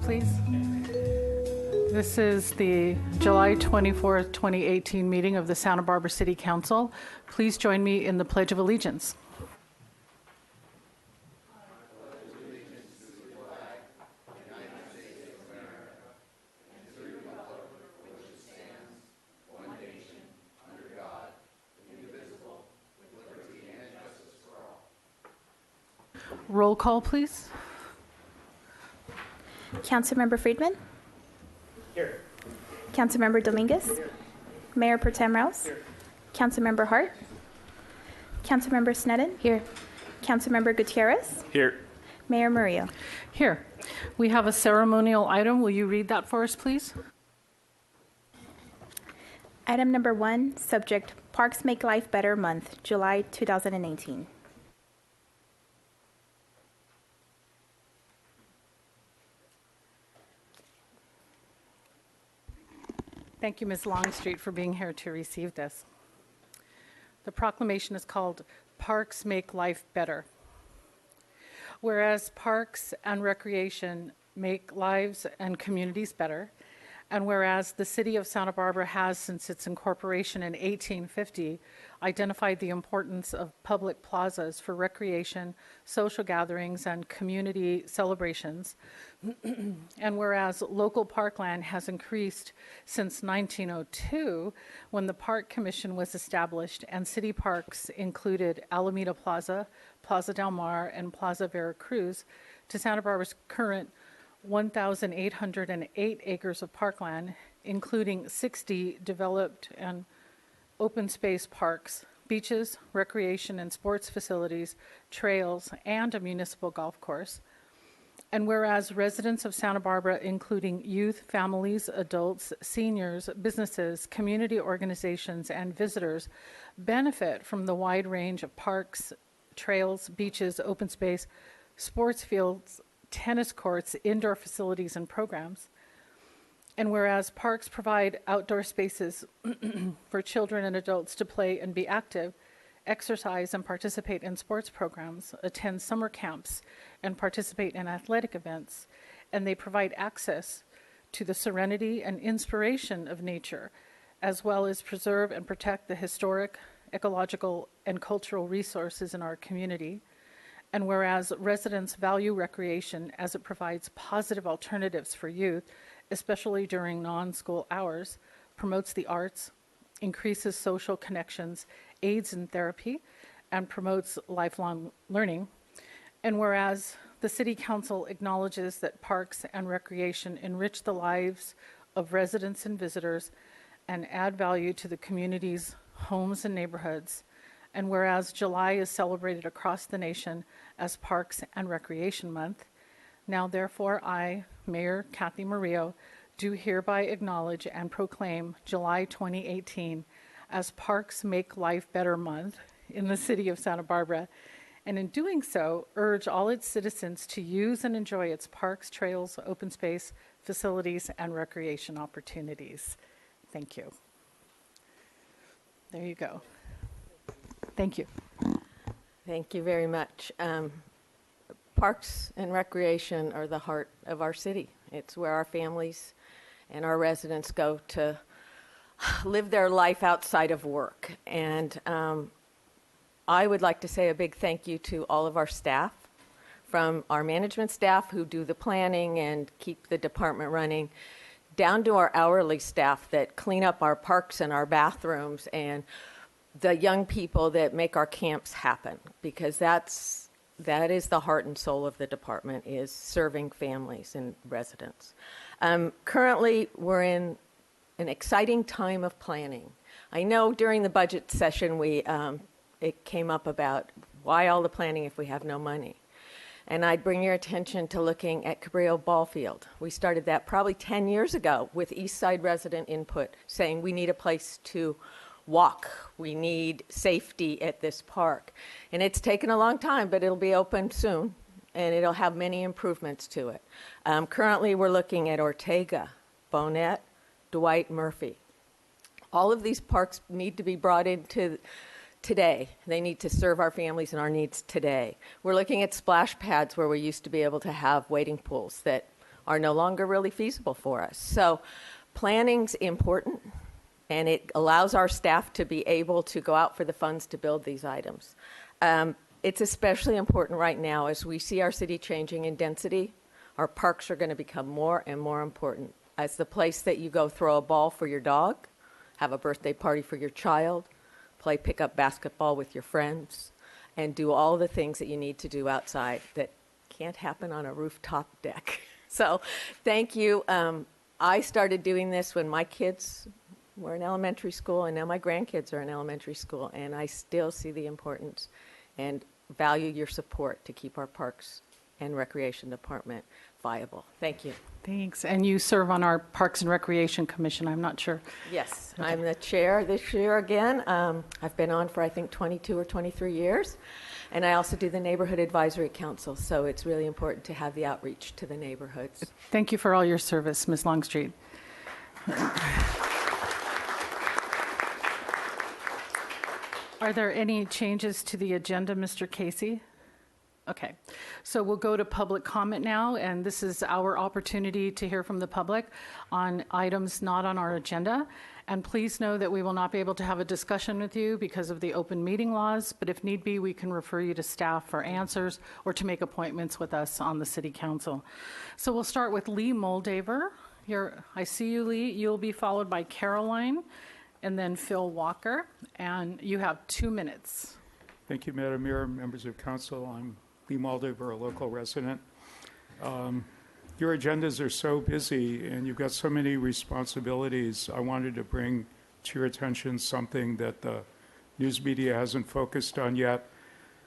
Please. This is the July 24th, 2018 meeting of the Santa Barbara City Council. Please join me in the Pledge of Allegiance. Roll call, please. Councilmember Friedman? Here. Councilmember Dominguez? Here. Mayor Pro Tem Rouse? Here. Councilmember Hart? Councilmember Sneddon? Here. Councilmember Gutierrez? Here. Mayor Murillo? Here. We have a ceremonial item. Will you read that for us, please? Item number 1, subject Parks Make Life Better Month, July 2018. Thank you, Ms. Longstreet, for being here to receive this. The proclamation is called Parks Make Life Better. Whereas parks and recreation make lives and communities better, and whereas the city of Santa Barbara has, since its incorporation in 1850, identified the importance of public plazas for recreation, social gatherings, and community celebrations, and whereas local parkland has increased since 1902, when the Park Commission was established, and city parks included Alameda Plaza, Plaza Del Mar, and Plaza Veracruz, to Santa Barbara's current 1,808 acres of parkland, including 60 developed and open space parks, beaches, recreation and sports facilities, trails, and a municipal golf course. And whereas residents of Santa Barbara, including youth, families, adults, seniors, businesses, community organizations, and visitors, benefit from the wide range of parks, trails, beaches, open space, sports fields, tennis courts, indoor facilities, and programs. And whereas parks provide outdoor spaces for children and adults to play and be active, exercise and participate in sports programs, attend summer camps, and participate in athletic events, and they provide access to the serenity and inspiration of nature, as well as preserve and protect the historic, ecological, and cultural resources in our community. And whereas residents value recreation as it provides positive alternatives for youth, especially during non-school hours, promotes the arts, increases social connections, aids in therapy, and promotes lifelong learning. And whereas the City Council acknowledges that parks and recreation enrich the lives of residents and visitors and add value to the community's homes and neighborhoods, and whereas July is celebrated across the nation as Parks and Recreation Month, now therefore I, Mayor Kathy Murillo, do hereby acknowledge and proclaim July 2018 as Parks Make Life Better Month in the city of Santa Barbara, and in doing so, urge all its citizens to use and enjoy its parks, trails, open space, facilities, and recreation opportunities. Thank you. There you go. Thank you. Thank you very much. Parks and recreation are the heart of our city. It's where our families and our residents go to live their life outside of work. And I would like to say a big thank you to all of our staff, from our management staff who do the planning and keep the department running, down to our hourly staff that clean up our parks and our bathrooms, and the young people that make our camps happen, because that is the heart and soul of the department, is serving families and residents. Currently, we're in an exciting time of planning. I know during the budget session it came up about why all the planning if we have no money. And I'd bring your attention to looking at Cabrillo Ball Field. We started that probably 10 years ago with East Side resident input, saying we need a place to walk. We need safety at this park. And it's taken a long time, but it'll be open soon, and it'll have many improvements to it. Currently, we're looking at Ortega, Bonnet, Dwight Murphy. All of these parks need to be brought into today. They need to serve our families and our needs today. We're looking at splash pads where we used to be able to have wading pools that are no longer really feasible for us. So planning's important, and it allows our staff to be able to go out for the funds to build these items. It's especially important right now as we see our city changing in density. Our parks are going to become more and more important as the place that you go throw a ball for your dog, have a birthday party for your child, play pickup basketball with your friends, and do all the things that you need to do outside that can't happen on a rooftop deck. So thank you. I started doing this when my kids were in elementary school, and now my grandkids are in elementary school, and I still see the importance and value your support to keep our parks and recreation department viable. Thank you. Thanks. And you serve on our Parks and Recreation Commission, I'm not sure. Yes, okay. I'm the chair this year again. I've been on for, I think, 22 or 23 years. And I also do the Neighborhood Advisory Council, so it's really important to have the outreach to the neighborhoods. Thank you for all your service, Ms. Longstreet. Are there any changes to the agenda, Mr. Casey? Okay, so we'll go to public comment now, and this is our opportunity to hear from the public on items not on our agenda. And please know that we will not be able to have a discussion with you because of the open meeting laws, but if need be, we can refer you to staff for answers or to make appointments with us on the City Council. So we'll start with Lee Moldaver. I see you, Lee. You'll be followed by Caroline and then Phil Walker, and you have 2 minutes. Thank you, Madam Mayor, members of council. I'm Lee Moldaver, a local resident. Your agendas are so busy and you've got so many responsibilities. I wanted to bring to your attention something that the news media hasn't focused on yet.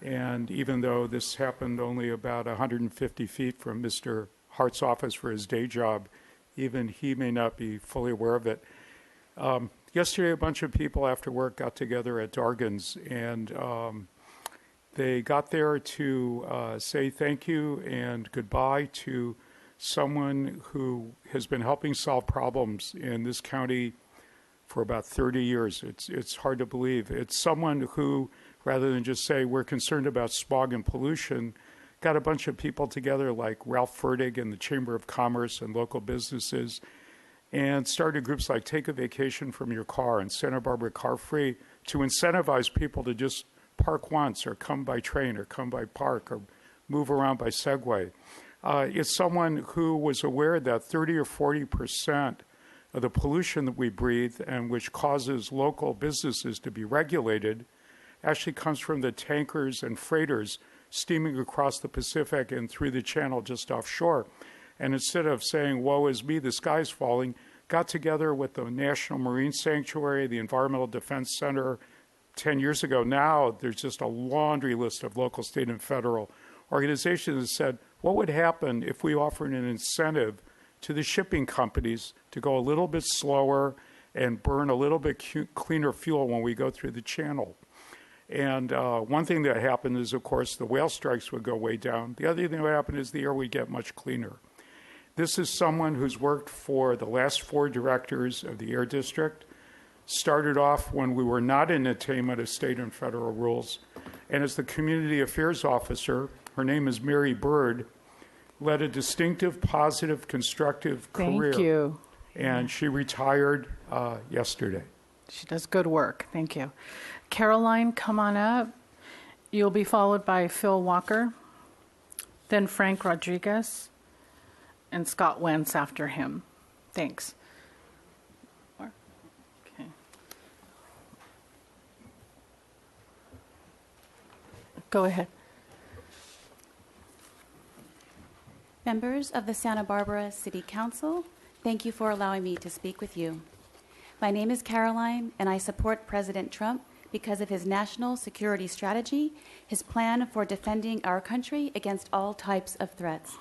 And even though this happened only about 150 feet from Mr. Hart's office for his day job, even he may not be fully aware of it. Yesterday, a bunch of people after work got together at Dargan's, and they got there to say thank you and goodbye to someone who has been helping solve problems in this county for about 30 years. It's hard to believe. It's someone who, rather than just say we're concerned about smog and pollution, got a bunch of people together like Ralph Fertig and the Chamber of Commerce and local businesses, and started groups like Take a Vacation from Your Car and Santa Barbara Car Free to incentivize people to just park once or come by train or come by park or move around by Segway. It's someone who was aware that 30 or 40% of the pollution that we breathe and which causes local businesses to be regulated actually comes from the tankers and freighters steaming across the Pacific and through the channel just offshore. And instead of saying, woe is me, the sky's falling, got together with the National Marine Sanctuary, the Environmental Defense Center 10 years ago. Now there's just a laundry list of local, state, and federal organizations that said, what would happen if we offered an incentive to the shipping companies to go a little bit slower and burn a little bit cleaner fuel when we go through the channel? And one thing that happened is, of course, the whale strikes would go way down. The other thing that would happen is the air would get much cleaner. This is someone who's worked for the last 4 directors of the Air District, started off when we were not in attainment of state and federal rules, and as the community affairs officer, her name is Mary Bird, led a distinctive, positive, constructive career. Thank you. And she retired yesterday. She does good work. Thank you. Caroline, come on up. You'll be followed by Phil Walker, then Frank Rodriguez, and Scott Wentz after him. Thanks. Okay. Go ahead. Members of the Santa Barbara City Council, thank you for allowing me to speak with you. My name is Caroline, and I support President Trump because of his national security strategy, his plan for defending our country against all types of threats.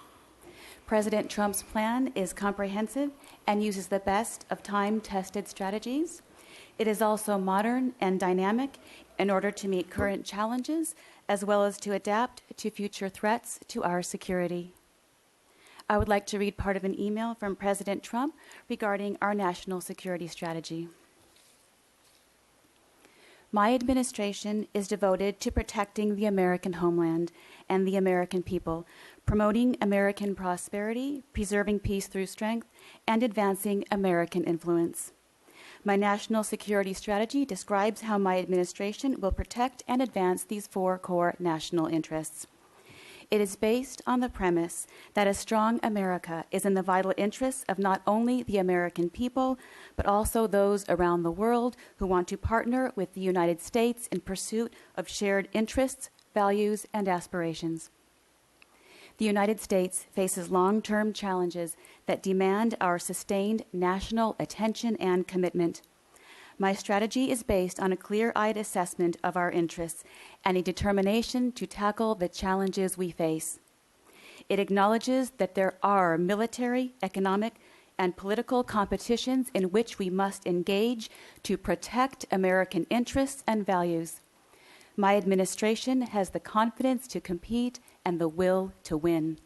President Trump's plan is comprehensive and uses the best of time-tested strategies. It is also modern and dynamic in order to meet current challenges as well as to adapt to future threats to our security. I would like to read part of an email from President Trump regarding our national security strategy. My administration is devoted to protecting the American homeland and the American people, promoting American prosperity, preserving peace through strength, and advancing American influence. My national security strategy describes how my administration will protect and advance these four core national interests. It is based on the premise that a strong America is in the vital interests of not only the American people, but also those around the world who want to partner with the United States in pursuit of shared interests, values, and aspirations. The United States faces long-term challenges that demand our sustained national attention and commitment. My strategy is based on a clear-eyed assessment of our interests and a determination to tackle the challenges we face. It acknowledges that there are military, economic, and political competitions in which we must engage to protect American interests and values. My administration has the confidence to compete and the will to win.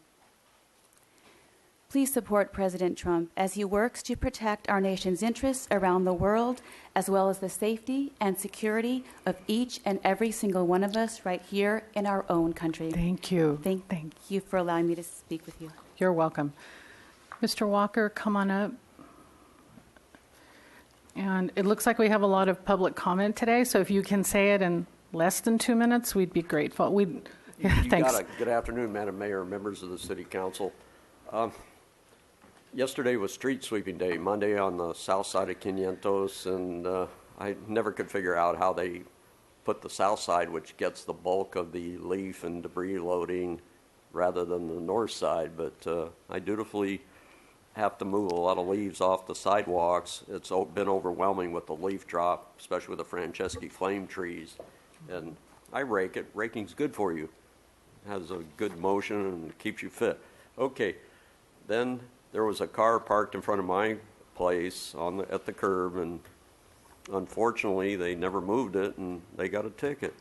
Please support President Trump as he works to protect our nation's interests around the world, as well as the safety and security of each and every single one of us right here in our own country. Thank you. Thank you for allowing me to speak with you. You're welcome. Mr. Walker, come on up. And it looks like we have a lot of public comment today, so if you can say it in less than 2 minutes, we'd be grateful. Thanks. Good afternoon, Madam Mayor, members of the City Council. Yesterday was street sweeping day, Monday on the south side of 500, and I never could figure out how they put the south side, which gets the bulk of the leaf and debris loading, rather than the north side. But I dutifully have to move a lot of leaves off the sidewalks. It's been overwhelming with the leaf drop, especially with the Franceschi flame trees. And I rake it. Raking's good for you. It has a good motion and keeps you fit. Okay, then there was a car parked in front of my place at the curb, and unfortunately they never moved it, and they got a ticket,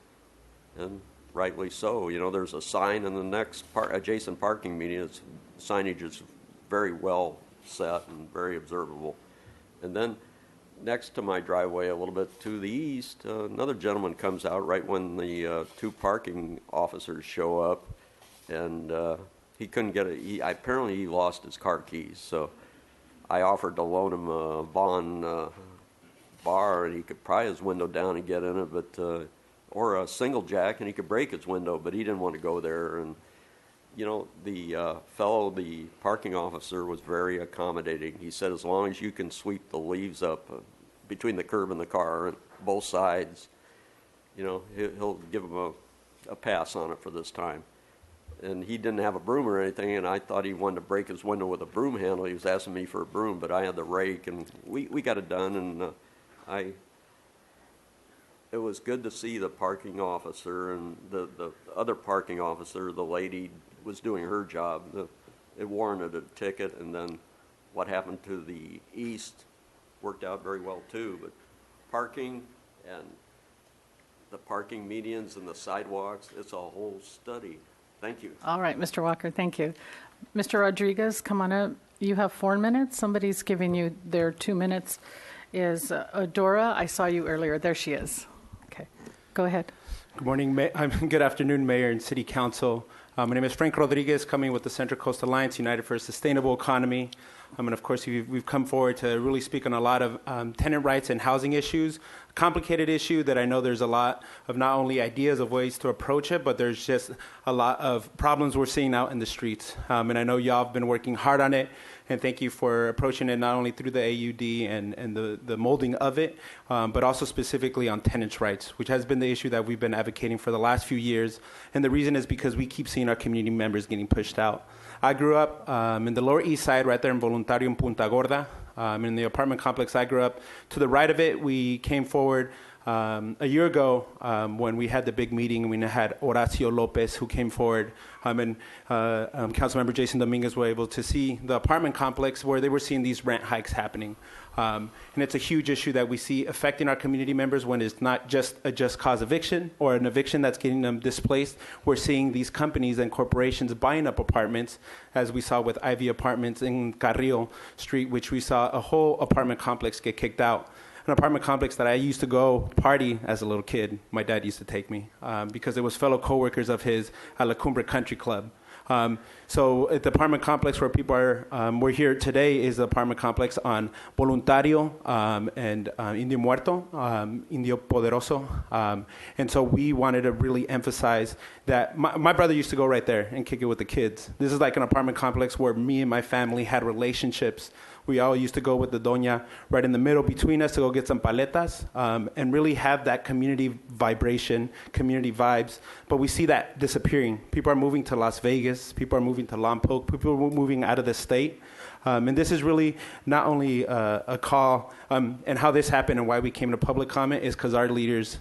and rightly so. You know, there's a sign in the next adjacent parking median. Signage is very well set and very observable. And then next to my driveway, a little bit to the east, another gentleman comes out right when the two parking officers show up, and he couldn't get it. Apparently he lost his car keys, so I offered to loan him a Vaughn bar, and he could pry his window down and get in it, but or a single jack, and he could break his window, but he didn't want to go there. And you know, the parking officer was very accommodating. He said, as long as you can sweep the leaves up between the curb and the car, and both sides, you know, he'll give him a pass on it for this time. And he didn't have a broom or anything, and I thought he wanted to break his window with a broom handle. He was asking me for a broom, but I had the rake, and we got it done. And it was good to see the parking officer and the other parking officer, the lady, was doing her job. It warranted a ticket, and then what happened to the east worked out very well too. But parking and the parking medians and the sidewalks, it's a whole study. Thank you. All right, Mr. Walker, thank you. Mr. Rodriguez, come on up. You have 4 minutes. Somebody's giving you their 2 minutes. Is Dora? I saw you earlier. There she is. Okay, go ahead. Good morning. Good afternoon, Mayor and City Council. My name is Frank Rodriguez, coming with the Central Coast Alliance, United for a Sustainable Economy. And of course, we've come forward to really speak on a lot of tenant rights and housing issues. Complicated issue that I know there's a lot of not only ideas of ways to approach it, but there's just a lot of problems we're seeing out in the streets. And I know y'all have been working hard on it, and thank you for approaching it not only through the AUD and the molding of it, but also specifically on tenants' rights, which has been the issue that we've been advocating for the last few years. And the reason is because we keep seeing our community members getting pushed out. I grew up in the Lower East Side, right there in Voluntario in Punta Gorda. In the apartment complex I grew up. To the right of it, we came forward a year ago when we had the big meeting. We had Horacio Lopez who came forward, and Councilmember Jason Dominguez were able to see the apartment complex where they were seeing these rent hikes happening. And it's a huge issue that we see affecting our community members when it's not just a just cause eviction or an eviction that's getting them displaced. We're seeing these companies and corporations buying up apartments, as we saw with Ivy Apartments in Carrillo Street, which we saw a whole apartment complex get kicked out. An apartment complex that I used to go party as a little kid. My dad used to take me because it was fellow coworkers of his at La Cumbre Country Club. So at the apartment complex where people are, we're here today is the apartment complex on Voluntario and Indio Muerto, Indio Poderoso. And so we wanted to really emphasize that my brother used to go right there and kick it with the kids. This is like an apartment complex where me and my family had relationships. We all used to go with the doña right in the middle between us to go get some paletas and really have that community vibration, community vibes. But we see that disappearing. People are moving to Las Vegas. People are moving to Lompoc. People are moving out of the state. And this is really not only a call, and how this happened and why we came to public comment is because our leaders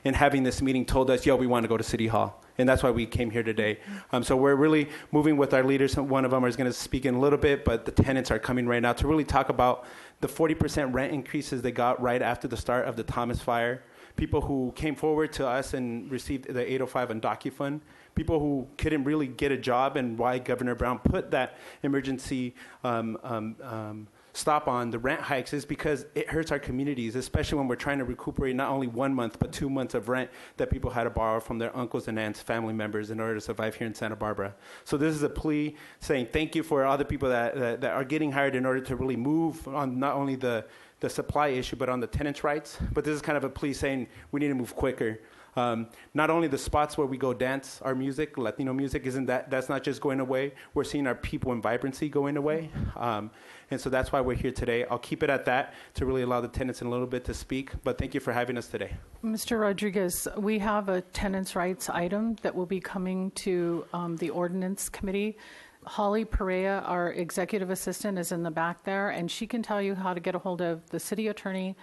in having this meeting told us, yo, we want to go to City Hall. And that's why we came here today. So we're really moving with our leaders. One of them is going to speak in a little bit, but the tenants are coming right now to really talk about the 40% rent increases they got right after the start of the Thomas Fire. People who came forward to us and received the 805 and DocuFund. People who couldn't really get a job, and why Governor Brown put that emergency stop on the rent hikes is because it hurts our communities, especially when we're trying to recuperate not only 1 month, but 2 months of rent that people had to borrow from their uncles and aunts, family members, in order to survive here in Santa Barbara. So this is a plea saying thank you for all the people that are getting hired in order to really move on not only the supply issue, but on the tenants' rights. But this is kind of a plea saying we need to move quicker. Not only the spots where we go dance our music, Latino music, that's not just going away. We're seeing our people and vibrancy going away. And so that's why we're here today. I'll keep it at that to really allow the tenants in a little bit to speak. But thank you for having us today. Mr. Rodriguez, we have a tenants' rights item that will be coming to the ordinance committee. Holly Perea, our executive assistant, is in the back there, and she can tell you how to get a hold of the city attorney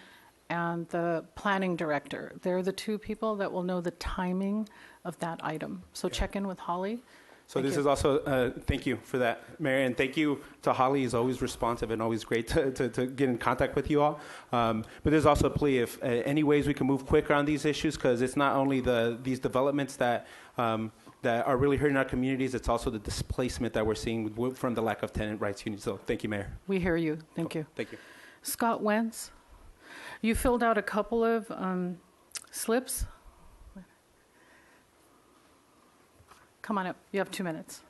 and the planning director. They're the two people that will know the timing of that item. So check in with Holly. So this is also, thank you for that, Mary, and thank you to Holly. He's always responsive and always great to get in contact with you all. But there's also a plea if any ways we can move quicker on these issues, because it's not only these developments that are really hurting our communities, it's also the displacement that we're seeing from the lack of tenant rights units. So thank you, Mayor. We hear you. Thank you. Thank you. Scott Wentz, you filled out a couple of slips. Come on up. You have 2 minutes.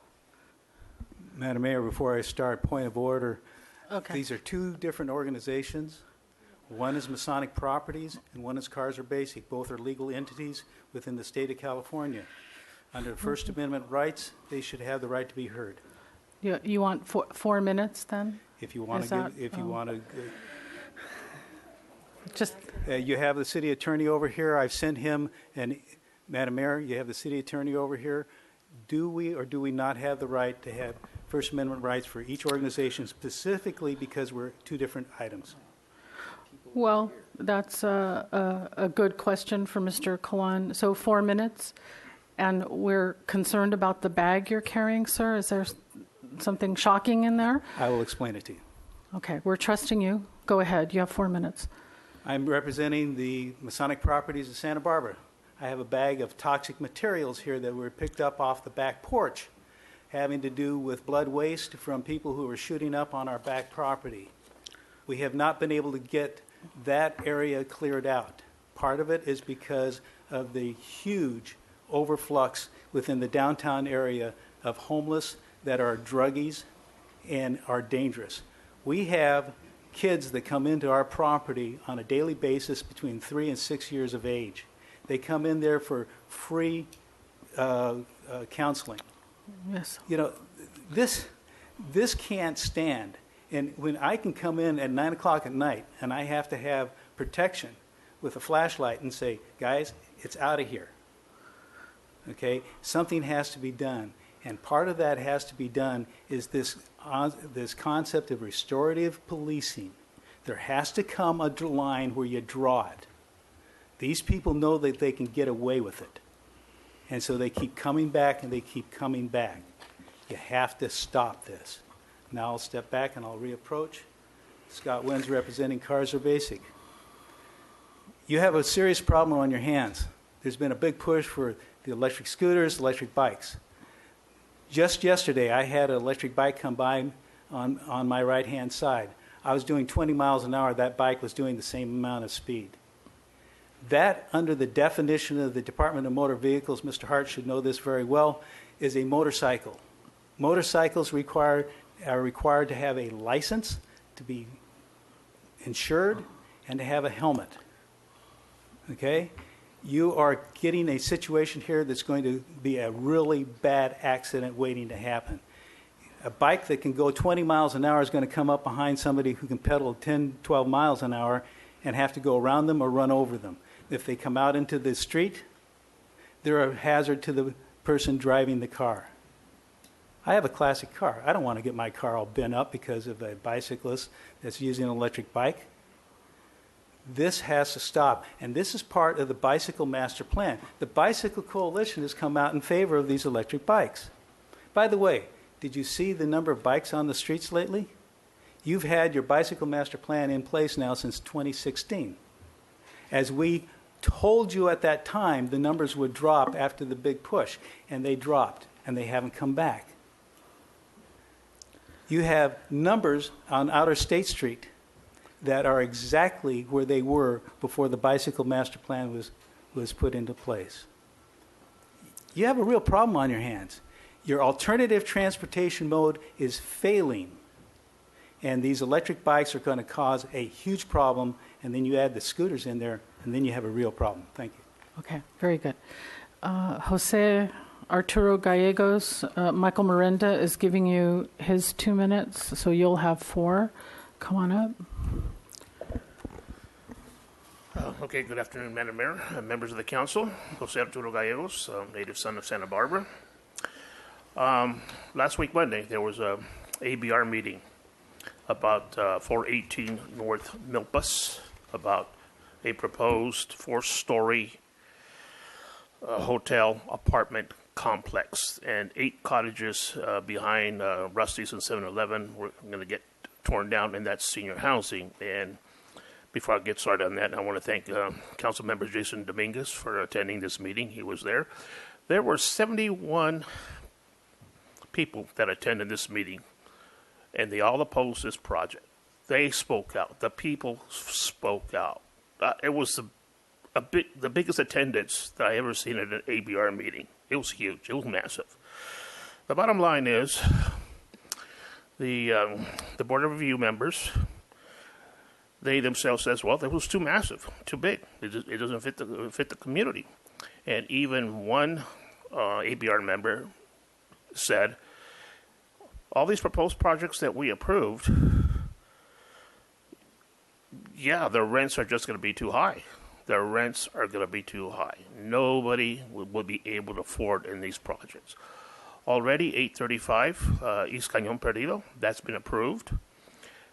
Madam Mayor, before I start, point of order. Okay. These are two different organizations. One is Masonic Properties and one is Kaiser Basic. Both are legal entities within the state of California. Under First Amendment rights, they should have the right to be heard. You want 4 minutes then? If you want Is to that- give, if you want to, Just you have the city attorney over here. I've sent him, and Madam Mayor, you have the city attorney over here. Do we or do we not have the right to have First Amendment rights for each organization specifically because we're two different items? Well, that's a good question for Mr. Kawan. So 4 minutes, and we're concerned about the bag you're carrying, sir. Is there something shocking in there? I will explain it to you. Okay, we're trusting you. Go ahead. You have 4 minutes. I'm representing the Masonic Properties of Santa Barbara. I have a bag of toxic materials here that were picked up off the back porch, having to do with blood waste from people who were shooting up on our back property. We have not been able to get that area cleared out. Part of it is because of the huge overflux within the downtown area of homeless that are druggies and are dangerous. We have kids that come into our property on a daily basis between 3 and 6 years of age. They come in there for free counseling. Yes. You know, this can't stand. And when I can come in at 9 o'clock at night and I have to have protection with a flashlight and say, guys, it's out of here. Okay? Something has to be done. And part of that has to be done is this concept of restorative policing. There has to come a line where you draw it. These people know that they can get away with it. And so they keep coming back and they keep coming back. You have to stop this. Now I'll step back and I'll reapproach. Scott Wins representing Cars Are Basic. You have a serious problem on your hands. There's been a big push for the electric scooters, electric bikes. Just yesterday, I had an electric bike come by on my right-hand side. I was doing 20 miles an hour. That bike was doing the same amount of speed. That, under the definition of the Department of Motor Vehicles, Mr. Hart should know this very well, is a motorcycle. Motorcycles are required to have a license, to be insured, and to have a helmet. Okay? You are getting a situation here that's going to be a really bad accident waiting to happen. A bike that can go 20 miles an hour is going to come up behind somebody who can pedal 10, 12 miles an hour and have to go around them or run over them. If they come out into the street, they're a hazard to the person driving the car. I have a classic car. I don't want to get my car all bent up because of a bicyclist that's using an electric bike. This has to stop, and this is part of the Bicycle Master Plan. The Bicycle Coalition has come out in favor of these electric bikes. By the way, did you see the number of bikes on the streets lately? You've had your Bicycle Master Plan in place now since 2016. As we told you at that time, the numbers would drop after the big push, and they dropped, and they haven't come back. You have numbers on Outer State Street that are exactly where they were before the Bicycle Master Plan was put into place. You have a real problem on your hands. Your alternative transportation mode is failing, and these electric bikes are going to cause a huge problem, and then you add the scooters in there, and then you have a real problem. Thank you. Okay, very good. Jose Arturo Gallegos, Michael Miranda is giving you his 2 minutes, so you'll have 4. Come on up. Okay, good afternoon, Madam Mayor, members of the council. Jose Arturo Gallegos, native son of Santa Barbara. Last week, Monday, there was a ABR meeting about 418 North Milpas, about a proposed 4-story hotel apartment complex, and 8 cottages behind Rusty's and 7-Eleven were going to get torn down, and that's senior housing. And before I get started on that, I want to thank Council Member Jason Dominguez for attending this meeting. He was there. There were 71 people that attended this meeting, and they all opposed this project. They spoke out. The people spoke out. It was the biggest attendance that I ever seen at an ABR meeting. It was huge. It was massive. The bottom line is the Board of Review members, they themselves says, well, that was too massive, too big. It doesn't fit the community. And even one ABR member said, all these proposed projects that we approved, yeah, the rents are just going to be too high. The rents are going to be too high. Nobody will be able to afford in these projects. Already, 835 East Cañon Perdido, that's been approved.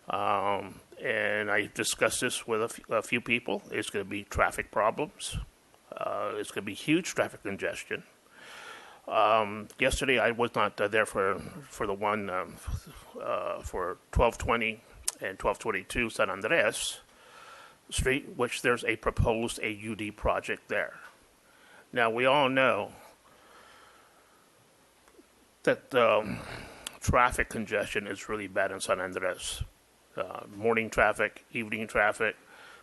And I discussed this with a few people. It's going to be traffic problems. It's going to be huge traffic congestion. Yesterday, I was not there for the one for 1220 and 1222 San Andres Street, which there's a proposed AUD project there. Now, we all know that traffic congestion is really bad in San Andres. Morning traffic, evening traffic.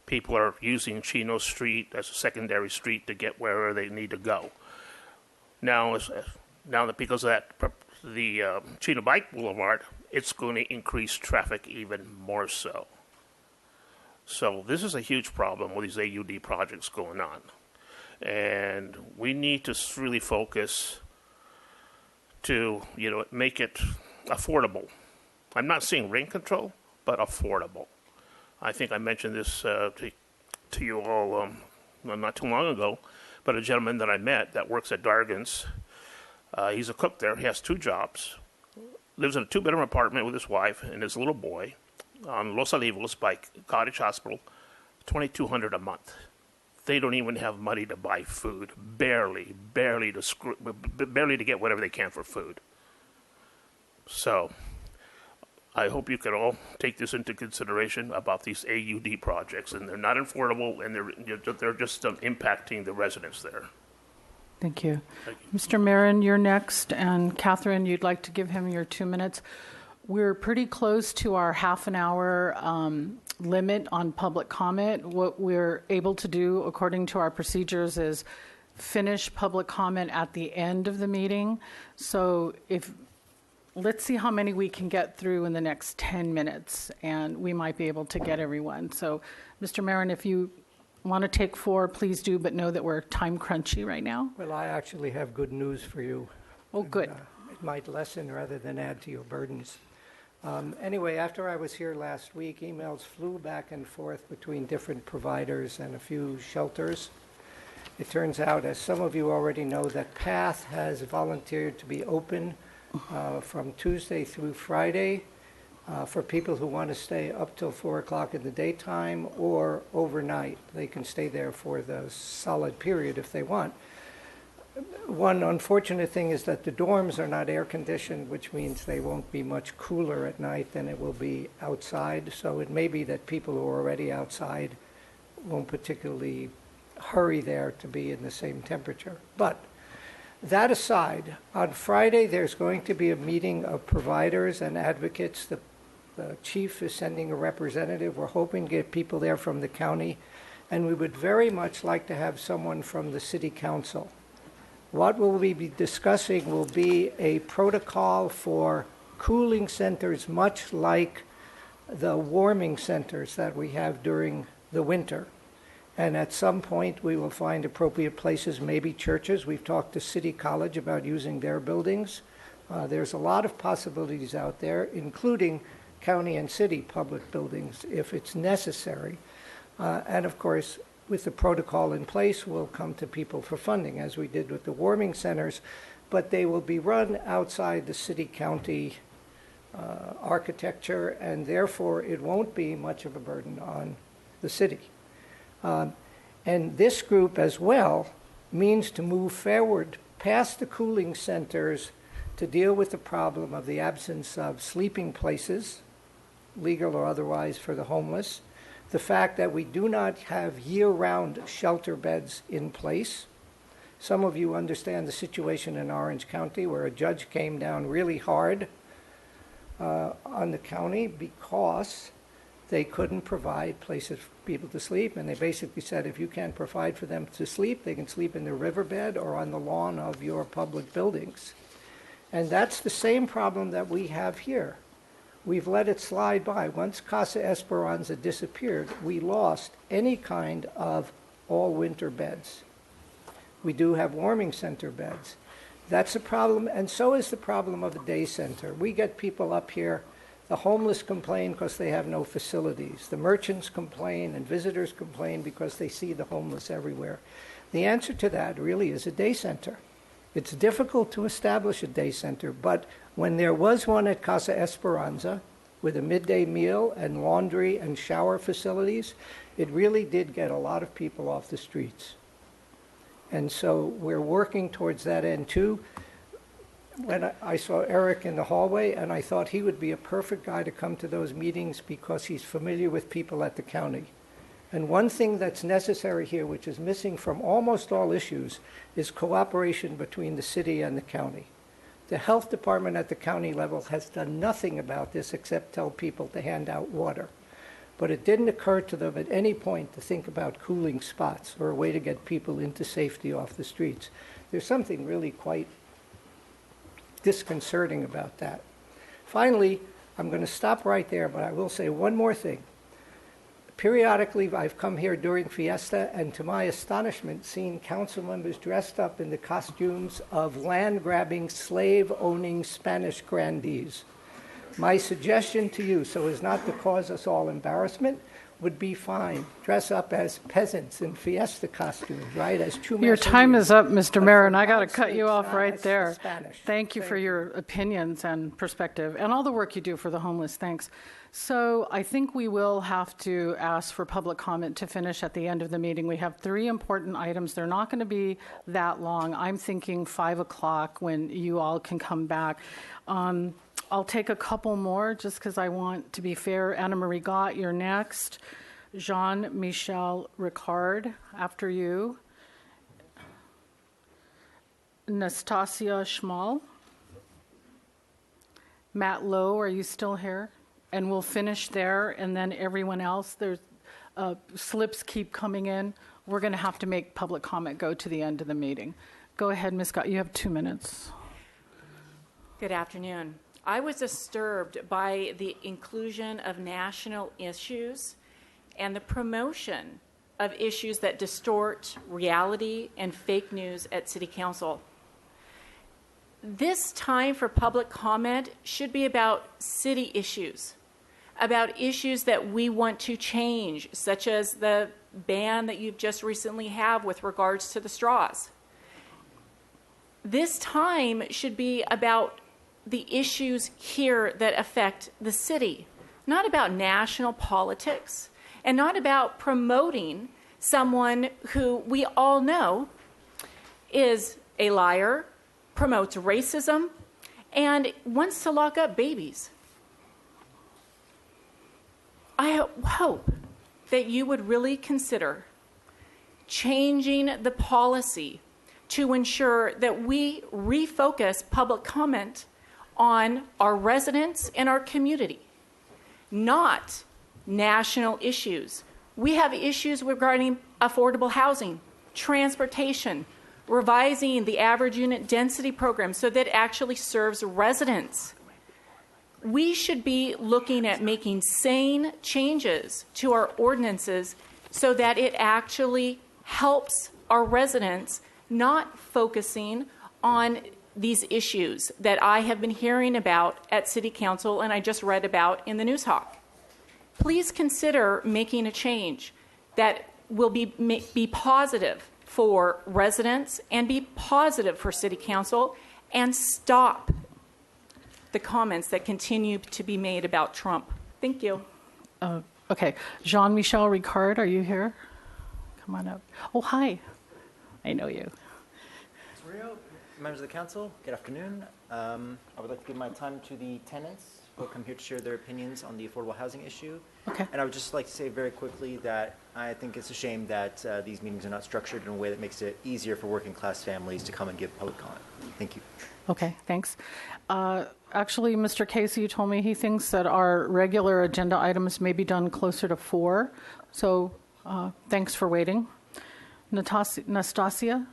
People are using Chino Street as a secondary street to get wherever they need to go. Now that because of that, the Chino Bike Boulevard it's going to increase traffic even more so. So this is a huge problem with these AUD projects going on. And we need to really focus to, make it affordable. I'm not saying rent control, but affordable. I think I mentioned this to you all not too long ago, but a gentleman that I met that works at Dargan's, he's a cook there. He has 2 jobs, lives in a 2-bedroom apartment with his wife and his little boy on Los Olivos by Cottage Hospital, $2,200 a month. They don't even have money to buy food, barely to get whatever they can for food. So I hope you can all take this into consideration about these AUD projects, and they're not affordable, and they're just impacting the residents there. Thank you. Mr. Marin, you're next, and Catherine, you'd like to give him your 2 minutes. We're pretty close to our half an hour limit on public comment. What we're able to do, according to our procedures, is finish public comment at the end of the meeting. So let's see how many we can get through in the next 10 minutes, and we might be able to get everyone. So, Mr. Marin, if you want to take 4, please do, but know that we're time crunchy right now. Well, I actually have good news for you. Oh, good. It might lessen rather than add to your burdens. Anyway, after I was here last week, emails flew back and forth between different providers and a few shelters. It turns out, as some of you already know, that PATH has volunteered to be open from Tuesday through Friday for people who want to stay up till 4 o'clock in the daytime or overnight. They can stay there for the solid period if they want. One unfortunate thing is that the dorms are not air conditioned, which means they won't be much cooler at night than it will be outside. So it may be that people who are already outside won't particularly hurry there to be in the same temperature. But that aside, on Friday there's going to be a meeting of providers and advocates. The chief is sending a representative. We're hoping to get people there from the county, and we would very much like to have someone from the city council. What we'll be discussing will be a protocol for cooling centers, much like the warming centers that we have during the winter. And at some point, we will find appropriate places, maybe churches. We've talked to City College about using their buildings. There's a lot of possibilities out there, including county and city public buildings, if it's necessary. And of course, with the protocol in place, we'll come to people for funding, as we did with the warming centers, but they will be run outside the city-county architecture, and therefore it won't be much of a burden on the city. And this group as well means to move forward past the cooling centers to deal with the problem of the absence of sleeping places, legal or otherwise, for the homeless. The fact that we do not have year-round shelter beds in place. Some of you understand the situation in Orange County, where a judge came down really hard on the county because they couldn't provide places for people to sleep. And they basically said, if you can't provide for them to sleep, they can sleep in the riverbed or on the lawn of your public buildings. And that's the same problem that we have here. We've let it slide by. Once Casa Esperanza disappeared, we lost any kind of all-winter beds. We do have warming center beds. That's a problem, and so is the problem of a day center. We get people up here. The homeless complain because they have no facilities. The merchants complain and visitors complain because they see the homeless everywhere. The answer to that really is a day center. It's difficult to establish a day center, but when there was one at Casa Esperanza with a midday meal and laundry and shower facilities, it really did get a lot of people off the streets. And so we're working towards that end too. When I saw Eric in the hallway, and I thought he would be a perfect guy to come to those meetings because he's familiar with people at the county. And one thing that's necessary here, which is missing from almost all issues, is cooperation between the city and the county. The health department at the county level has done nothing about this except tell people to hand out water. But it didn't occur to them at any point to think about cooling spots or a way to get people into safety off the streets. There's something really quite disconcerting about that. Finally, I'm going to stop right there, but I will say one more thing. Periodically, I've come here during Fiesta, and to my astonishment, seen council members dressed up in the costumes of land-grabbing, slave-owning Spanish grandees. My suggestion to you, so as not to cause us all embarrassment, would be fine. Dress up as peasants in Fiesta costumes, right? As Chumash Your time Indians. is up, Mr. But Mayor, for and I got to God's cut you sakes, off not right as there. Spanish. Thank you for your opinions and perspective and all the work you do for the homeless. Thanks. So I think we will have to ask for public comment to finish at the end of the meeting. We have 3 important items. They're not going to be that long. I'm thinking 5 o'clock when you all can come back. I'll take a couple more just because I want to be fair. Anna Marie Gott, you're next. Jean-Michel Ricard, after you. Nastasia Schmal. Matt Lowe, are you still here? And we'll finish there, and then everyone else, there's slips keep coming in. We're going to have to make public comment go to the end of the meeting. Go ahead, Ms. Gott, you have 2 minutes. Good afternoon. I was disturbed by the inclusion of national issues and the promotion of issues that distort reality and fake news at City Council. This time for public comment should be about city issues, about issues that we want to change, such as the ban that you've just recently had with regards to the straws. This time should be about the issues here that affect the city, not about national politics, and not about promoting someone who we all know is a liar, promotes racism, and wants to lock up babies. I hope that you would really consider changing the policy to ensure that we refocus public comment on our residents and our community, not national issues. We have issues regarding affordable housing, transportation, revising the average unit density program so that it actually serves residents. We should be looking at making sane changes to our ordinances so that it actually helps our residents, not focusing on these issues that I have been hearing about at City Council and I just read about in the News Hawk. Please consider making a change that will be positive for residents and be positive for City Council, and stop the comments that continue to be made about Trump. Thank you. Okay. Jean-Michel Ricard, are you here? Come on up. Oh, hi. I know you. Rio, members of the council, good afternoon. I would like to give my time to the tenants who come here to share their opinions on the affordable housing issue. Okay. And I would just like to say very quickly that I think it's a shame that these meetings are not structured in a way that makes it easier for working class families to come and give public comment. Thank you. Okay, thanks. Actually, Mr. Casey, you told me he thinks that our regular agenda items may be done closer to 4. So thanks for waiting. Nastasia?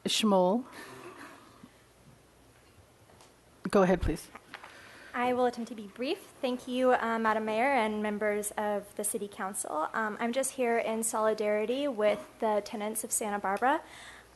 Shmuel? Go ahead, please. I will attempt to be brief. Thank you, Madam Mayor and members of the City Council. I'm just here in solidarity with the tenants of Santa Barbara.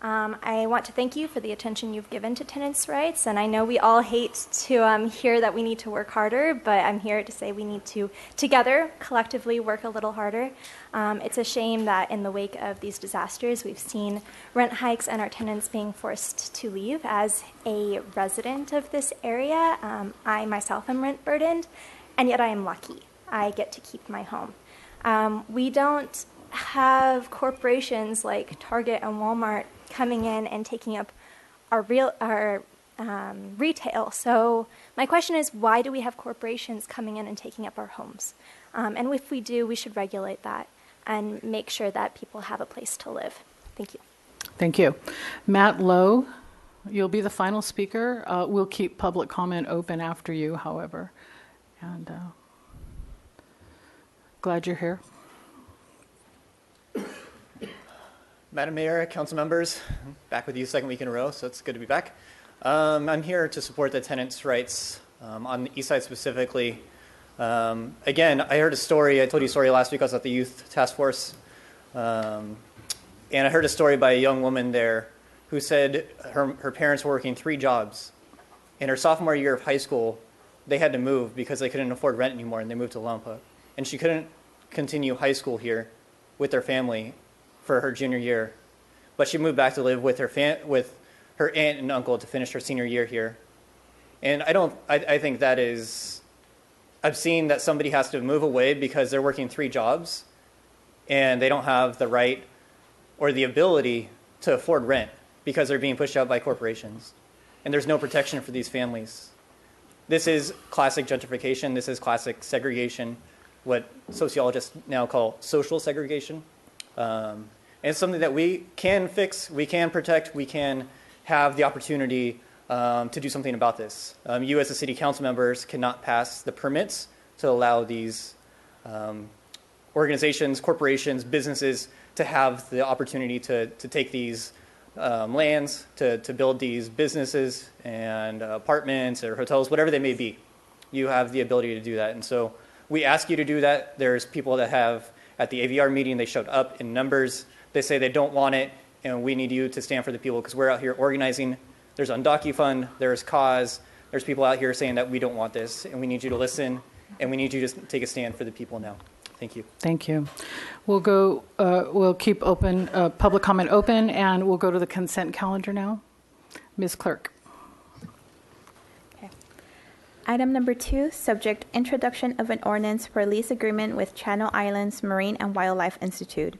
I want to thank you for the attention you've given to tenants' rights, and I know we all hate to hear that we need to work harder, but I'm here to say we need to, together, collectively work a little harder. It's a shame that in the wake of these disasters, we've seen rent hikes and our tenants being forced to leave. As a resident of this area, I myself am rent burdened, and yet I am lucky. I get to keep my home. We don't have corporations like Target and Walmart coming in and taking up our retail. So my question is, why do we have corporations coming in and taking up our homes? And if we do, we should regulate that and make sure that people have a place to live. Thank you. Thank you. Matt Lowe, you'll be the final speaker. We'll keep public comment open after you, however. And glad you're here. Madam Mayor, council members, back with you second week in a row, so it's good to be back. I'm here to support the tenants' rights on the east side specifically. Again, I heard a story. I told you a story last week. I was at the youth task force. And I heard a story by a young woman there who said her parents were working 3 jobs. In her sophomore year of high school, they had to move because they couldn't afford rent anymore, and they moved to Lompoc. And she couldn't continue high school here with their family for her junior year. But she moved back to live with her aunt and uncle to finish her senior year here. And I think that is obscene that somebody has to move away because they're working 3 jobs and they don't have the right or the ability to afford rent because they're being pushed out by corporations. And there's no protection for these families. This is classic gentrification. This is classic segregation, what sociologists now call social segregation. And it's something that we can fix, we can protect, we can have the opportunity to do something about this. You as the city council members cannot pass the permits to allow these organizations, corporations, businesses to have the opportunity to take these lands, to build these businesses and apartments or hotels, whatever they may be. You have the ability to do that. And so we ask you to do that. There's people that have, at the AVR meeting, they showed up in numbers. They say they don't want it, and we need you to stand for the people because we're out here organizing. There's UndocuFund, there's Cause, there's people out here saying that we don't want this, and we need you to listen, and we need you to take a stand for the people now. Thank you. Thank you. We'll keep open, public comment open, and we'll go to the consent calendar now. Ms. Clerk. Okay. Item number 2, subject introduction of an ordinance for a lease agreement with Channel Islands Marine and Wildlife Institute.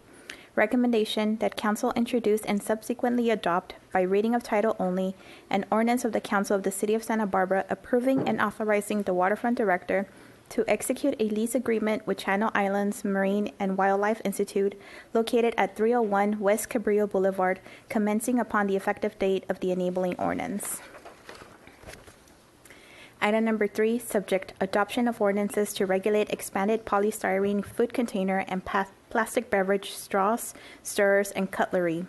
Recommendation that council introduce and subsequently adopt by reading of title only an ordinance of the Council of the City of Santa Barbara approving and authorizing the waterfront director to execute a lease agreement with Channel Islands Marine and Wildlife Institute located at 301 West Cabrillo Boulevard, commencing upon the effective date of the enabling ordinance. Item number 3, subject adoption of ordinances to regulate expanded polystyrene food container and plastic beverage straws, stirrers, and cutlery.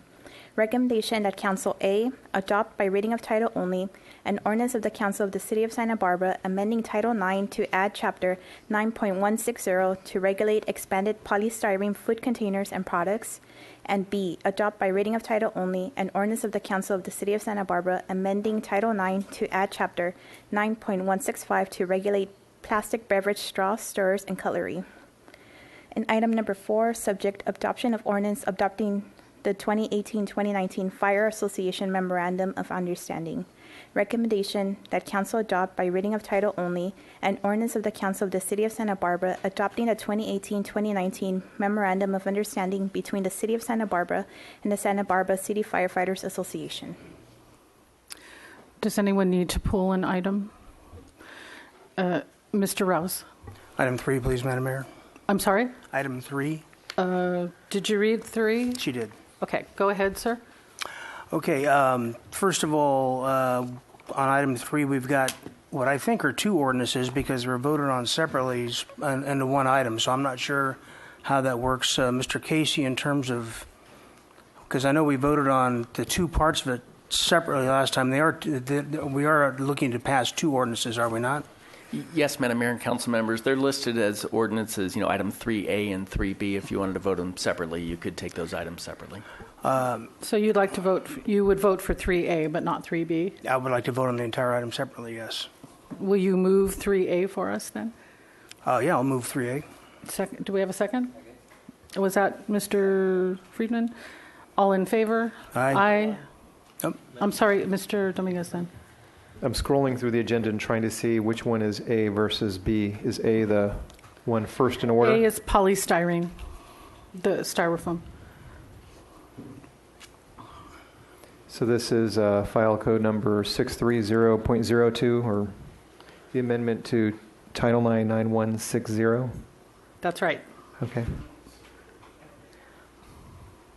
Recommendation that Council A adopt by reading of title only an ordinance of the Council of the City of Santa Barbara amending Title 9 to add Chapter 9.160 to regulate expanded polystyrene food containers and products, and B adopt by reading of title only an ordinance of the Council of the City of Santa Barbara amending Title 9 to add Chapter 9.165 to regulate plastic beverage straws, stirrers, and cutlery. And item number 4, subject adoption of ordinance adopting the 2018-2019 Fire Association Memorandum of Understanding. Recommendation that council adopt by reading of title only an ordinance of the Council of the City of Santa Barbara adopting the 2018-2019 Memorandum of Understanding between the City of Santa Barbara and the Santa Barbara City Firefighters Association. Does anyone need to pull an item? Mr. Rouse. Item 3, please, Madam Mayor. I'm sorry? Item 3. Did you read 3? She did. Okay, go ahead, sir. Okay, first of all, on item 3, we've got what I think are 2 ordinances because we're voted on separately into one item, so I'm not sure how that works. Mr. Casey, in terms of, because I know we voted on the 2 parts of it separately last time, we are looking to pass 2 ordinances, are we not? Yes, Madam Mayor and council members, they're listed as ordinances, item 3A and 3B. If you wanted to vote them separately, you could take those items separately. So you'd like to vote, you would vote for 3A, but not 3B? I would like to vote on the entire item separately, yes. Will you move 3A for us then? Yeah, I'll move 3A. Second, do we have a second? Was that Mr. Friedman? All in favor? Aye. Aye. I'm sorry, Mr. Dominguez then. I'm scrolling through the agenda and trying to see which one is A versus B. Is A the one first in order? A is polystyrene, the styrofoam. So this is file code number 630.02, or the amendment to Title 9 9160. That's right. Okay.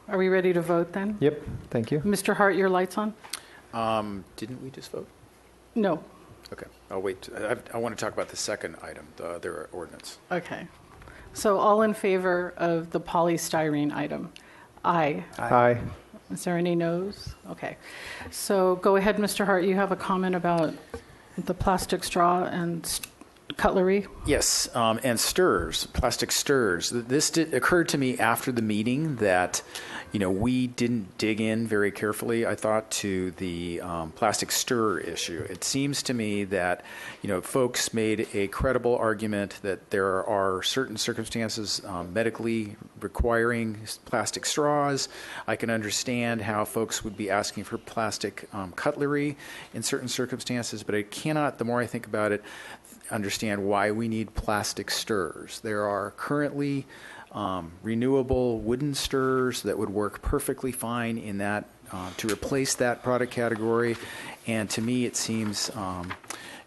Are we ready to vote then? Yep. Thank you. Mr. Hart, your light's on? Didn't we just vote? No. Okay. I'll wait. I want to talk about the second item, the other ordinance. Okay. So all in favor of the polystyrene item? Aye. Aye. Is there any no's? Okay. So go ahead, Mr. Hart. You have a comment about the plastic straw and cutlery? Yes, and stirrers, plastic stirrers. This occurred to me after the meeting that, we didn't dig in very carefully, I thought, to the plastic stirrer issue. It seems to me that, folks made a credible argument that there are certain circumstances medically requiring plastic straws. I can understand how folks would be asking for plastic cutlery in certain circumstances, but I cannot, the more I think about it, understand why we need plastic stirrers. There are currently renewable wooden stirrers that would work perfectly fine in that to replace that product category, and to me it seems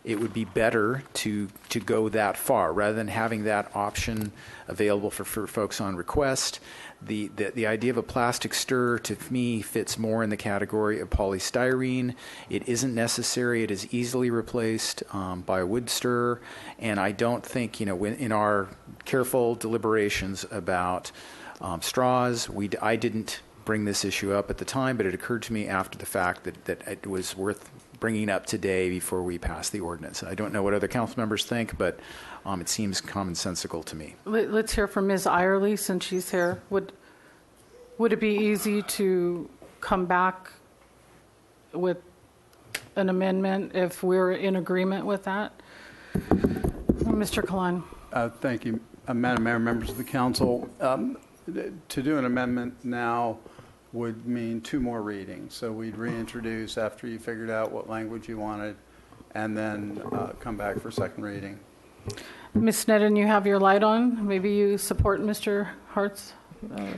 it would be better to go that far rather than having that option available for folks on request. The idea of a plastic stirrer, to me, fits more in the category of polystyrene. It isn't necessary. It is easily replaced by a wood stirrer. And I don't think, in our careful deliberations about straws, I didn't bring this issue up at the time, but it occurred to me after the fact that it was worth bringing up today before we pass the ordinance. I don't know what other council members think, but it seems commonsensical to me. Let's hear from Ms. Irely since she's here. Would it be easy to come back with an amendment if we're in agreement with that? Mr. Kalan. Thank you, Madam Mayor, members of the council. To do an amendment now would mean 2 more readings. So we'd reintroduce after you figured out what language you wanted, and then come back for second reading. Ms. Sneddon, you have your light on. Maybe you support Mr. Hart's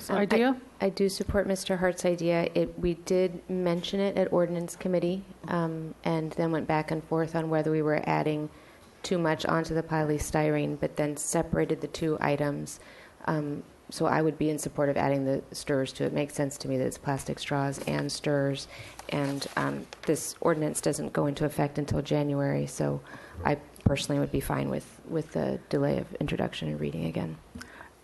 idea? I do support Mr. Hart's idea. We did mention it at Ordinance Committee, and then went back and forth on whether we were adding too much onto the polystyrene, but then separated the 2 items. So I would be in support of adding the stirrers to it. It makes sense to me that it's plastic straws and stirrers, and this ordinance doesn't go into effect until January, so I personally would be fine with the delay of introduction and reading again.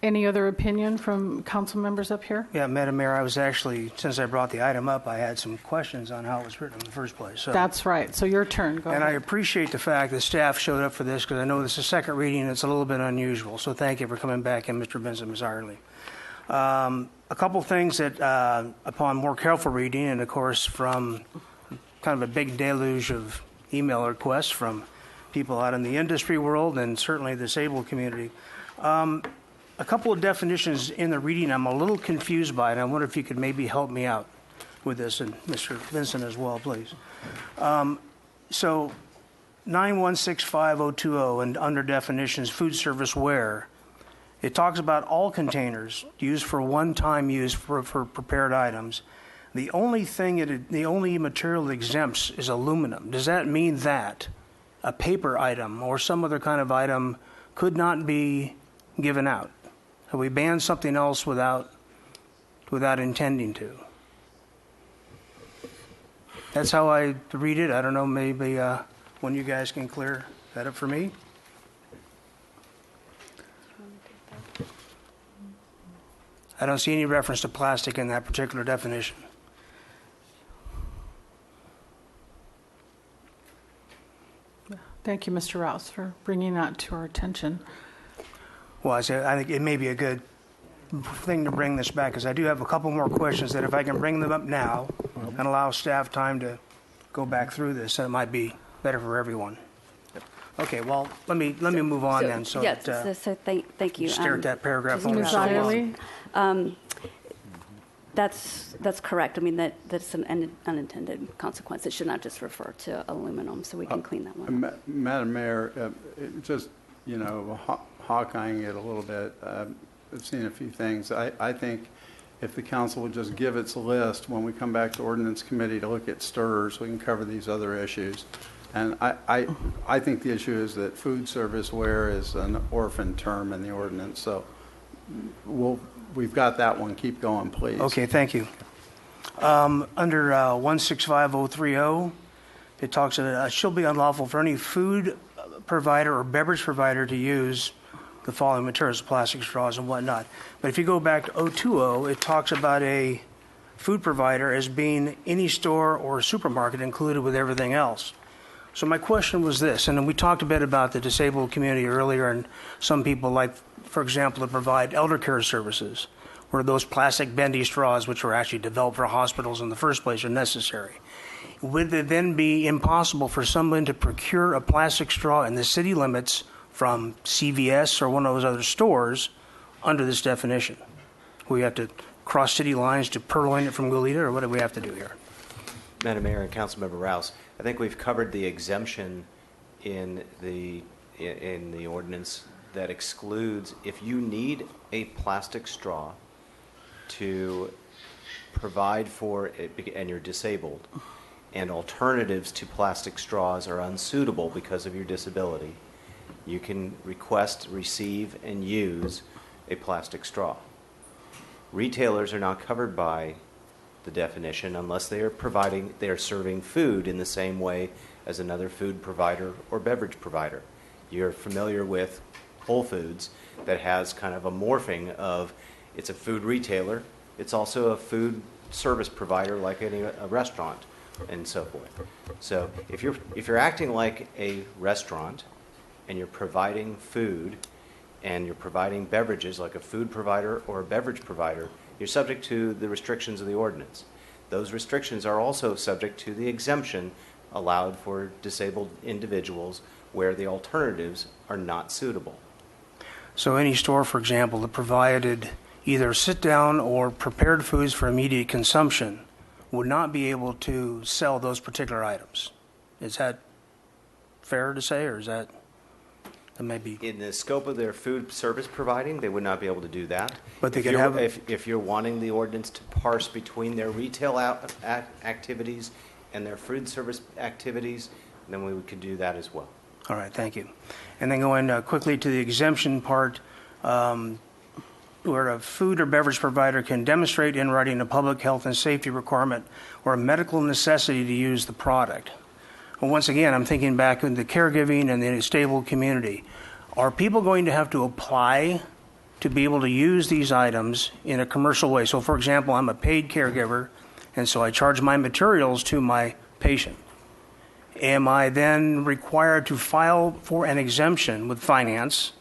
Any other opinion from council members up here? Yeah, Madam Mayor, I was actually, since I brought the item up, I had some questions on how it was written in the first place. So. That's right. So your turn. Go ahead. And I appreciate the fact that staff showed up for this because I know this is a second reading and it's a little bit unusual. So thank you for coming back, and Mr. Benson, Ms. Irely. A couple things that, upon more careful reading, and of course from kind of a big deluge of email requests from people out in the industry world and certainly the disabled community, a couple of definitions in the reading I'm a little confused by, and I wonder if you could maybe help me out with this, and Mr. Vincent as well, please. So 9165020, and under definitions, food service ware, it talks about all containers used for one-time use for prepared items. The only material it exempts is aluminum. Does that mean that a paper item or some other kind of item could not be given out? Have we banned something else without intending to? That's how I read it. I don't know, maybe one of you guys can clear that up for me. I don't see any reference to plastic in that particular definition. Thank you, Mr. Rouse, for bringing that to our attention. Well, I think it may be a good thing to bring this back, because I do have a couple more questions that if I can bring them up now and allow staff time to go back through this, then it might be better for everyone. Okay, well, let me move on then. So yes, thank you. Stare at that paragraph. That's correct. I mean, that's an unintended consequence. It should not just refer to aluminum, so we can clean that one up. Madam Mayor, just, hawkeyeing it a little bit, I've seen a few things. I think if the council would just give its list when we come back to Ordinance Committee to look at stirrers, we can cover these other issues. And I think the issue is that food service ware is an orphan term in the ordinance, so we've got that one. Keep going, please. Okay, thank you. Under 165030, it talks about it shall be unlawful for any food provider or beverage provider to use the following materials, plastic straws and whatnot. But if you go back to 020, it talks about a food provider as being any store or supermarket included with everything else. So my question was this, and we talked a bit about the disabled community earlier, and some people like, for example, to provide elder care services, where those plastic bendy straws, which were actually developed for hospitals in the first place, are necessary. Would it then be impossible for someone to procure a plastic straw in the city limits from CVS or one of those other stores under this definition? We have to cross city lines to purloin it from Goleta, or what do we have to do here? Madam Mayor and Councilmember Rouse, I think we've covered the exemption in the ordinance that excludes if you need a plastic straw to provide for it and you're disabled, and alternatives to plastic straws are unsuitable because of your disability, you can request, receive, and use a plastic straw. Retailers are not covered by the definition unless they are serving food in the same way as another food provider or beverage provider. You're familiar with Whole Foods that has kind of a morphing of it's a food retailer, it's also a food service provider like a restaurant and so forth. So if you're acting like a restaurant and you're providing food and you're providing beverages like a food provider or a beverage provider, you're subject to the restrictions of the ordinance. Those restrictions are also subject to the exemption allowed for disabled individuals where the alternatives are not suitable. So any store, for example, that provided either sit-down or prepared foods for immediate consumption would not be able to sell those particular items. Is that fair to say, or is that maybe in the scope of their food service providing, they would not be able to do that. But they could have if you're wanting the ordinance to parse between their retail activities and their food service activities, then we could do that as well. All right, thank you. And then going quickly to the exemption part, where a food or beverage provider can demonstrate in writing a public health and safety requirement or a medical necessity to use the product. Well, once again, I'm thinking back in the caregiving and the disabled community. Are people going to have to apply to be able to use these items in a commercial way? So, for example, I'm a paid caregiver, and so I charge my materials to my patient. Am I then required to file for an exemption with finance?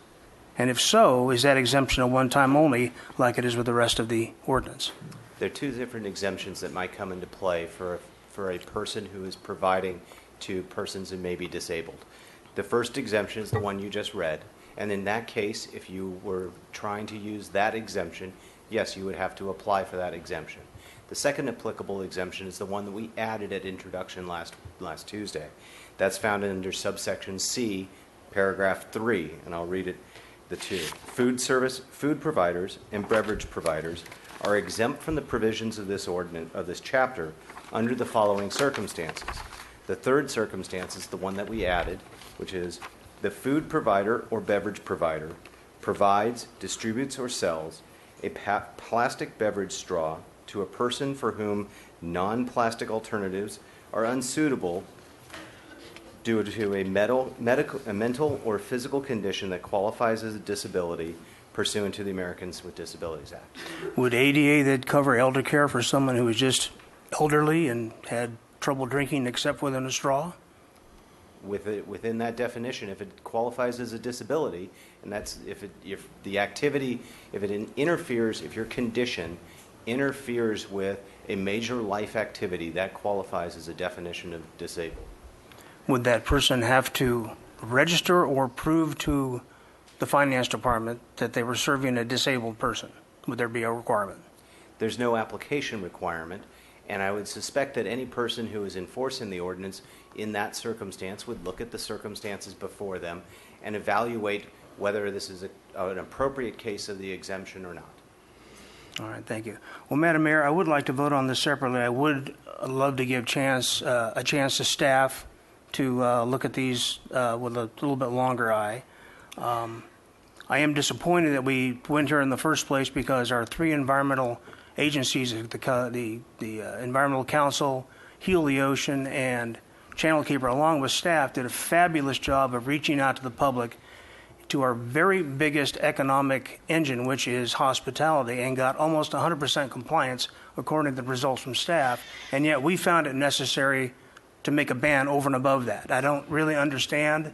And if so, is that exemption a one-time only like it is with the rest of the ordinance? There are two different exemptions that might come into play for a person who is providing to persons who may be disabled. The first exemption is the one you just read, and in that case, if you were trying to use that exemption, yes, you would have to apply for that exemption. The second applicable exemption is the one that we added at introduction last Tuesday. That's found under subsection C, paragraph 3, and I'll read it, the two. Food providers and beverage providers are exempt from the provisions of this ordinance, of this chapter, under the following circumstances. The third circumstance is the one that we added, which is the food provider or beverage provider provides, distributes, or sells a plastic beverage straw to a person for whom non-plastic alternatives are unsuitable due to a mental or physical condition that qualifies as a disability pursuant to the Americans with Disabilities Act. Would ADA that cover elder care for someone who was just elderly and had trouble drinking except within a straw? Within that definition, if it qualifies as a disability, and that's if your condition interferes with a major life activity, that qualifies as a definition of disabled. Would that person have to register or prove to the finance department that they were serving a disabled person? Would there be a requirement? There's no application requirement, and I would suspect that any person who is enforcing the ordinance in that circumstance would look at the circumstances before them and evaluate whether this is an appropriate case of the exemption or not. All right, thank you. Well, Madam Mayor, I would like to vote on this separately. I would love to give a chance to staff to look at these with a little bit longer eye. I am disappointed that we went here in the first place because our three environmental agencies, the Environmental Council, Heal the Ocean, and Channel Keeper, along with staff, did a fabulous job of reaching out to the public to our very biggest economic engine, which is hospitality, and got almost 100% compliance according to the results from staff, and yet we found it necessary to make a ban over and above that. I don't really understand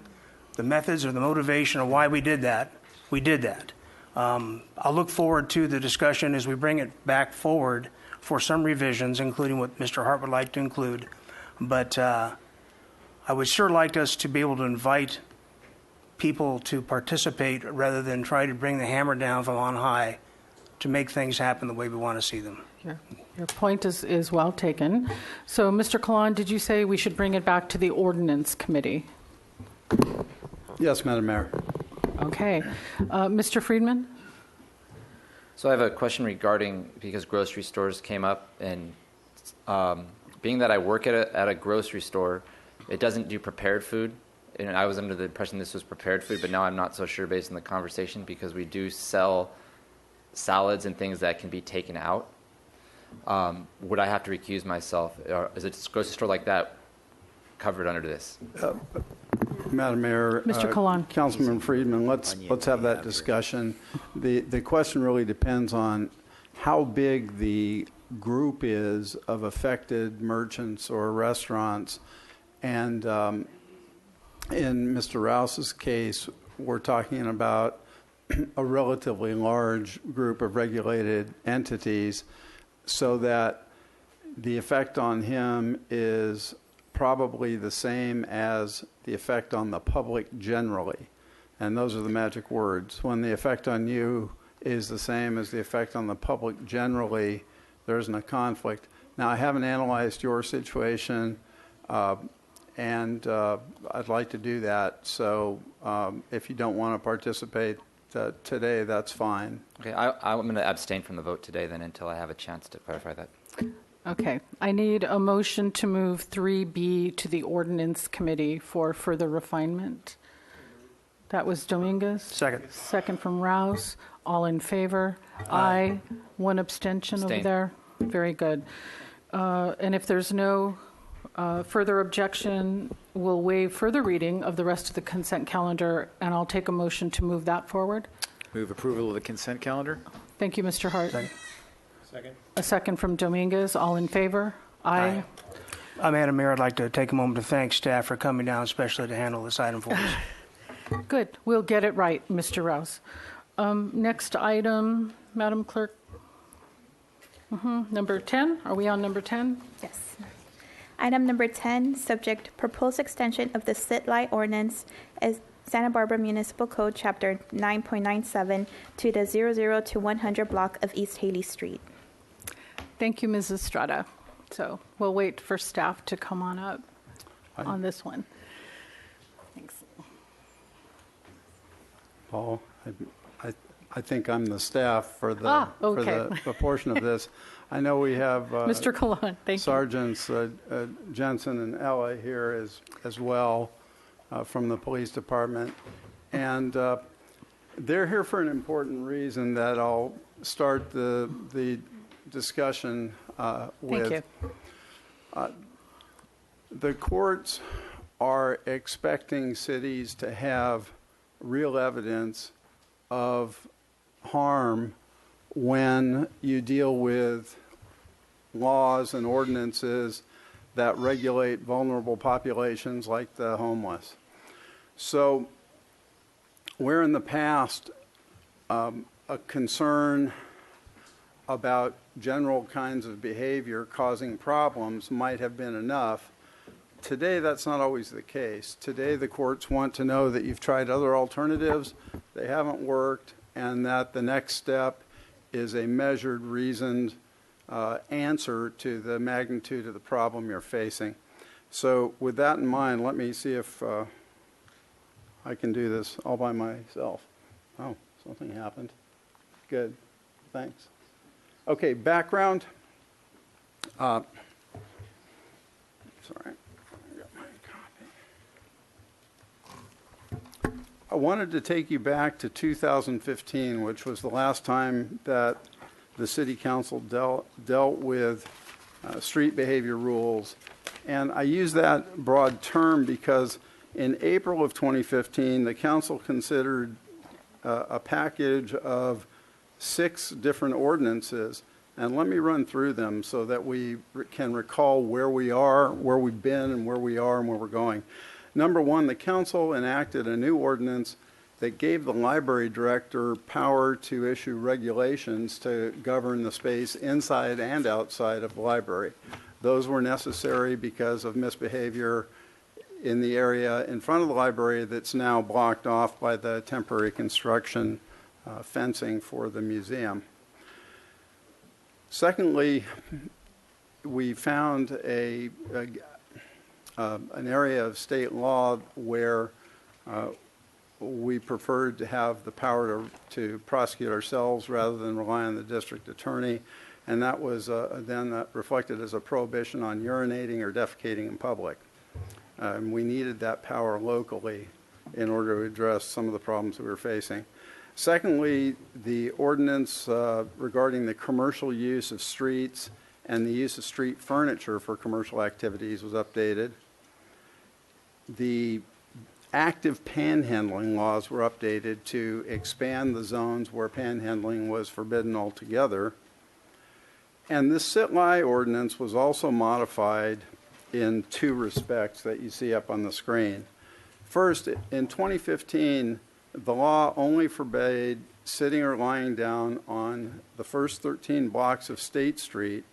the methods or the motivation of why we did that. We did that. I'll look forward to the discussion as we bring it back forward for some revisions, including what Mr. Hart would like to include. But I would sure like us to be able to invite people to participate rather than try to bring the hammer down from on high to make things happen the way we want to see them. Your point is well taken. So, Mr. Kahlon, did you say we should bring it back to the Ordinance Committee? Yes, Madam Mayor. Okay. Mr. Friedman? So I have a question regarding, because grocery stores came up, and being that I work at a grocery store, it doesn't do prepared food. And I was under the impression this was prepared food, but now I'm not so sure based on the conversation, because we do sell salads and things that can be taken out. Would I have to recuse myself? Or is a grocery store like that covered under this? Madam Mayor, Mr. Kahlon. Councilman Friedman, let's have that discussion. The question really depends on how big the group is of affected merchants or restaurants. And in Mr. Rouse's case, we're talking about a relatively large group of regulated entities, so that the effect on him is probably the same as the effect on the public generally. And those are the magic words. When the effect on you is the same as the effect on the public generally, there isn't a conflict. Now, I haven't analyzed your situation, and I'd like to do that. So if you don't want to participate today, that's fine. Okay, I'm going to abstain from the vote today then until I have a chance to clarify that. Okay. I need a motion to move 3B to the Ordinance Committee for further refinement. That was Dominguez. Second. Second from Rouse. All in favor? Aye. One abstention over Abstain. there. Very good. And if there's no further objection, we'll waive further reading of the rest of the consent calendar, and I'll take a motion to move that forward. Move approval of the consent calendar. Thank you, Mr. Hart. Second. A second from Dominguez. All in favor? Aye. Madam Mayor, I'd like to take a moment to thank staff for coming down, especially to handle this item for us. Good. We'll get it right, Mr. Rouse. Next item, Madam Clerk. Number 10. Are we on number 10? Yes. Item number 10, subject proposed extension of the SIT-LI ordinance as Santa Barbara Municipal Code, Chapter 9.97, to the 00 to 100 block of East Haley Street. Thank you, Ms. Estrada. So we'll wait for staff to come on up on this one. Thanks. Paul, I think I'm the staff for the, okay. for the portion of this. I know we have Mr. Kahlon, thank Sergeants Jensen and Ella here as well from the police department. And they're here for an important reason that I'll start the discussion with. Thank you. The courts are expecting cities to have real evidence of harm when you deal with laws and ordinances that regulate vulnerable populations like the homeless. So where in the past a concern about general kinds of behavior causing problems might have been enough, today that's not always the case. Today the courts want to know that you've tried other alternatives, they haven't worked, and that the next step is a measured, reasoned answer to the magnitude of the problem you're facing. So with that in mind, let me see if I can do this all by myself. Oh, something happened. Good. Thanks. Okay, background. Sorry. I got my copy. I wanted to take you back to 2015, which was the last time that the City Council dealt with street behavior rules. And I use that broad term because in April of 2015, the Council considered a package of 6 different ordinances, and let me run through them so that we can recall where we are, where we've been, and where we are and where we're going. Number 1, the council enacted a new ordinance that gave the library director power to issue regulations to govern the space inside and outside of the library. Those were necessary because of misbehavior in the area in front of the library that's now blocked off by the temporary construction fencing for the museum. Secondly, we found an area of state law where we preferred to have the power to prosecute ourselves rather than rely on the district attorney, and that was then reflected as a prohibition on urinating or defecating in public. We needed that power locally in order to address some of the problems we were facing. Secondly, the ordinance regarding the commercial use of streets and the use of street furniture for commercial activities was updated. The active panhandling laws were updated to expand the zones where panhandling was forbidden altogether. And this sit-lie ordinance was also modified in 2 respects that you see up on the screen. First, in 2015, the law only forbade sitting or lying down on the first 13 blocks of State Street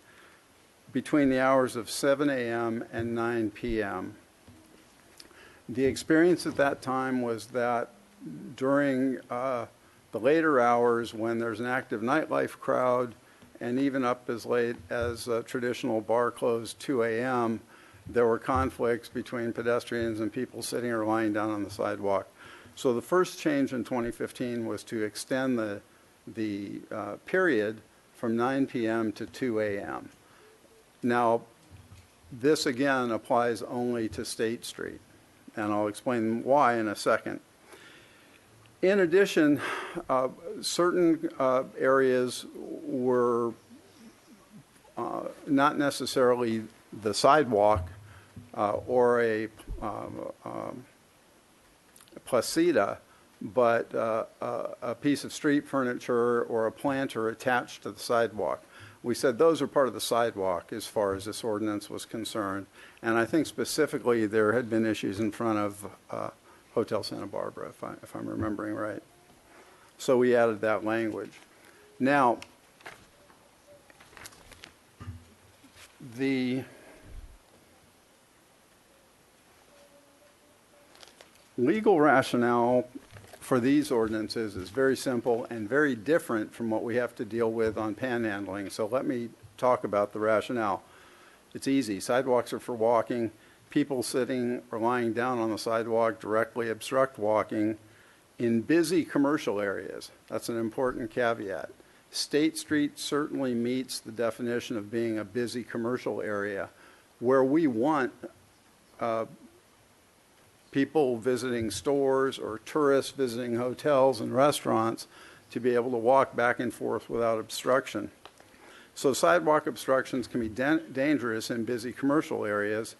between the hours of 7 a.m. and 9 p.m. The experience at that time was that during the later hours, when there's an active nightlife crowd, and even up as late as traditional bar closed 2 a.m., there were conflicts between pedestrians and people sitting or lying down on the sidewalk. So the first change in 2015 was to extend the period from 9 p.m. to 2 a.m. Now, this again applies only to State Street, and I'll explain why in a second. In addition, certain areas were not necessarily the sidewalk or a placida, but a piece of street furniture or a planter attached to the sidewalk. We said those are part of the sidewalk as far as this ordinance was concerned, and I think specifically there had been issues in front of Hotel Santa Barbara, if I'm remembering right. So we added that language. Now, the legal rationale for these ordinances is very simple and very different from what we have to deal with on panhandling. So let me talk about the rationale. It's easy. Sidewalks are for walking. People sitting or lying down on the sidewalk directly obstruct walking in busy commercial areas. That's an important caveat. State Street certainly meets the definition of being a busy commercial area where we want people visiting stores or tourists visiting hotels and restaurants to be able to walk back and forth without obstruction. So sidewalk obstructions can be dangerous in busy commercial areas.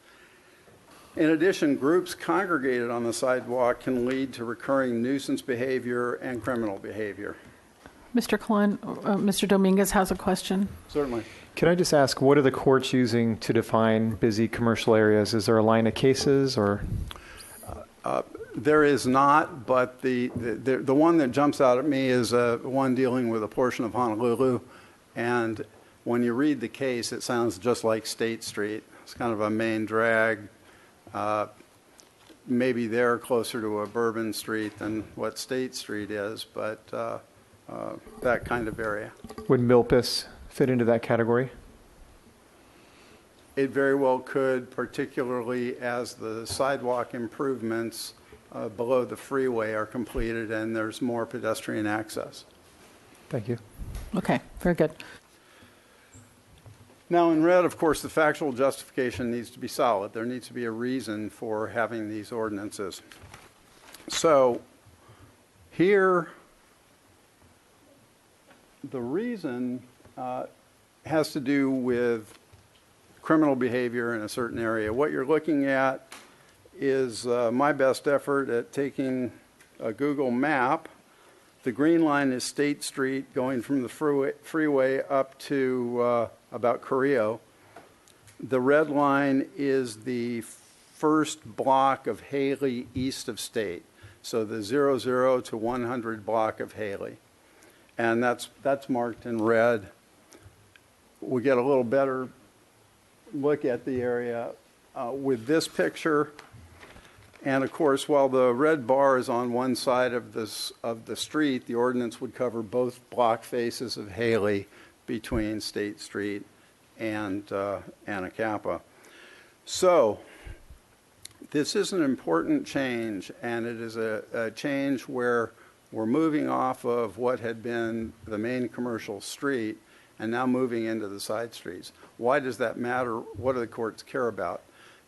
In addition, groups congregated on the sidewalk can lead to recurring nuisance behavior and criminal behavior. Mr. Klein, Mr. Dominguez has a question. Certainly. Can I just ask, what are the courts using to define busy commercial areas? Is there a line of cases or? There is not, but the one that jumps out at me is one dealing with a portion of Honolulu. And when you read the case, it sounds just like State Street. It's kind of a main drag. Maybe they're closer to a Bourbon Street than what State Street is, but that kind of area. Would Milpas fit into that category? It very well could, particularly as the sidewalk improvements below the freeway are completed and there's more pedestrian access. Thank you. Okay, very good. Now, in red, of course, the factual justification needs to be solid. There needs to be a reason for having these ordinances. So here, the reason has to do with criminal behavior in a certain area. What you're looking at is my best effort at taking a Google map The green line is State Street going from the freeway up to about Carrillo. The red line is the first block of Haley east of State. So the 00 to 100 block of Haley. And that's marked in red. We get a little better look at the area with this picture. And of course, while the red bar is on one side of the street, the ordinance would cover both block faces of Haley between State Street and Anacapa. So this is an important change, and it is a change where we're moving off of what had been the main commercial street and now moving into the side streets. Why does that matter? What do the courts care about?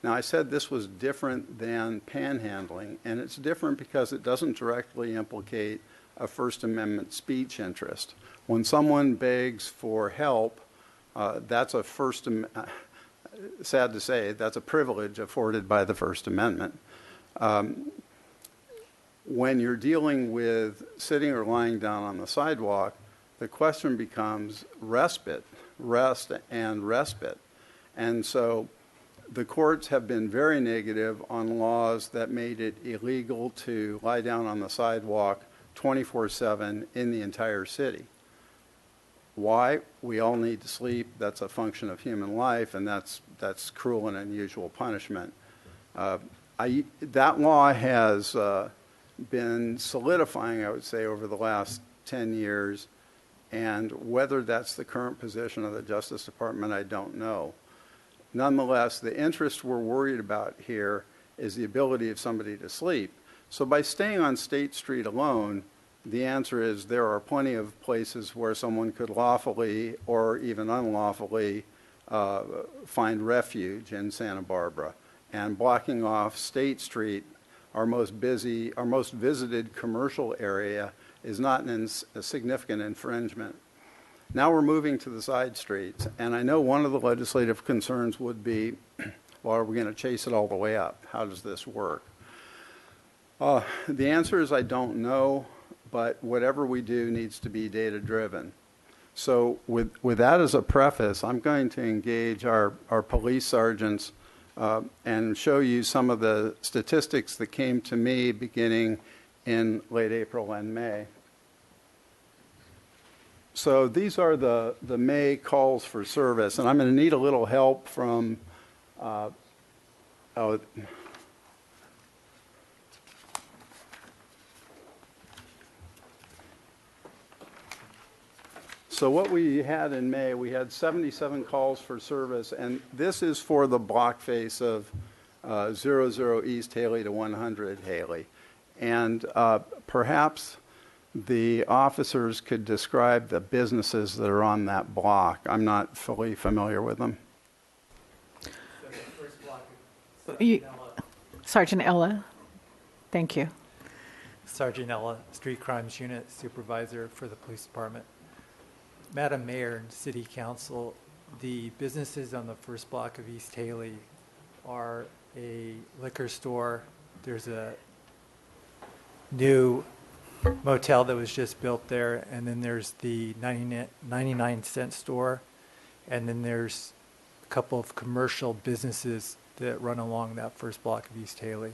Now, I said this was different than panhandling, and it's different because it doesn't directly implicate a First Amendment speech interest. When someone begs for help, that's a sad to say, that's a privilege afforded by the First Amendment. When you're dealing with sitting or lying down on the sidewalk, the question becomes rest and respite. And so the courts have been very negative on laws that made it illegal to lie down on the sidewalk 24/7 in the entire city. Why? We all need to sleep. That's a function of human life, and that's cruel and unusual punishment. That law has been solidifying, I would say, over the last 10 years, and whether that's the current position of the Justice Department, I don't know. Nonetheless, the interest we're worried about here is the ability of somebody to sleep. So by staying on State Street alone, the answer is there are plenty of places where someone could lawfully or even unlawfully find refuge in Santa Barbara. And blocking off State Street, our most visited commercial area, is not a significant infringement. Now we're moving to the side streets, and I know one of the legislative concerns would be, well, are we going to chase it all the way up? How does this work? The answer is I don't know, but whatever we do needs to be data-driven. So with that as a preface, I'm going to engage our police sergeants and show you some of the statistics that came to me beginning in late April and May. So these are the May calls for service, and I'm going to need a little help from So what we had in May, we had 77 calls for service, and this is for the block face of 00 East Haley to 100 Haley. And perhaps the officers could describe the businesses that are on that block. I'm not fully familiar with them. Sergeant Ella, thank you. Sergeant Ella, Street Crimes Unit Supervisor for the Police Department. Madam Mayor and City Council, the businesses on the first block of East Haley are a liquor store. There's a new motel that was just built there, and then there's the 99-cent store, and then there's a couple of commercial businesses that run along that first block of East Haley.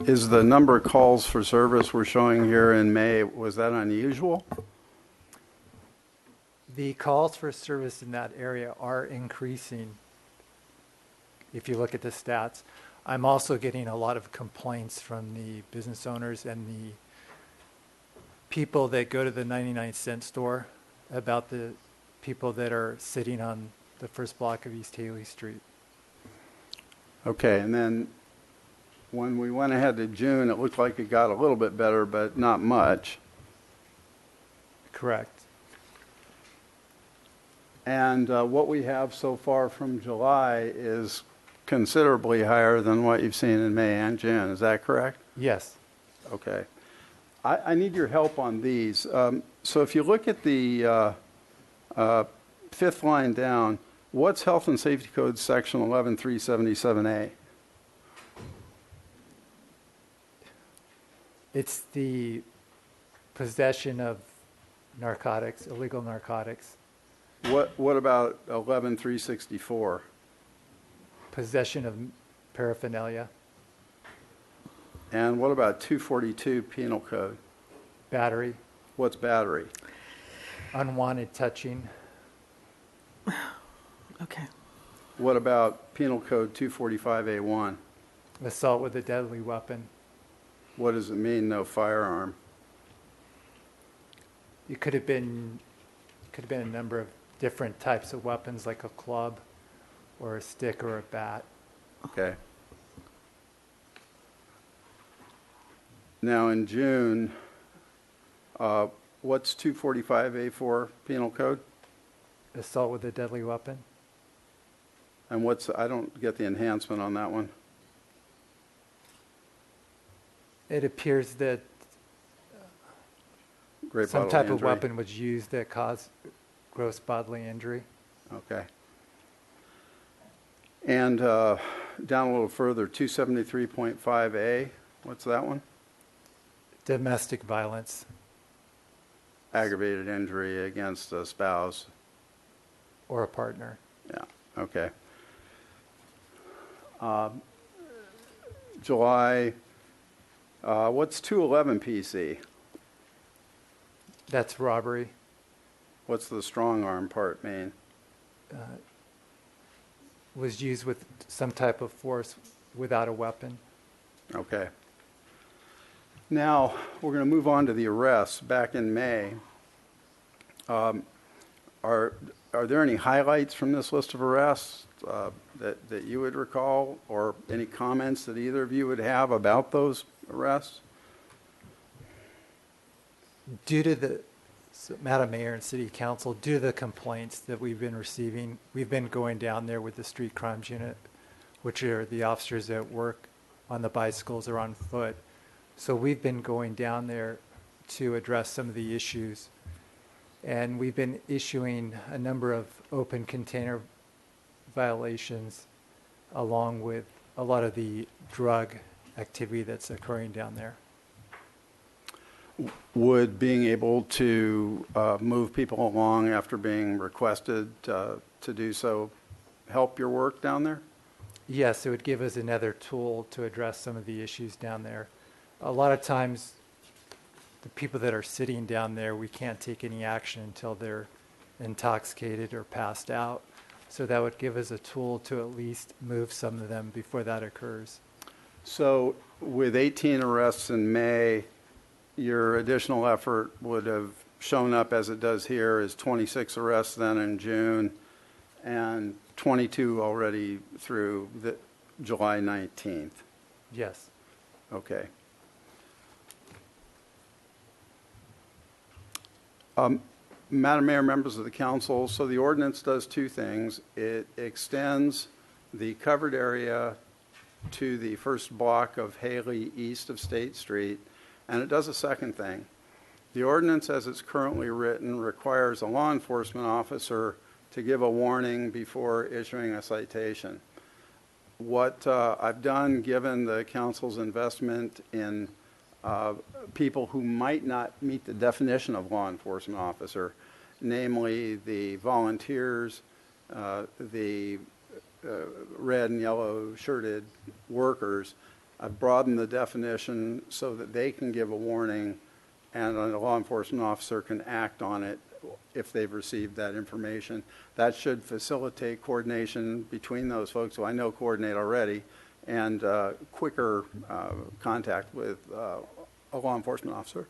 Is the number of calls for service we're showing here in May, was that unusual? The calls for service in that area are increasing if you look at the stats. I'm also getting a lot of complaints from the business owners and the people that go to the 99-cent store about the people that are sitting on the first block of East Haley Street. Okay, and then when we went ahead to June, it looked like it got a little bit better, but not much. Correct. And what we have so far from July is considerably higher than what you've seen in May and June. Is that correct? Yes. Okay. I need your help on these. So if you look at the fifth line down, what's Health and Safety Code Section 11377A? It's the possession of narcotics, illegal narcotics, What about 11364? possession of paraphernalia, And what about 242 Penal Code? battery, What's battery? unwanted touching, Okay. What about Penal Code 245A1? assault with a deadly weapon. What does it mean, no firearm? It could have been a number of different types of weapons, like a club or a stick or a bat. Okay. Now, in June, what's 245A4 Penal Code? Assault with a deadly weapon. And I don't get the enhancement on that one. It appears that Great some bodily type of injury. weapon was used that caused gross bodily injury. Okay. And down a little further, 273.5A, what's that one? Domestic violence. Aggravated injury against a spouse. Or a partner. Yeah, okay. July, what's 211 PC? That's robbery. What's the strong arm part mean? Was used with some type of force without a weapon. Okay. Now, we're going to move on to the arrests back in May. Are there any highlights from this list of arrests that you would recall, or any comments that either of you would have about those arrests? Due to the, Madam Mayor and City Council, due to the complaints that we've been receiving, we've been going down there with the Street Crimes Unit, which are the officers that work on the bicycles or on foot. So we've been going down there to address some of the issues. And we've been issuing a number of open container violations along with a lot of the drug activity that's occurring down there. Would being able to move people along after being requested to do so help your work down there? Yes, it would give us another tool to address some of the issues down there. A lot of times, the people that are sitting down there, we can't take any action until they're intoxicated or passed out. So that would give us a tool to at least move some of them before that occurs. So with 18 arrests in May, your additional effort would have shown up as it does here as 26 arrests then in June and 22 already through July 19th. Yes. Okay. Madam Mayor, members of the council, so the ordinance does two things. It extends the covered area to the first block of Haley east of State Street, and it does a second thing. The ordinance as it's currently written requires a law enforcement officer to give a warning before issuing a citation. What I've done, given the council's investment in people who might not meet the definition of law enforcement officer, namely the volunteers, the red and yellow shirted workers, I've broadened the definition so that they can give a warning and a law enforcement officer can act on it if they've received that information. That should facilitate coordination between those folks who I know coordinate already and quicker contact with a law enforcement officer.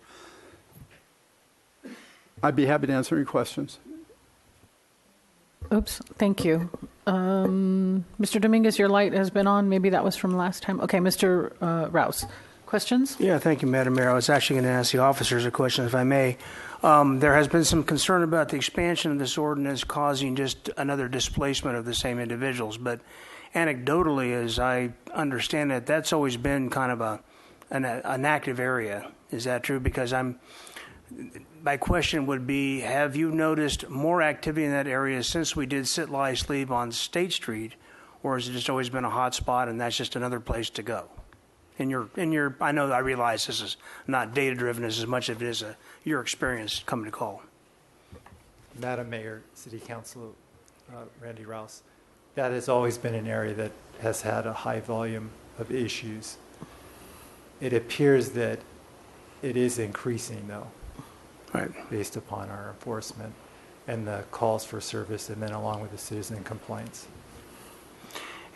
I'd be happy to answer any questions. Oops, thank you. Mr. Dominguez, your light has been on. Maybe that was from last time. Okay, Mr. Rouse. Questions? Yeah, thank you, Madam Mayor. I was actually going to ask the officers a question, if I may. There has been some concern about the expansion of this ordinance causing just another displacement of the same individuals, but anecdotally, as I understand it, that's always been kind of an active area. Is that true? Because my question would be, have you noticed more activity in that area since we did sit, lie, sleep on State Street, or has it just always been a hot spot and that's just another place to go? I know I realize this is not data driven as much as it is your experience coming to call. Madam Mayor, City Council, Randy Rouse, that has always been an area that has had a high volume of issues. It appears that it is increasing, though, right, based upon our enforcement and the calls for service, and then along with the citizen complaints.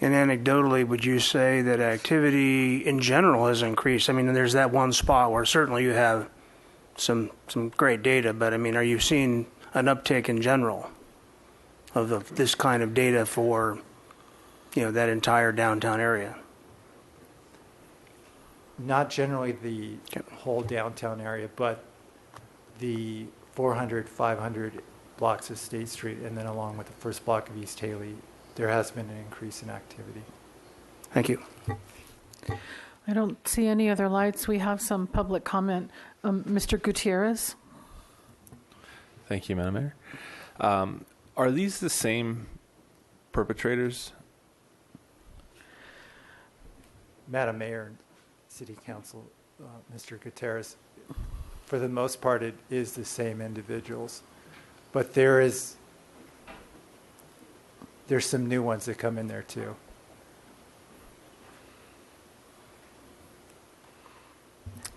And anecdotally, would you say that activity in general has increased? I mean, there's that one spot where certainly you have some great data, but I mean, are you seeing an uptick in general of this kind of data for, that entire downtown area? Not generally the whole downtown area, but the 400, 500 blocks of State Street, and then along with the first block of East Haley, there has been an increase in activity. Thank you. I don't see any other lights. We have some public comment. Mr. Gutierrez? Thank you, Madam Mayor. Are these the same perpetrators? Madam Mayor, City Council, Mr. Gutierrez, for the most part, it is the same individuals, but there's some new ones that come in there too.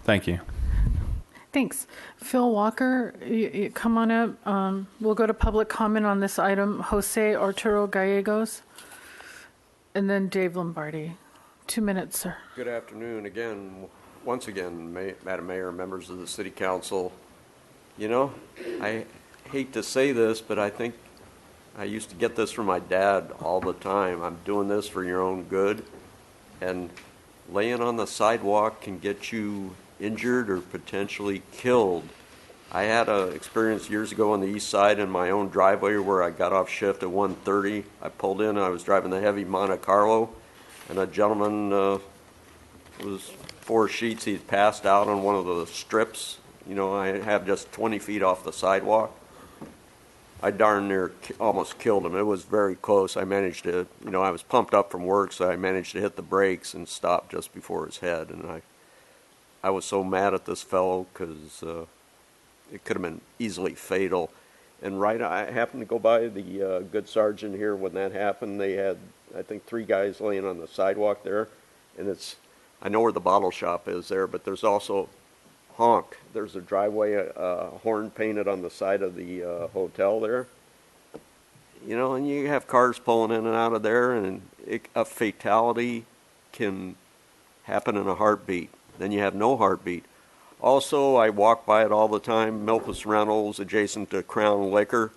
Thank you. Thanks. Phil Walker, you come on up. We'll go to public comment on this item. Jose Arturo Gallegos, and then Dave Lombardi. 2 minutes, sir. Good afternoon again. Once again, Madam Mayor, members of the City Council. I hate to say this, but I think I used to get this from my dad all the time. I'm doing this for your own good. And laying on the sidewalk can get you injured or potentially killed. I had an experience years ago on the east side in my own driveway where I got off shift at 1:30. I pulled in and I was driving the heavy Monte Carlo, and a gentleman was 4 sheets. He'd passed out on one of the strips. I have just 20 feet off the sidewalk. I darn near almost killed him. It was very close. I managed to, I was pumped up from work, so I managed to hit the brakes and stop just before his head. And I was so mad at this fellow because it could have been easily fatal. And I happened to go by the good sergeant here when that happened. They had, I think, 3 guys laying on the sidewalk there. And I know where the bottle shop is there, but there's also honk. There's a driveway horn painted on the side of the hotel there. And you have cars pulling in and out of there, and a fatality can happen in a heartbeat. Then you have no heartbeat. Also, I walk by it all the time, Milpas Reynolds, adjacent to Crown Liquor.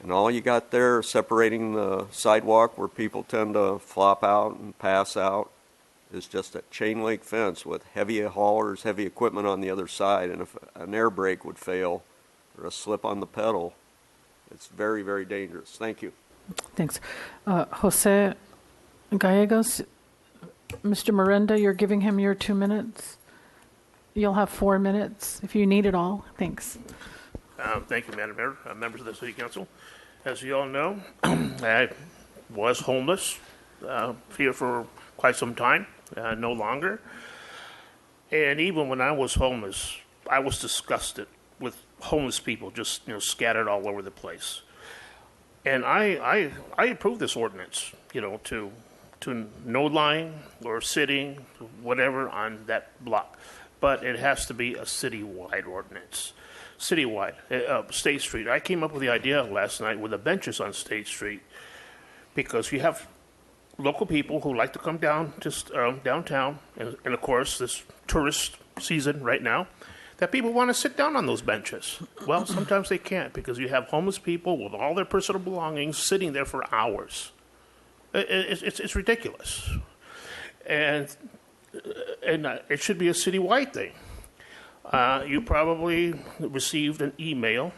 And all you got there separating the sidewalk where people tend to flop out and pass out is just a chain link fence with heavy haulers, heavy equipment on the other side. And if an air brake would fail or a slip on the pedal, it's very, very dangerous. Thank you. Thanks. Jose Gallegos, Mr. Miranda, you're giving him your 2 minutes. You'll have 4 minutes if you need it all. Thanks. Thank you, Madam Mayor, members of the City Council. As you all know, I was homeless here for quite some time, no longer. And even when I was homeless, I was disgusted with homeless people just scattered all over the place. And I approved this ordinance, to no lying or sitting, whatever, on that block. But it has to be a citywide ordinance. Citywide. State Street. I came up with the idea last night with the benches on State Street because you have local people who like to come down just downtown, and of course this tourist season right now, that people want to sit down on those benches. Well, sometimes they can't because you have homeless people with all their personal belongings sitting there for hours. It's ridiculous, and it should be a citywide thing. You probably received an email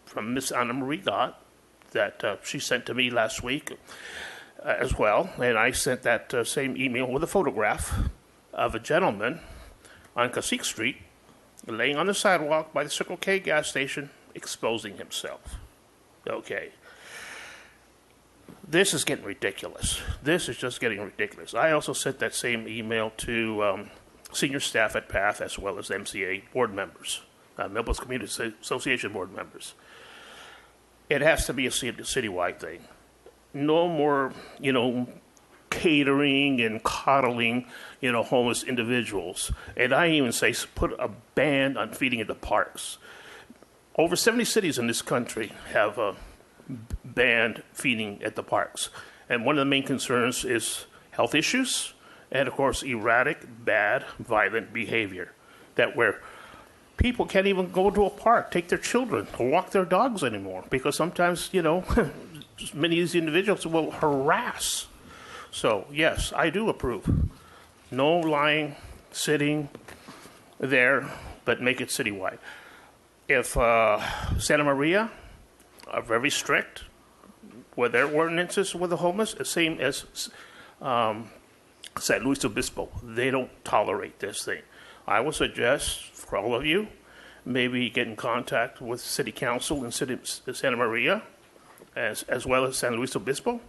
from Miss Anna Marie Gott that she sent to me last week as well, and I sent that same email with a photograph of a gentleman on Cacique Street laying on the sidewalk by the Circle K gas station exposing himself. Okay. This is getting ridiculous. This is just getting ridiculous. I also sent that same email to senior staff at PATH as well as MCA board members, Millbrook Community Association board members. It has to be a citywide thing. No more, catering and coddling, homeless individuals. And I even say put a ban on feeding at the parks. Over 70 cities in this country have banned feeding at the parks. And one of the main concerns is health issues and, of course, erratic, bad, violent behavior. That where people can't even go to a park, take their children, or walk their dogs anymore because sometimes, many of these individuals will harass. So, yes, I do approve. No lying, sitting there, but make it citywide. If Santa Maria are very strict with their ordinances with the homeless, the same as San Luis Obispo, they don't tolerate this thing. I would suggest for all of you, maybe get in contact with City Council in Santa Maria, as well as San Luis Obispo,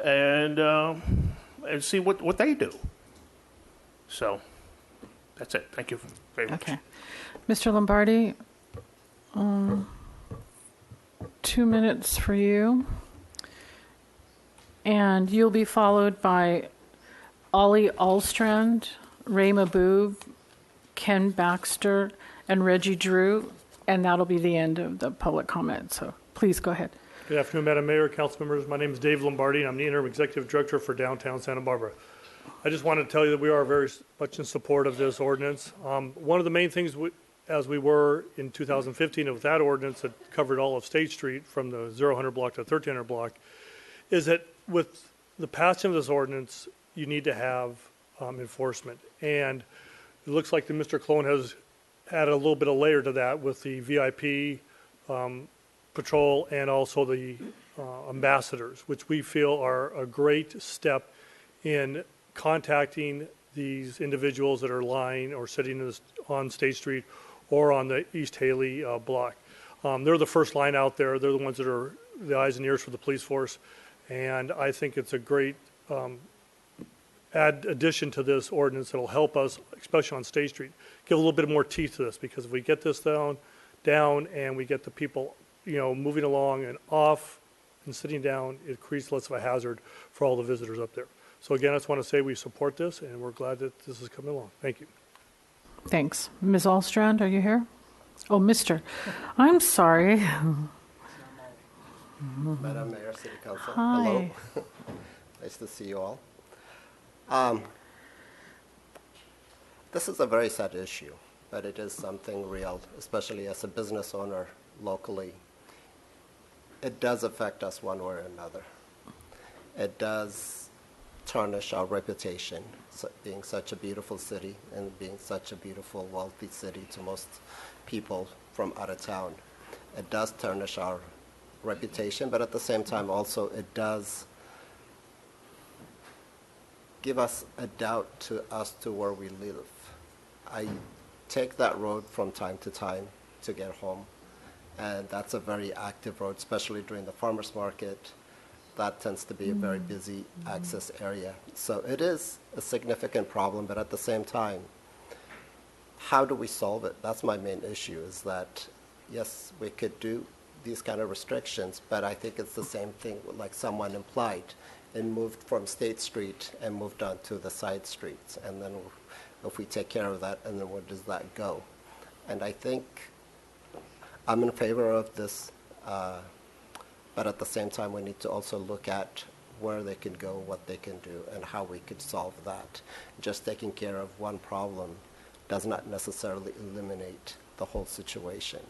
and see what they do. So that's it. Thank you very much. Okay. Mr. Lombardi, 2 minutes for you. And you'll be followed by Ollie Alstrand, Ray Maboob, Ken Baxter, and Reggie Drew, and that'll be the end of the public comment. So please go ahead. Good afternoon, Madam Mayor, council members. My name is Dave Lombardi, and I'm the Interim Executive Director for Downtown Santa Barbara. I just wanted to tell you that we are very much in support of this ordinance. One of the main things, as we were in 2015 with that ordinance that covered all of State Street from the 0-100 block to the 1300 block, is that with the passing of this ordinance, you need to have enforcement. And it looks like that Mr. Clone has added a little bit of layer to that with the VIP patrol and also the ambassadors, which we feel are a great step in contacting these individuals that are lying or sitting on State Street or on the East Haley block. They're the first line out there. They're the ones that are the eyes and ears for the police force. And I think it's a great addition to this ordinance that will help us, especially on State Street, give a little bit more teeth to this, because if we get this down and we get the people moving along and off and sitting down, it creates less of a hazard for all the visitors up there. So again, I just want to say we support this, and we're glad that this is coming along. Thank you. Thanks. Ms. Alstrand, are you here? Oh, Mr. I'm sorry. Madam Mayor, City Council. Hi. Hello. Nice to see you all. This is a very sad issue, but it is something real, especially as a business owner locally. It does affect us one way or another. It does tarnish our reputation, being such a beautiful city and being such a beautiful, wealthy city to most people from out of town. It does tarnish our reputation, but at the same time also it does give us a doubt to where we live. I take that road from time to time to get home, and that's a very active road, especially during the farmers market. That tends to be a very busy access area. So it is a significant problem, but at the same time, how do we solve it? That's my main issue, is that, yes, we could do these kind of restrictions, but I think it's the same thing like someone implied, and moved from State Street and moved on to the side streets. And then if we take care of that, and then where does that go? And I think I'm in favor of this, but at the same time, we need to also look at where they can go, what they can do, and how we could solve that. Just taking care of one problem does not necessarily eliminate the whole situation.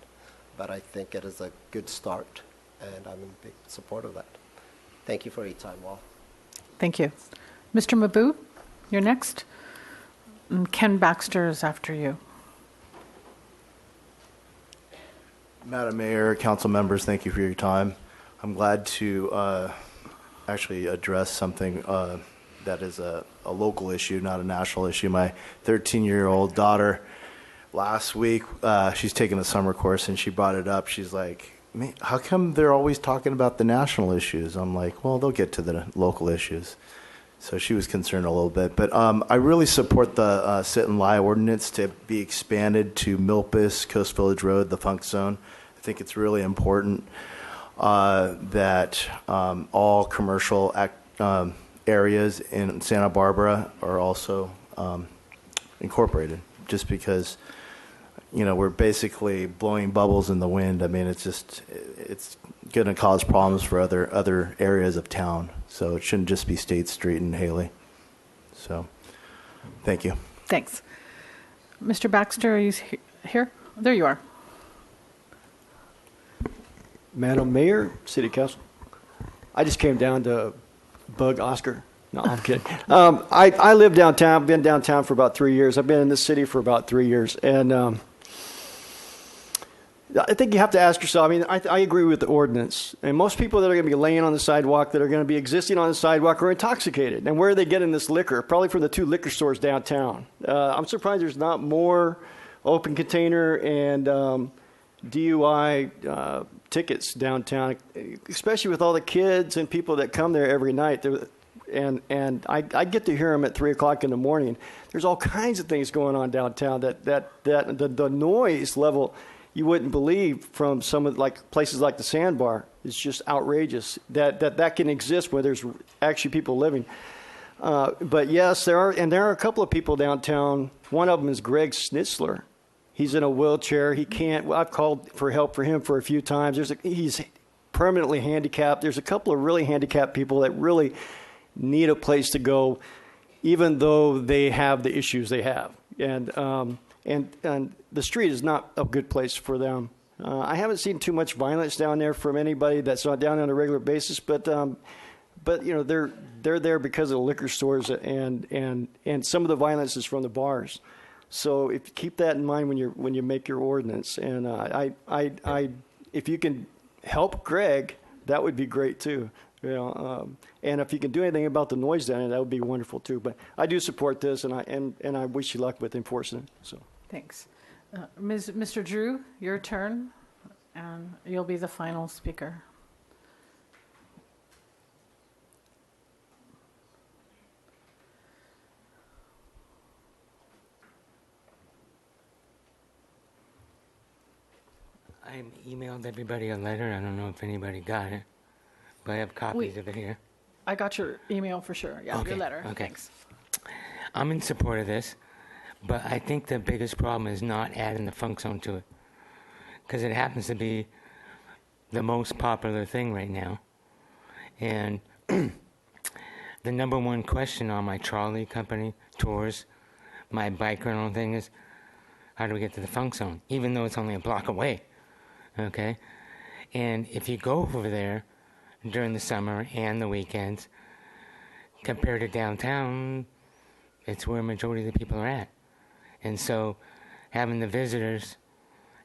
But I think it is a good start, and I'm in big support of that. Thank you for your time, all. Thank you. Mr. Maboo, you're next. And Ken Baxter is after you. Madam Mayor, council members, thank you for your time. I'm glad to actually address something that is a local issue, not a national issue. My 13-year-old daughter, last week, she's taking a summer course, and she brought it up. She's like, "Man, how come they're always talking about the national issues?" I'm like, well, they'll get to the local issues. So she was concerned a little bit. But I really support the sit and lie ordinance to be expanded to Milpas, Coast Village Road, the Funk Zone. I think it's really important that all commercial areas in Santa Barbara are also incorporated, just because, you know, we're basically blowing bubbles in the wind. I mean, it's going to cause problems for other areas of town. So it shouldn't just be State Street and Haley. So, thank you. Thanks. Mr. Baxter, are you here? There you are. Madam Mayor, City Council, I just came down to bug Oscar. No, I'm kidding. I live downtown, been downtown for about 3 years. I've been in this city for about 3 years. And I think you have to ask yourself, I mean, I agree with the ordinance. And most people that are going to be laying on the sidewalk, that are going to be existing on the sidewalk, are intoxicated. And where are they getting this liquor? Probably from the 2 liquor stores downtown. I'm surprised there's not more open container and DUI tickets downtown, especially with all the kids and people that come there every night. And I get to hear them at 3 o'clock in the morning. There's all kinds of things going on downtown that the noise level you wouldn't believe from some of places like the Sandbar. It's just outrageous that can exist where there's actually people living. But yes, there are a couple of people downtown. One of them is Greg Schnitzler. He's in a wheelchair. He can't. I've called for help for him for a few times. He's permanently handicapped. There's a couple of really handicapped people that really need a place to go, even though they have the issues they have. And the street is not a good place for them. I haven't seen too much violence down there from anybody that's not down on a regular basis, but you know, they're there because of the liquor stores, and some of the violence is from the bars. So keep that in mind when you make your ordinance. And if you can help Greg, that would be great too. You know, and if you can do anything about the noise down there, that would be wonderful too. But I do support this, and I wish you luck with enforcing it. So Thanks. Mr. Drew, your turn, and you'll be the final speaker. I emailed everybody a letter. I don't know if anybody got it, but I have copies of it here. I got your email for sure. Yeah, Okay, your letter. okay. Thanks. I'm in support of this, but I think the biggest problem is not adding the funk zone to it, because it happens to be the most popular thing right now. And the number one question on my trolley company tours, my bike rental thing is, how do we get to the funk zone? Even though it's only a block away. Okay? And if you go over there during the summer and the weekends, compared to downtown, it's where a majority of the people are at. And so having the visitors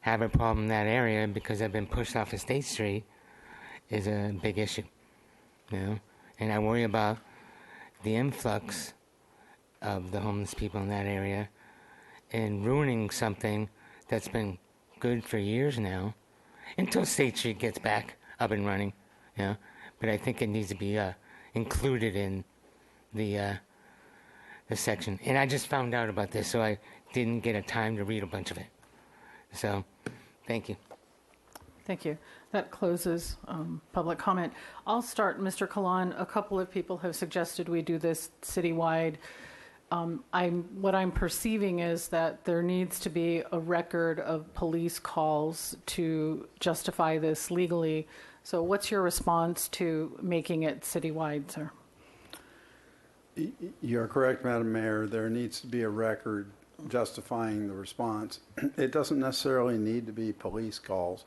have a problem in that area because they've been pushed off of State Street is a big issue. You know? And I worry about the influx of the homeless people in that area and ruining something that's been good for years now, until State Street gets back up and running, you know. But I think it needs to be included in the section. And I just found out about this, so I didn't get a time to read a bunch of it. So, thank you. Thank you. That closes public comment. I'll start, Mr. Kalan. A couple of people have suggested we do this citywide. What I'm perceiving is that there needs to be a record of police calls to justify this legally. So what's your response to making it citywide, sir? You're correct, Madam Mayor. There needs to be a record justifying the response. It doesn't necessarily need to be police calls,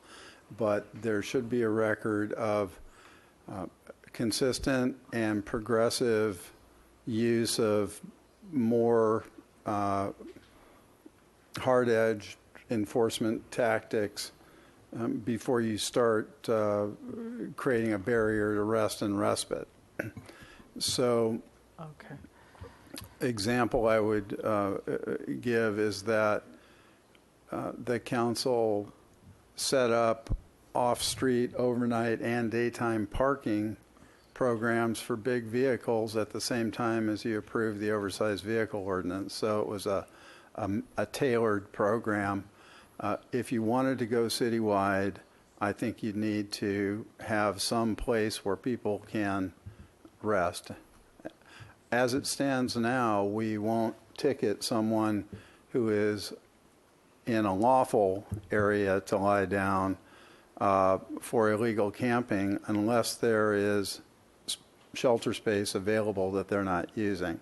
but there should be a record of consistent and progressive use of more hard-edged enforcement tactics before you start creating a barrier to rest and respite. So, okay. Example I would give is that the council set up off-street, overnight, and daytime parking programs for big vehicles at the same time as you approved the oversized vehicle ordinance. So it was a tailored program. If you wanted to go citywide, I think you'd need to have some place where people can rest. As it stands now, we won't ticket someone who is in a lawful area to lie down for illegal camping unless there is shelter space available that they're not using.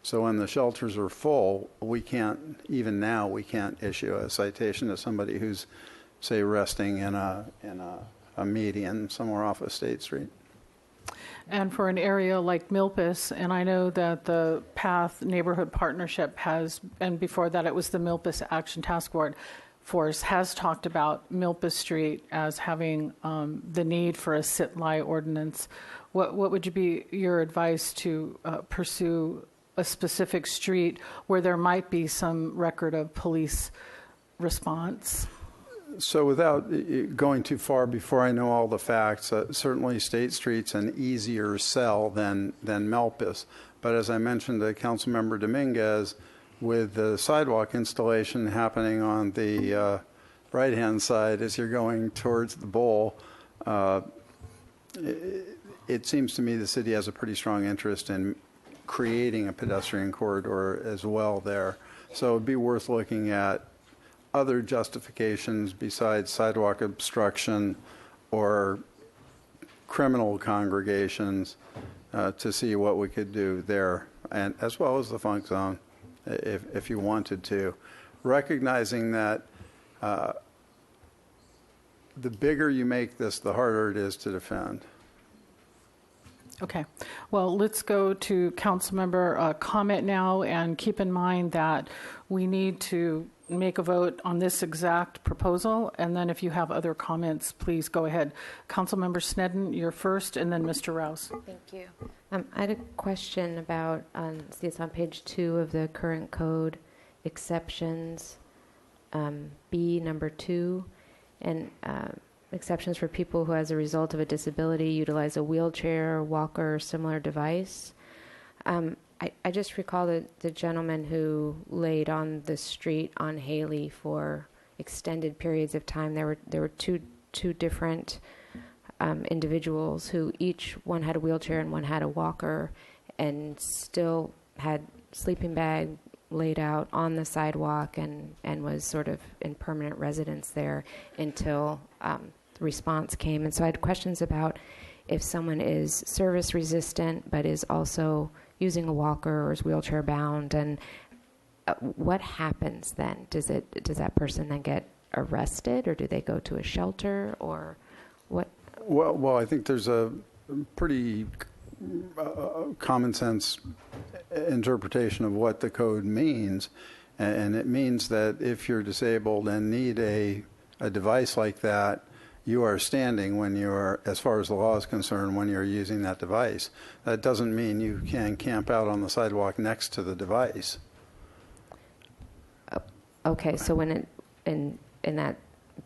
So when the shelters are full, we can't issue a citation to somebody who's, say, resting in a median somewhere off of State Street. And for an area like Milpas, and I know that the PATH Neighborhood Partnership has, and before that it was the Milpas Action Task Force, has talked about Milpas Street as having the need for a sit-lie ordinance. What would be your advice to pursue a specific street where there might be some record of police response? So without going too far before I know all the facts, certainly State Street's an easier sell than Milpas. But as I mentioned to Councilmember Dominguez, with the sidewalk installation happening on the right-hand side as you're going towards the bowl, it seems to me the city has a pretty strong interest in creating a pedestrian corridor as well there. So it would be worth looking at other justifications besides sidewalk obstruction or criminal congregations to see what we could do there, and as well as the funk zone if you wanted to, recognizing that the bigger you make this, the harder it is to defend. Okay. Well, let's go to Councilmember comment now, and keep in mind that we need to make a vote on this exact proposal, and then if you have other comments, please go ahead. Councilmember Snedden, you're first, and then Mr. Rouse. Thank you. I had a question about, see, it's on page 2 of the current code, exceptions, B number 2, and exceptions for people who, as a result of a disability, utilize a wheelchair, walker, or similar device. I just recall the gentleman who laid on the street on Haley for extended periods of time. There were two different individuals who each one had a wheelchair and one had a walker, and still had sleeping bag laid out on the sidewalk and was sort of in permanent residence there until the response came. And so I had questions about if someone is service resistant but is also using a walker or is wheelchair bound, and what happens then? Does that person then get arrested, or do they go to a shelter, or what? Well, I think there's a pretty common sense interpretation of what the code means, and it means that if you're disabled and need a device like that, you are standing when you're, as far as the law is concerned, when you're using that device. That doesn't mean you can camp out on the sidewalk next to the device. Okay, so when in that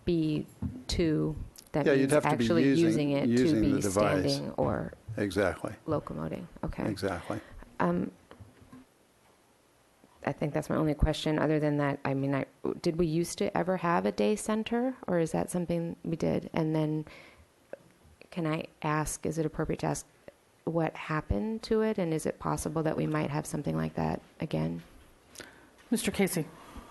B2, that means you'd have actually to be using it to be the device. standing or exactly locomoting. Okay. Exactly. I think that's my only question. Other than that, I mean, did we used to ever have a day center, or is that something we did? And then, can I ask? Is it appropriate to ask what happened to it, and is it possible that we might have something like that again? Mr. Casey.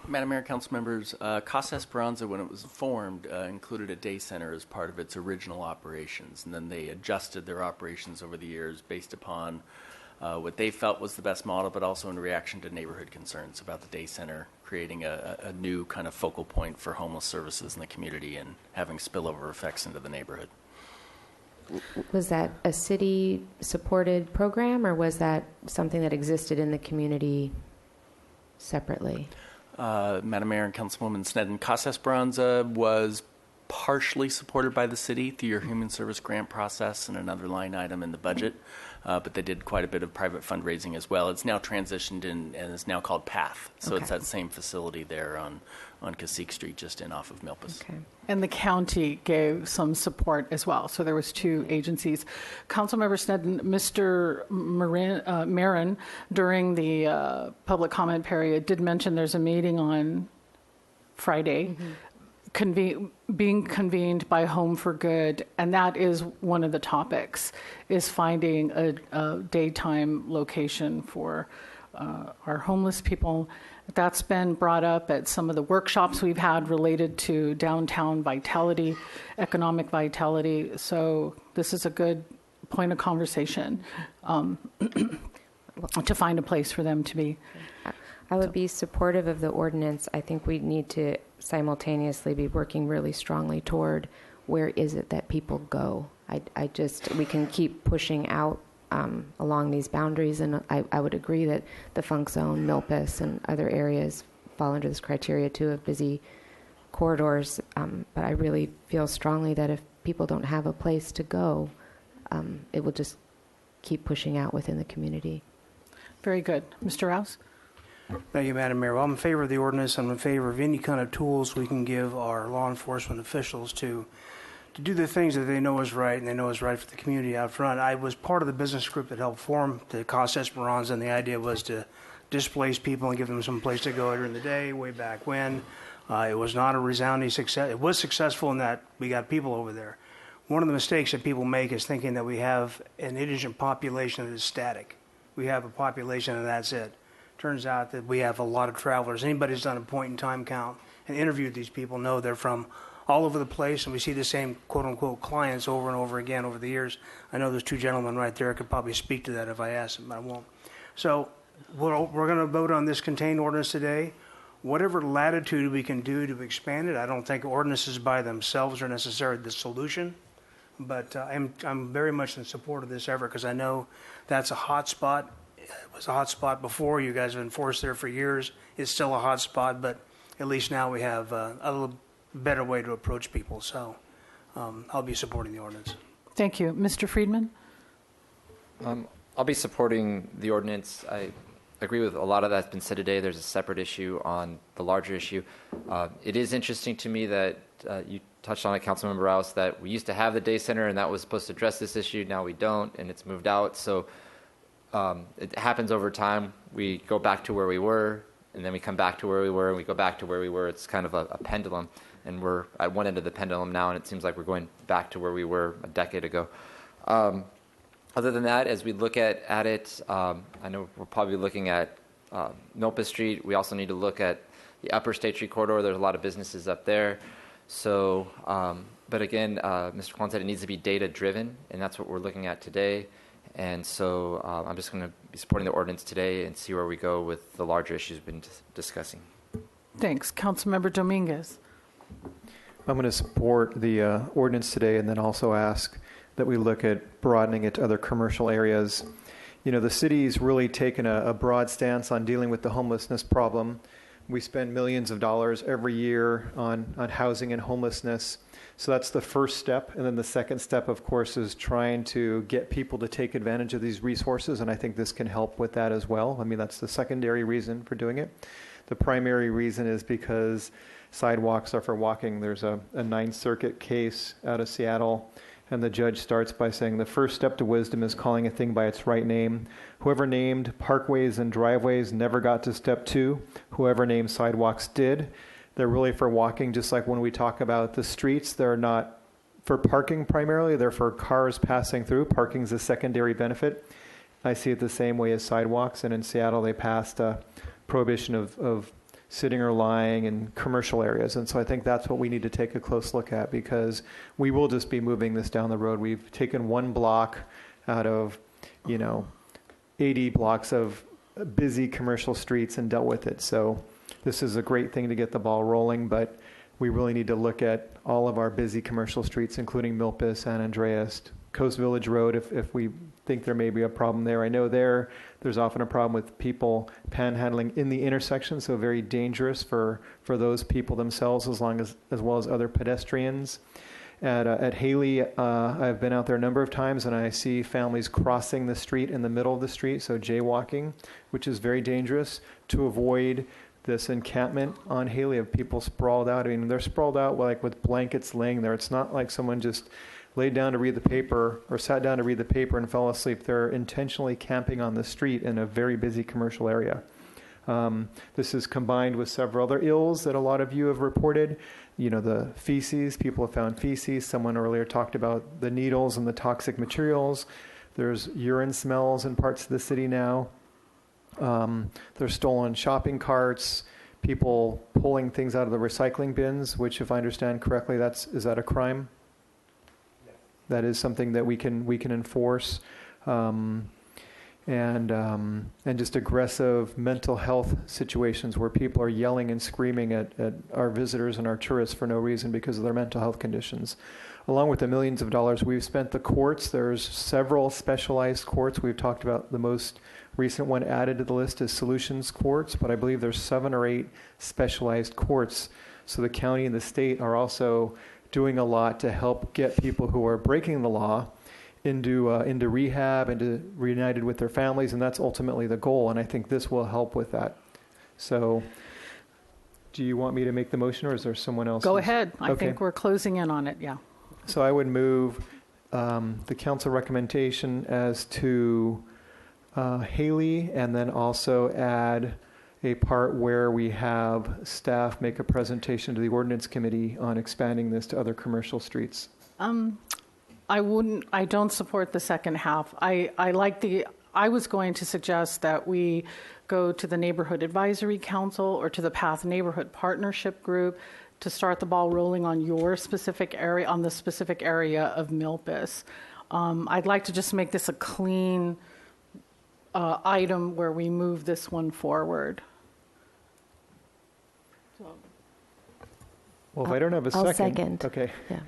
Madam Mayor, council members, Casa Esperanza, when it was formed, included a day center as part of its original operations, and then they adjusted their operations over the years based upon what they felt was the best model, but also in reaction to neighborhood concerns about the day center creating a new kind of focal point for homeless services in the community and having spillover effects into the neighborhood. Was that a city-supported program, or was that something that existed in the community separately? Madam Mayor and Councilwoman Snedden, Casa Esperanza was partially supported by the city through your human service grant process and another line item in the budget, but they did quite a bit of private fundraising as well. It's now transitioned in and is now called PATH. So Okay. it's that same facility there on Cacique Street, just in off of Milpas. Okay. And the county gave some support as well. So there was two agencies. Councilmember Sneddon, Mr. Marin, during the public comment period, did mention there's a meeting on Friday being convened by Home for Good, and that is one of the topics, is finding a daytime location for our homeless people. That's been brought up at some of the workshops we've had related to downtown vitality, economic vitality. So this is a good point of conversation to find a place for them to be. I would be supportive of the ordinance. I think we need to simultaneously be working really strongly toward where is it that people go. We can keep pushing out along these boundaries, and I would agree that the Funk Zone, Milpas, and other areas fall under this criteria too of busy corridors. But I really feel strongly that if people don't have a place to go, it will just keep pushing out within the community. Very good. Mr. Rouse? Thank you, Madam Mayor. Well, I'm in favor of the ordinance. I'm in favor of any kind of tools we can give our law enforcement officials to do the things that they know is right and they know is right for the community out front. I was part of the business group that helped form the Casa Esperanza, and the idea was to displace people and give them some place to go during the day, way back when. It was not a resounding success. It was successful in that we got people over there. One of the mistakes that people make is thinking that we have an indigent population that is static. We have a population and that's it. Turns out that we have a lot of travelers. Anybody who's done a point-in-time count and interviewed these people know they're from all over the place, and we see the same quote-unquote clients over and over again over the years. I know there's two gentlemen right there could probably speak to that if I asked them, but I won't. So we're going to vote on this contained ordinance today. Whatever latitude we can do to expand it, I don't think ordinances by themselves are necessarily the solution, but I'm very much in support of this effort because I know that's a hot spot. It was a hot spot before. You guys have enforced there for years. It's still a hot spot, but at least now we have a little better way to approach people. So I'll be supporting the ordinance. Thank you. Mr. Friedman? I'll be supporting the ordinance. I agree with a lot of that's been said today. There's a separate issue on the larger issue. It is interesting to me that you touched on it, Councilmember Rouse, that we used to have the day center and that was supposed to address this issue. Now we don't, and it's moved out. So it happens over time. We go back to where we were, and then we come back to where we were, and we go back to where we were. It's kind of a pendulum, and we're at one end of the pendulum now, and it seems like we're going back to where we were a decade ago. Other than that, as we look at it, I know we're probably looking at Milpas Street. We also need to look at the Upper State Street corridor. There's a lot of businesses up there. So, but again, Mr. Kwan said it needs to be data-driven, and that's what we're looking at today. And so I'm just going to be supporting the ordinance today and see where we go with the larger issues we've been discussing. Thanks. Councilmember Dominguez. I'm going to support the ordinance today and then also ask that we look at broadening it to other commercial areas. You know, the city's really taken a broad stance on dealing with the homelessness problem. We spend millions of dollars every year on housing and homelessness. So that's the first step. And then the second step, of course, is trying to get people to take advantage of these resources. And I think this can help with that as well. I mean, that's the secondary reason for doing it. The primary reason is because sidewalks are for walking. There's a Ninth Circuit case out of Seattle, and the judge starts by saying the first step to wisdom is calling a thing by its right name. Whoever named parkways and driveways never got to step 2. Whoever named sidewalks did. They're really for walking, just like when we talk about the streets. They're not for parking primarily. They're for cars passing through. Parking is a secondary benefit. I see it the same way as sidewalks. And in Seattle, they passed a prohibition of sitting or lying in commercial areas. And so I think that's what we need to take a close look at, because we will just be moving this down the road. We've taken one block out of, 80 blocks of busy commercial streets and dealt with it. So this is a great thing to get the ball rolling, but we really need to look at all of our busy commercial streets, including Milpas, San Andreas, Coast Village Road, if we think there may be a problem there. I know there's often a problem with people panhandling in the intersection, so very dangerous for those people themselves as well as other pedestrians. At Haley, I've been out there a number of times, and I see families crossing the street in the middle of the street, so jaywalking, which is very dangerous, to avoid this encampment on Haley of people sprawled out. I mean, they're sprawled out like with blankets laying there. It's not like someone just laid down to read the paper or sat down to read the paper and fell asleep. They're intentionally camping on the street in a very busy commercial area. This is combined with several other ills that a lot of you have reported. You know, the feces, people have found feces. Someone earlier talked about the needles and the toxic materials. There's urine smells in parts of the city now. There's stolen shopping carts, people pulling things out of the recycling bins, which, if I understand correctly, is that a crime? Yes. That is something that we can enforce. And just aggressive mental health situations where people are yelling and screaming at our visitors and our tourists for no reason because of their mental health conditions. Along with the millions of dollars we've spent, the courts, there's several specialized courts. We've talked about the most recent one added to the list is Solutions Courts, but I believe there's 7 or 8 specialized courts. So the county and the state are also doing a lot to help get people who are breaking the law into rehab, into reunited with their families, and that's ultimately the goal, and I think this will help with that. So do you want me to make the motion, or is there someone else? Go ahead. I Okay. think we're closing in on it, yeah. So I would move the council recommendation as to Haley, and then also add a part where we have staff make a presentation to the ordinance committee on expanding this to other commercial streets. I don't support the second half. I was going to suggest that we go to the Neighborhood Advisory Council or to the Path Neighborhood Partnership Group to start the ball rolling on your specific area, on the specific area of Milpas. I'd like to just make this a clean item where we move this one forward. Well, if I don't have a I'll second. second. Okay. Yeah.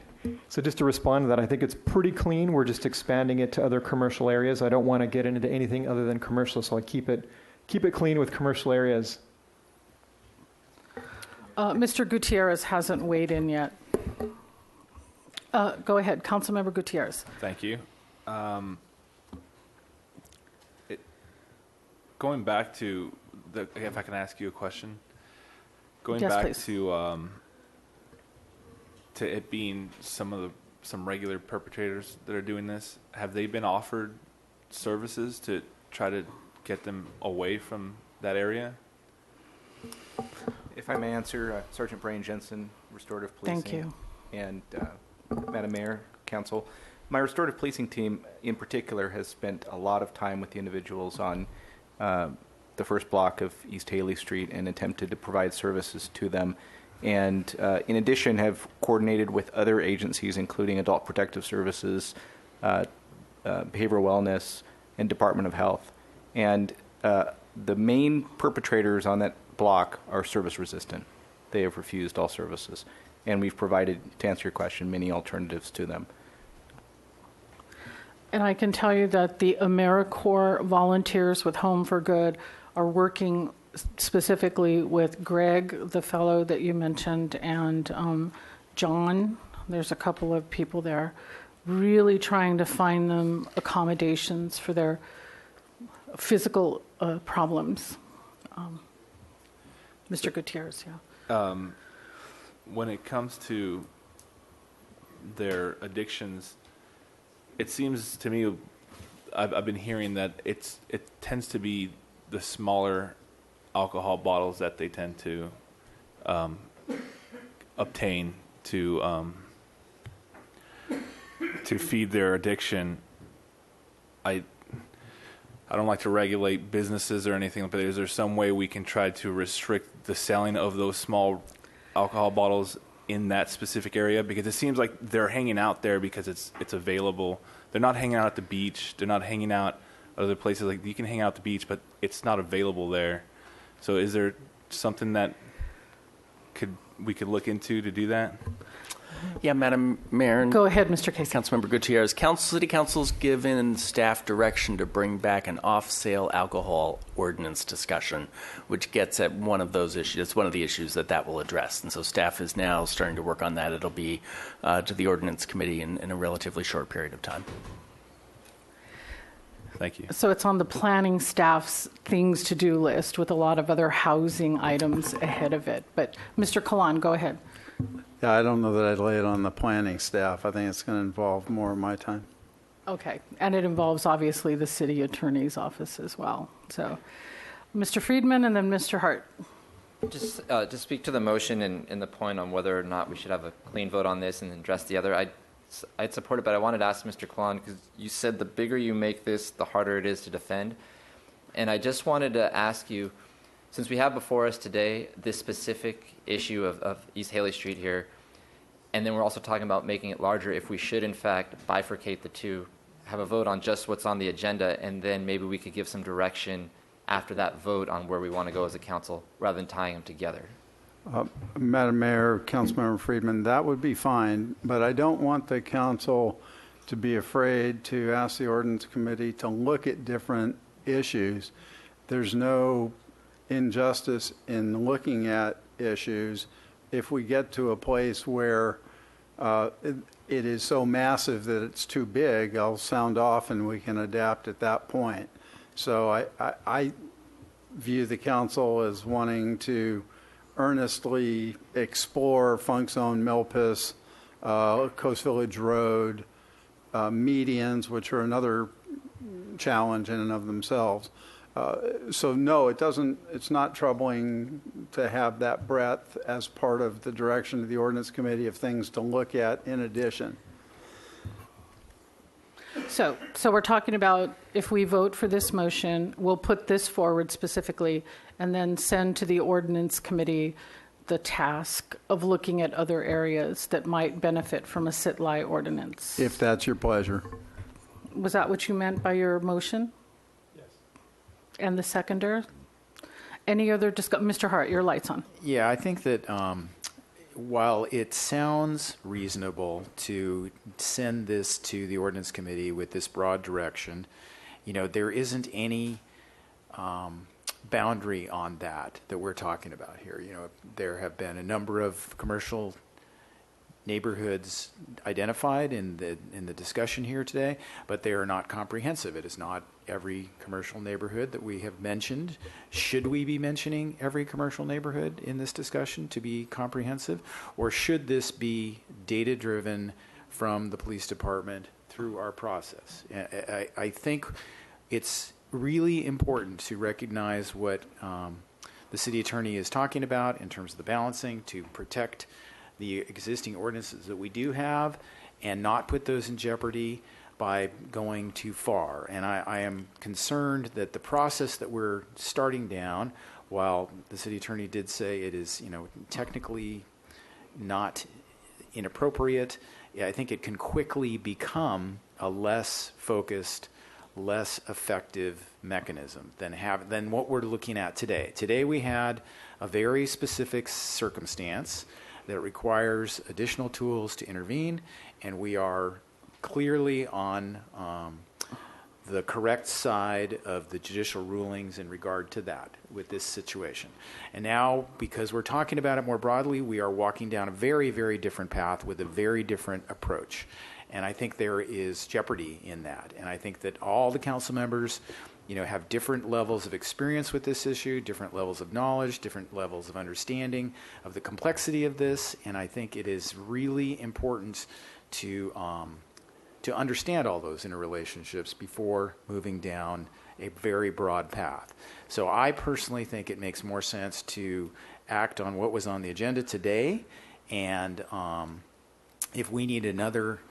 So just to respond to that, I think it's pretty clean. We're just expanding it to other commercial areas. I don't want to get into anything other than commercial, so I keep it clean with commercial areas. Mr. Gutierrez hasn't weighed in yet. Go ahead, Councilmember Gutierrez. Thank you. Going back to if I can ask you a question. Going Yes, back please. to it being some regular perpetrators that are doing this, have they been offered services to try to get them away from that area? If I may answer, Sergeant Brian Jensen, Restorative Policing. Thank you. And Madam Mayor, Council. My restorative policing team in particular has spent a lot of time with the individuals on the first block of East Haley Street and attempted to provide services to them. And in addition, have coordinated with other agencies, including Adult Protective Services, Behavioral Wellness, and Department of Health. And the main perpetrators on that block are service resistant. They have refused all services. And we've provided, to answer your question, many alternatives to them. And I can tell you that the AmeriCorps volunteers with Home for Good are working specifically with Greg, the fellow that you mentioned, and John. There's a couple of people there really trying to find them accommodations for their physical problems. Mr. Gutierrez, yeah. When it comes to their addictions, it seems to me, I've been hearing that it tends to be the smaller alcohol bottles that they tend to obtain to feed their addiction. I don't like to regulate businesses or anything, but is there some way we can try to restrict the selling of those small alcohol bottles in that specific area? Because it seems like they're hanging out there because it's available. They're not hanging out at the beach. They're not hanging out at other places. Like, you can hang out at the beach, but it's not available there. So is there something that could we could look into to do that? Yeah, Madam Mayor. Go ahead, Mr. Casey. Councilmember Gutierrez. City Council's given staff direction to bring back an off-sale alcohol ordinance discussion, which gets at one of those issues. It's one of the issues that will address. And so staff is now starting to work on that. It'll be to the ordinance committee in a relatively short period of time. Thank you. So it's on the planning staff's things to do list with a lot of other housing items ahead of it. But Mr. Kalan, go ahead. Yeah, I don't know that I'd lay it on the planning staff. I think it's going to involve more of my time. Okay, and it involves obviously the city attorney's office as well. So, Mr. Friedman and then Mr. Hart. Just to speak to the motion and the point on whether or not we should have a clean vote on this and address the other, I'd support it, but I wanted to ask Mr. Klon, because you said the bigger you make this, the harder it is to defend. And I just wanted to ask you, since we have before us today this specific issue of East Haley Street here, and then we're also talking about making it larger, if we should in fact bifurcate the two, have a vote on just what's on the agenda, and then maybe we could give some direction after that vote on where we want to go as a council, rather than tying them together. Madam Mayor, Councilmember Friedman, that would be fine, but I don't want the council to be afraid to ask the ordinance committee to look at different issues. There's no injustice in looking at issues if we get to a place where it is so massive that it's too big. I'll sound off and we can adapt at that point. So I view the council as wanting to earnestly explore Funk Zone, Milpas, Coast Village Road, medians, which are another challenge in and of themselves. So no, it's not troubling to have that breadth as part of the direction of the ordinance committee of things to look at in addition. So we're talking about, if we vote for this motion, we'll put this forward specifically and then send to the ordinance committee the task of looking at other areas that might benefit from a sit-lie ordinance. If that's your pleasure. Was that what you meant by your motion? And the seconder? Any other discussion? Mr. Hart, your light's on. Yeah, I think that while it sounds reasonable to send this to the ordinance committee with this broad direction, there isn't any boundary on that we're talking about here. There have been a number of commercial neighborhoods identified in the discussion here today, but they are not comprehensive. It is not every commercial neighborhood that we have mentioned. Should we be mentioning every commercial neighborhood in this discussion to be comprehensive, or should this be data-driven from the police department through our process? I think it's really important to recognize what the city attorney is talking about in terms of the balancing to protect the existing ordinances that we do have and not put those in jeopardy by going too far. And I am concerned that the process that we're starting down, while the city attorney did say it is, technically not inappropriate, I think it can quickly become a less focused, less effective mechanism than what we're looking at today. Today we had a very specific circumstance that requires additional tools to intervene, and we are clearly on the correct side of the judicial rulings in regard to that with this situation. And now, because we're talking about it more broadly, we are walking down a very, very different path with a very different approach. And I think there is jeopardy in that. And I think that all the council members have different levels of experience with this issue, different levels of knowledge, different levels of understanding of the complexity of this, and I think it is really important to understand all those interrelationships before moving down a very broad path. So I personally think it makes more sense to act on what was on the agenda today, and if we need another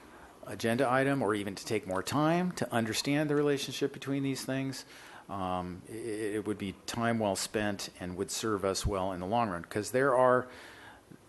agenda item or even to take more time to understand the relationship between these things, it would be time well spent and would serve us well in the long run. Because there are,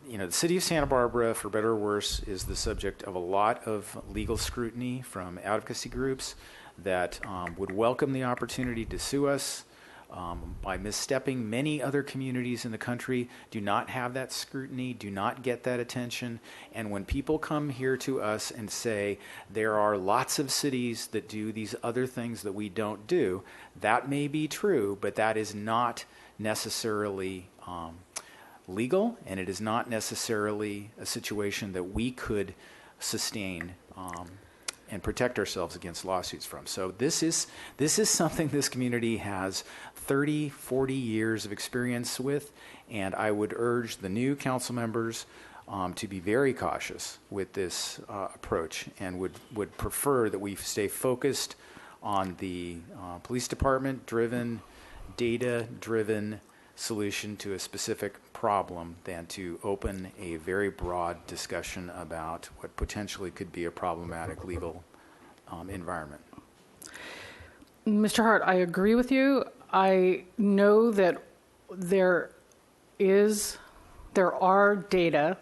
the city of Santa Barbara, for better or worse, is the subject of a lot of legal scrutiny from advocacy groups that would welcome the opportunity to sue us by misstepping. Many other communities in the country do not have that scrutiny, do not get that attention. And when people come here to us and say there are lots of cities that do these other things that we don't do, that may be true, but that is not necessarily legal, and it is not necessarily a situation that we could sustain and protect ourselves against lawsuits from. So this is something this community has 30, 40 years of experience with, and I would urge the new council members to be very cautious with this approach, and would prefer that we stay focused on the police department-driven, data-driven solution to a specific problem than to open a very broad discussion about what potentially could be a problematic legal environment. Mr. Hart, I agree with you. I know that there are data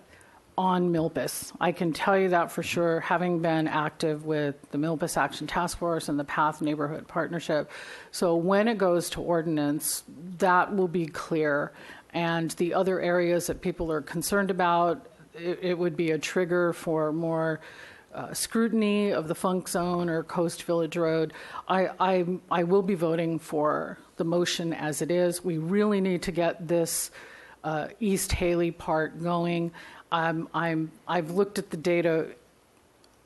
on Milpas. I can tell you that for sure, having been active with the Milpas Action Task Force and the PATH Neighborhood Partnership. So when it goes to ordinance, that will be clear. And the other areas that people are concerned about, it would be a trigger for more scrutiny of the Funk Zone or Coast Village Road. I will be voting for the motion as it is. We really need to get this East Haley part going. I've looked at the data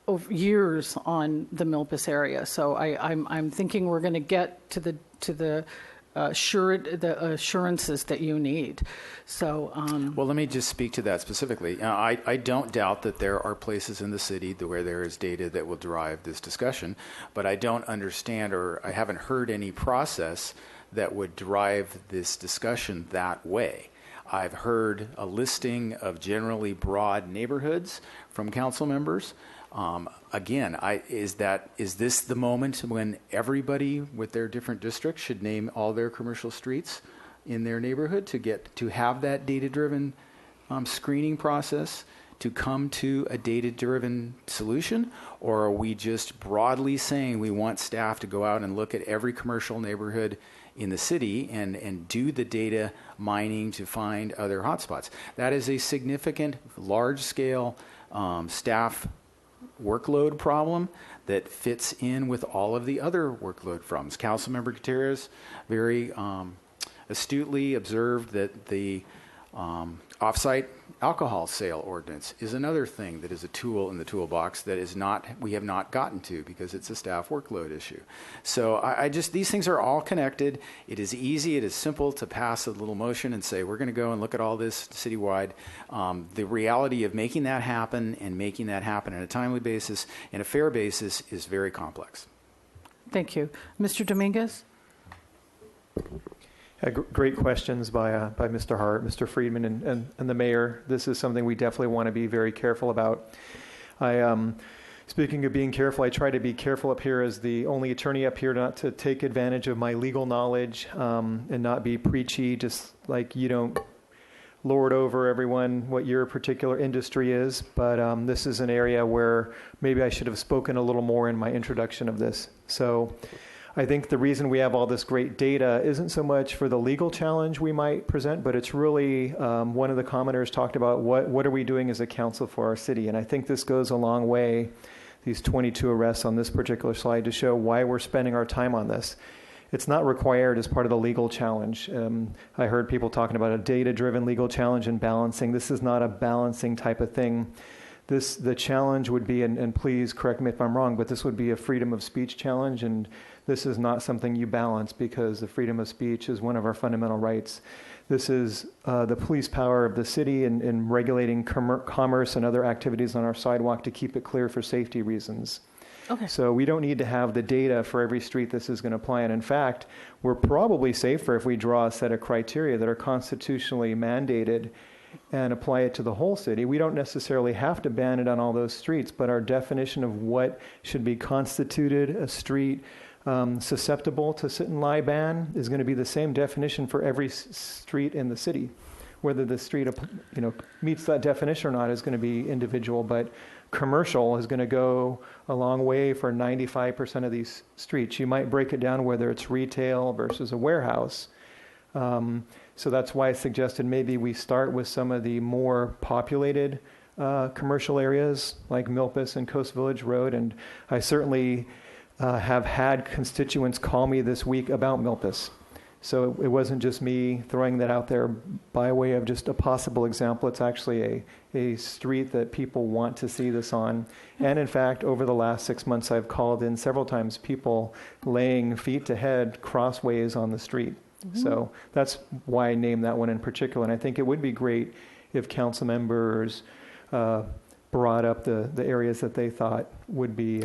over years on the Milpas area, so I'm thinking we're going to get to the assurances that you need. So, well, let me just speak to that specifically. I don't doubt that there are places in the city where there is data that will drive this discussion, but I don't understand, or I haven't heard any process that would drive this discussion that way. I've heard a listing of generally broad neighborhoods from council members. Again, is this the moment when everybody with their different districts should name all their commercial streets in their neighborhood to have that data-driven screening process to come to a data-driven solution? Or are we just broadly saying we want staff to go out and look at every commercial neighborhood in the city and do the data mining to find other hotspots? That is a significant, large-scale staff workload problem that fits in with all of the other workload problems. Councilmember Gutierrez very astutely observed that the off-site alcohol sale ordinance is another thing that is a tool in the toolbox that we have not gotten to because it's a staff workload issue. So these things are all connected. It is easy, it is simple to pass a little motion and say, we're going to go and look at all this citywide. The reality of making that happen and making that happen on a timely basis and a fair basis is very complex. Thank you. Mr. Dominguez? Great questions by Mr. Hart, Mr. Friedman, and the mayor. This is something we definitely want to be very careful about. Speaking of being careful, I try to be careful up here as the only attorney up here not to take advantage of my legal knowledge and not be preachy, just like you don't lord over everyone what your particular industry is. But this is an area where maybe I should have spoken a little more in my introduction of this. So I think the reason we have all this great data isn't so much for the legal challenge we might present, but it's really one of the commenters talked about what are we doing as a council for our city. And I think this goes a long way, these 22 arrests on this particular slide, to show why we're spending our time on this. It's not required as part of the legal challenge. I heard people talking about a data-driven legal challenge and balancing. This is not a balancing type of thing. The challenge would be, and please correct me if I'm wrong, but this would be a freedom of speech challenge, and this is not something you balance because the freedom of speech is one of our fundamental rights. This is the police power of the city in regulating commerce and other activities on our sidewalk to keep it clear for safety reasons. Okay. So we don't need to have the data for every street this is going to apply. And in fact, we're probably safer if we draw a set of criteria that are constitutionally mandated and apply it to the whole city. We don't necessarily have to ban it on all those streets, but our definition of what should be constituted a street susceptible to sit and lie ban is going to be the same definition for every street in the city. Whether the street meets that definition or not is going to be individual, but commercial is going to go a long way for 95% of these streets. You might break it down whether it's retail versus a warehouse. So that's why I suggested maybe we start with some of the more populated commercial areas like Milpas and Coast Village Road. And I certainly have had constituents call me this week about Milpas. So it wasn't just me throwing that out there by way of just a possible example. It's actually a street that people want to see this on. And in fact, over the last 6 months, I've called in several times people laying feet to head crossways on the street. Mm-hmm. So that's why I named that one in particular. And I think it would be great if council members brought up the areas that they thought would be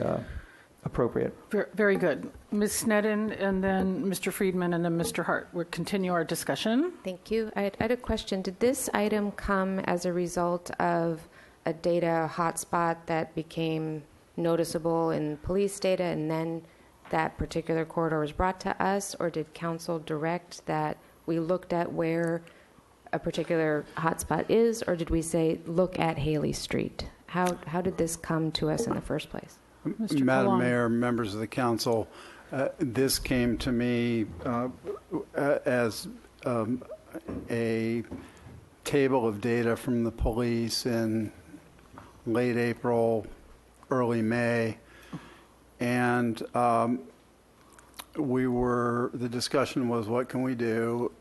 appropriate. Very good. Ms. Sneddon, and then Mr. Friedman, and then Mr. Hart. We'll continue our discussion. Thank you. I had a question. Did this item come as a result of a data hotspot that became noticeable in police data, and then that particular corridor was brought to us, or did council direct that we looked at where a particular hotspot is, or did we say, look at Haley Street? How did this come to us in the first place? Mr. Madam Colon. Mayor, members of the council, this came to me as a table of data from the police in late April, early May, and the discussion was, what can we do?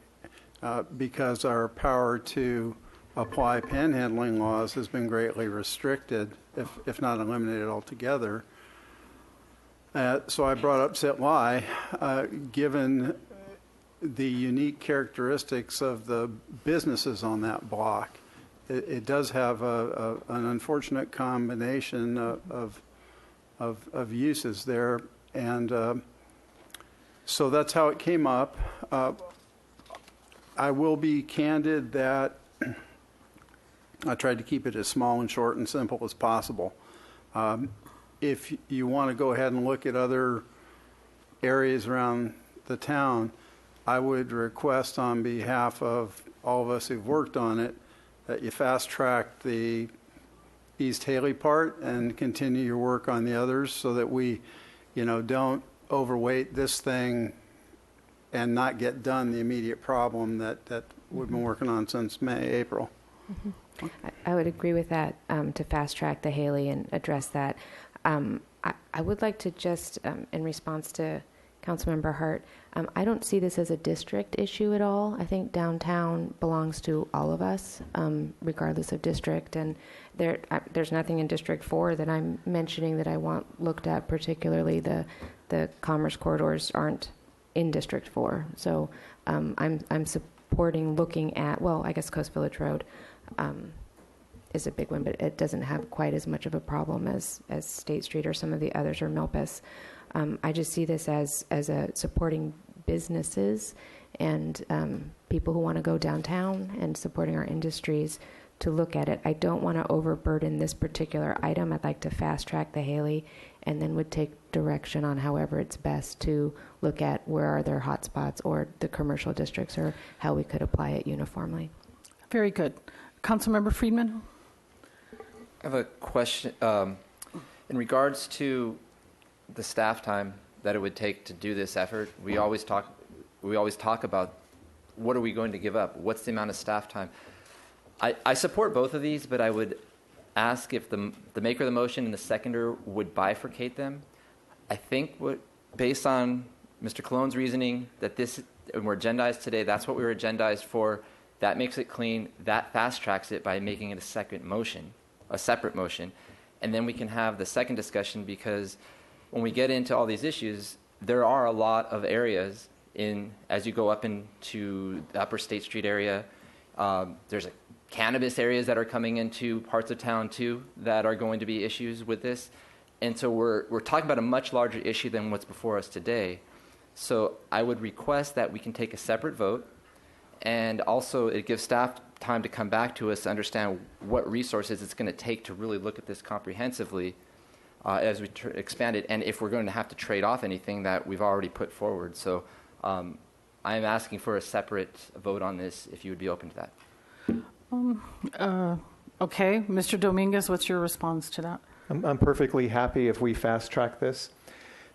Because our power to apply panhandling laws has been greatly restricted, if not eliminated altogether. So I brought up Sitli, given the unique characteristics of the businesses on that block. It does have an unfortunate combination of uses there, and so that's how it came up. I will be candid that I tried to keep it as small and short and simple as possible. If you want to go ahead and look at other areas around the town, I would request on behalf of all of us who've worked on it that you fast track the East Haley part and continue your work on the others so that we, don't overweight this thing and not get done the immediate problem that we've been working on since May, April. Mm-hmm. I would agree with that, to fast track the Haley and address that. I would like to just, in response to Councilmember Hart, I don't see this as a district issue at all. I think downtown belongs to all of us, regardless of district. And there's nothing in District 4 that I'm mentioning that I want looked at, particularly the commerce corridors aren't in District 4. So I'm supporting looking at, well, I guess Coast Village Road is a big one, but it doesn't have quite as much of a problem as State Street or some of the others, or Milpas. I just see this as a supporting businesses and people who want to go downtown and supporting our industries to look at it. I don't want to overburden this particular item. I'd like to fast track the Haley and then would take direction on however it's best to look at where are there hotspots or the commercial districts or how we could apply it uniformly. Very good. Councilmember Friedman? I have a question in regards to the staff time that it would take to do this effort. We always talk about what are we going to give up? What's the amount of staff time? I support both of these, but I would ask if the maker of the motion and the seconder would bifurcate them. I think based on Mr. Colon's reasoning that this and we're agendized today, that's what we were agendized for. That makes it clean. That fast tracks it by making it a separate motion, and then we can have the second discussion, because when we get into all these issues, there are a lot of areas as you go up into the Upper State Street area. There's cannabis areas that are coming into parts of town too that are going to be issues with this, and so we're talking about a much larger issue than what's before us today. So I would request that we can take a separate vote. And also, it gives staff time to come back to us to understand what resources it's going to take to really look at this comprehensively as we expand it, and if we're going to have to trade off anything that we've already put forward. So I am asking for a separate vote on this, if you would be open to that. Okay. Mr. Dominguez, what's your response to that? I'm perfectly happy if we fast track this.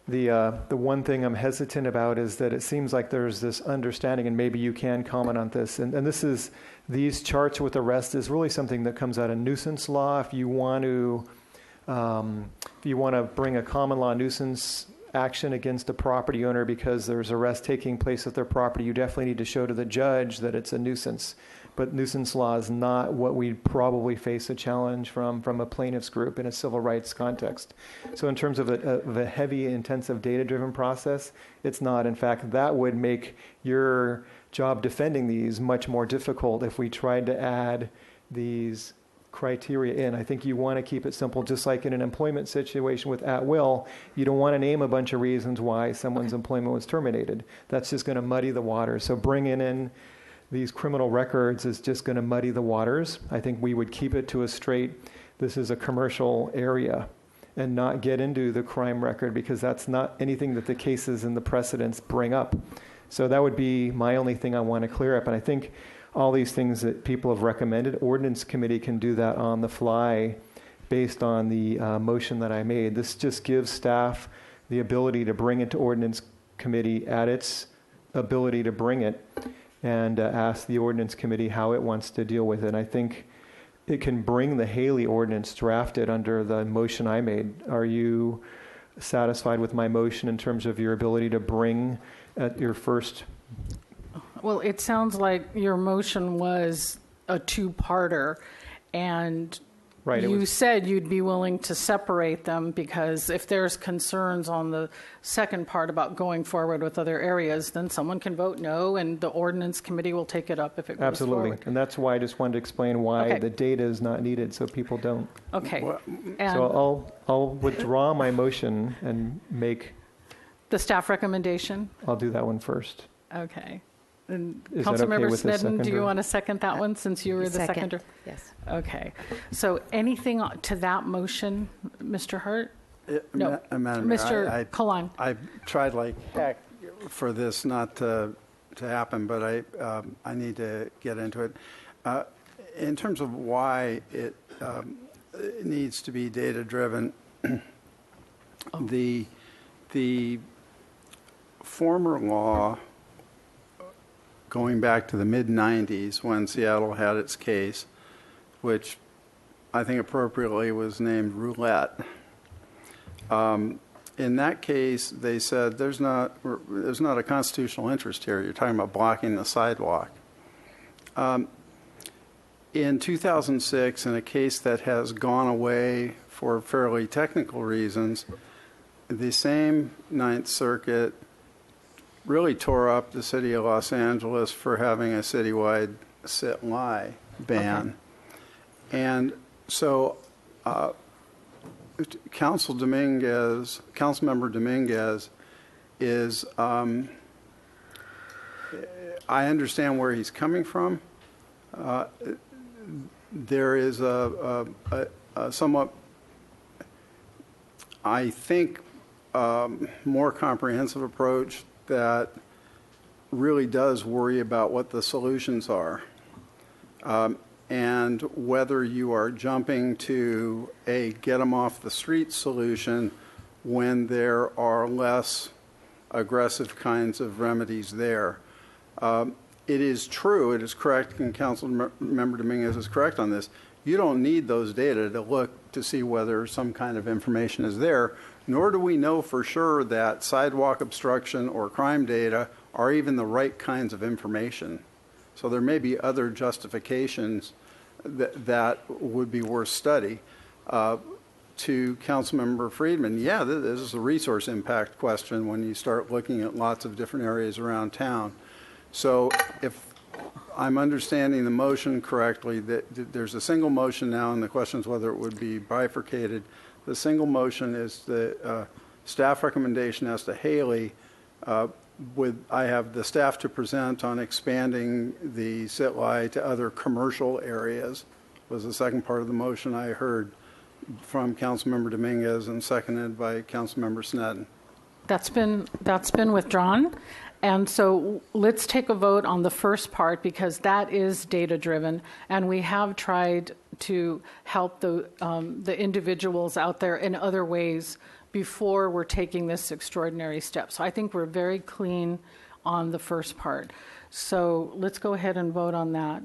The one thing I'm hesitant about is that it seems like there's this understanding, and maybe you can comment on this, and these charts with arrest is really something that comes out of nuisance law. If you want to bring a common law nuisance action against a property owner because there's arrest taking place at their property, you definitely need to show to the judge that it's a nuisance. But nuisance law is not what we'd probably face a challenge from a plaintiff's group in a civil rights context. So in terms of a heavy, intensive, data-driven process, it's not. In fact, that would make your job defending these much more difficult if we tried to add these criteria in. I think you want to keep it simple, just like in an employment situation with at will. You don't want to name a bunch of reasons why someone's employment was terminated. That's just going to muddy the water. So bringing in these criminal records is just going to muddy the waters. I think we would keep it to a straight, this is a commercial area, and not get into the crime record, because that's not anything that the cases and the precedents bring up. So that would be my only thing I want to clear up. And I think all these things that people have recommended, Ordinance Committee can do that on the fly based on the motion that I made. This just gives staff the ability to bring it to Ordinance Committee at its ability to bring it, and ask the Ordinance Committee how it wants to deal with it. And I think it can bring the Haley ordinance drafted under the motion I made. Are you satisfied with my motion in terms of your ability to bring at your first? Well, it sounds like your motion was a two-parter, and right, you said you'd be willing to separate them, because if there's concerns on the second part about going forward with other areas, then someone can vote no, and the Ordinance Committee will take it up if it goes Absolutely. forward. And that's why I just wanted to explain why the data is not needed, so people don't. Okay. So I'll withdraw my motion and make the staff recommendation? I'll do that one first. Okay. And Is that okay Councilmember with the Sneddon, do you seconder? want to second that one, since you were the Second. seconder? Yes. Okay. So anything to that motion, Mr. Hart? No. Madam Mayor, Mr. Kalan. I tried like heck for this not to happen, but I need to get into it. In terms of why it needs to be data-driven, the former law, going back to the mid-'90s when Seattle had its case, which I think appropriately was named Roulette. In that case, they said there's not a constitutional interest here. You're talking about blocking the sidewalk. In 2006, in a case that has gone away for fairly technical reasons, the same Ninth Circuit really tore up the city of Los Angeles for having a citywide sit-lie ban. Okay. And so Councilmember Dominguez is, I understand where he's coming from. There is a somewhat, I think, more comprehensive approach that really does worry about what the solutions are, and whether you are jumping to a get them off the street solution when there are less aggressive kinds of remedies there. It is true, it is correct, and Councilmember Dominguez is correct on this, you don't need those data to look to see whether some kind of information is there, nor do we know for sure that sidewalk obstruction or crime data are even the right kinds of information. So there may be other justifications that would be worth study. To Councilmember Friedman, yeah, this is a resource impact question when you start looking at lots of different areas around town. So if I'm understanding the motion correctly, that there's a single motion now, and the question is whether it would be bifurcated. The single motion is the staff recommendation as to Haley. I have the staff to present on expanding the sit-lie to other commercial areas, was the second part of the motion I heard from Councilmember Dominguez and seconded by Councilmember Sneddon. That's been withdrawn. And so let's take a vote on the first part, because that is data-driven, and we have tried to help the individuals out there in other ways before we're taking this extraordinary step. So I think we're very clean on the first part. So let's go ahead and vote on that.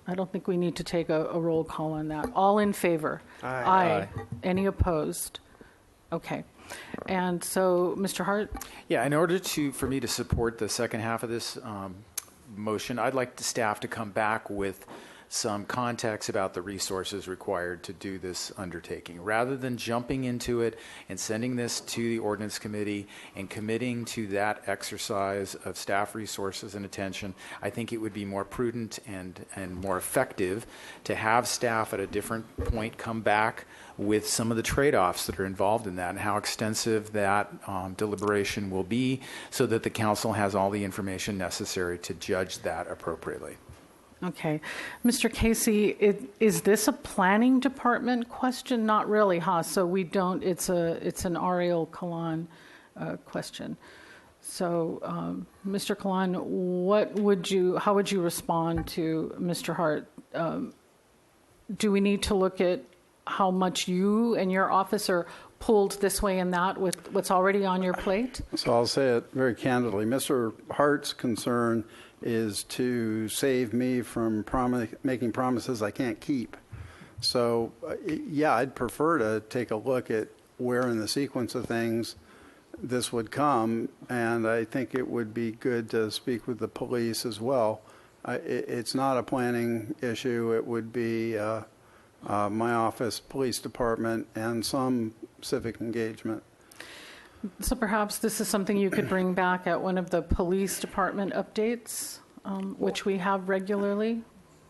I don't think we need to take a roll call on that. All in favor? Aye. Any opposed? Okay. And so, Mr. Hart? Yeah, in order for me to support the second half of this motion, I'd like the staff to come back with some context about the resources required to do this undertaking. Rather than jumping into it and sending this to the ordinance committee and committing to that exercise of staff resources and attention, I think it would be more prudent and more effective to have staff at a different point come back with some of the trade-offs that are involved in that and how extensive that deliberation will be, so that the council has all the information necessary to judge that appropriately. Okay. Mr. Casey, is this a planning department question? Not really, huh? So we don't, it's an Ariel Kalan question. So, Mr. Kalan, how would you respond to Mr. Hart? Do we need to look at how much you and your office are pulled this way and that with what's already on your plate? So I'll say it very candidly. Mr. Hart's concern is to save me from making promises I can't keep. So, yeah, I'd prefer to take a look at where in the sequence of things this would come, and I think it would be good to speak with the police as well. It's not a planning issue. It would be my office, police department, and some civic engagement. So perhaps this is something you could bring back at one of the police department updates, which we have regularly.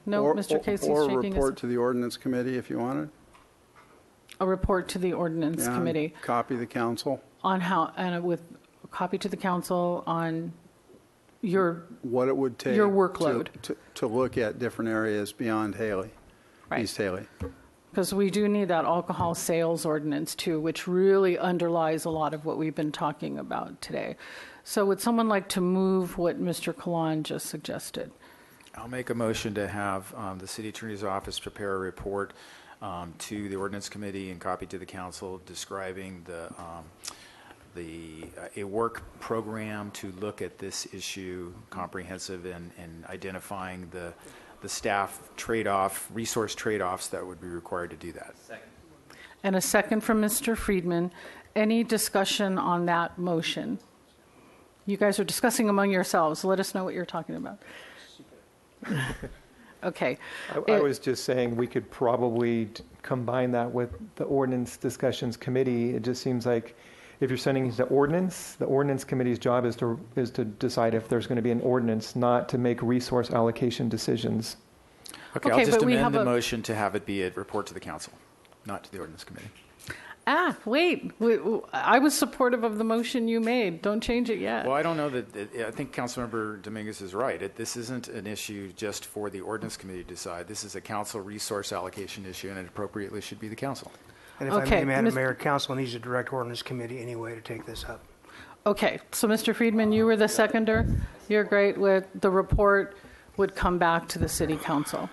No, Mr. Casey's shaking his head. Or report to the ordinance committee if you wanted. A report to the ordinance committee. Copy the council. On how, and with a copy to the council on what it would take your workload to look at different areas beyond Haley, East Haley. Because we do need that alcohol sales ordinance too, which really underlies a lot of what we've been talking about today. So would someone like to move what Mr. Kalan just suggested? I'll make a motion to have the city attorney's office prepare a report to the ordinance committee and copy to the council describing a work program to look at this issue comprehensive and identifying the staff trade-off, resource trade-offs that would be required to do that. Second. And a second from Mr. Friedman. Any discussion on that motion? You guys are discussing among yourselves. Let us know what you're talking about. Okay. I was just saying we could probably combine that with the ordinance discussions committee. It just seems like if you're sending it to the ordinance committee's job is to decide if there's going to be an ordinance, not to make resource allocation decisions. Okay, I'll just amend the motion to have it be a report to the council, not to the ordinance committee. Wait. I was supportive of the motion you made. Don't change it yet. Well, I don't know I think Councilmember Dominguez is right. This isn't an issue just for the ordinance committee to decide. This is a council resource allocation issue, and it appropriately should be the council. And if I may, Madam Mayor, council needs to direct ordinance committee anyway to take this up. Okay, so Mr. Friedman, you were the seconder. You're great with the report would come back to the city council.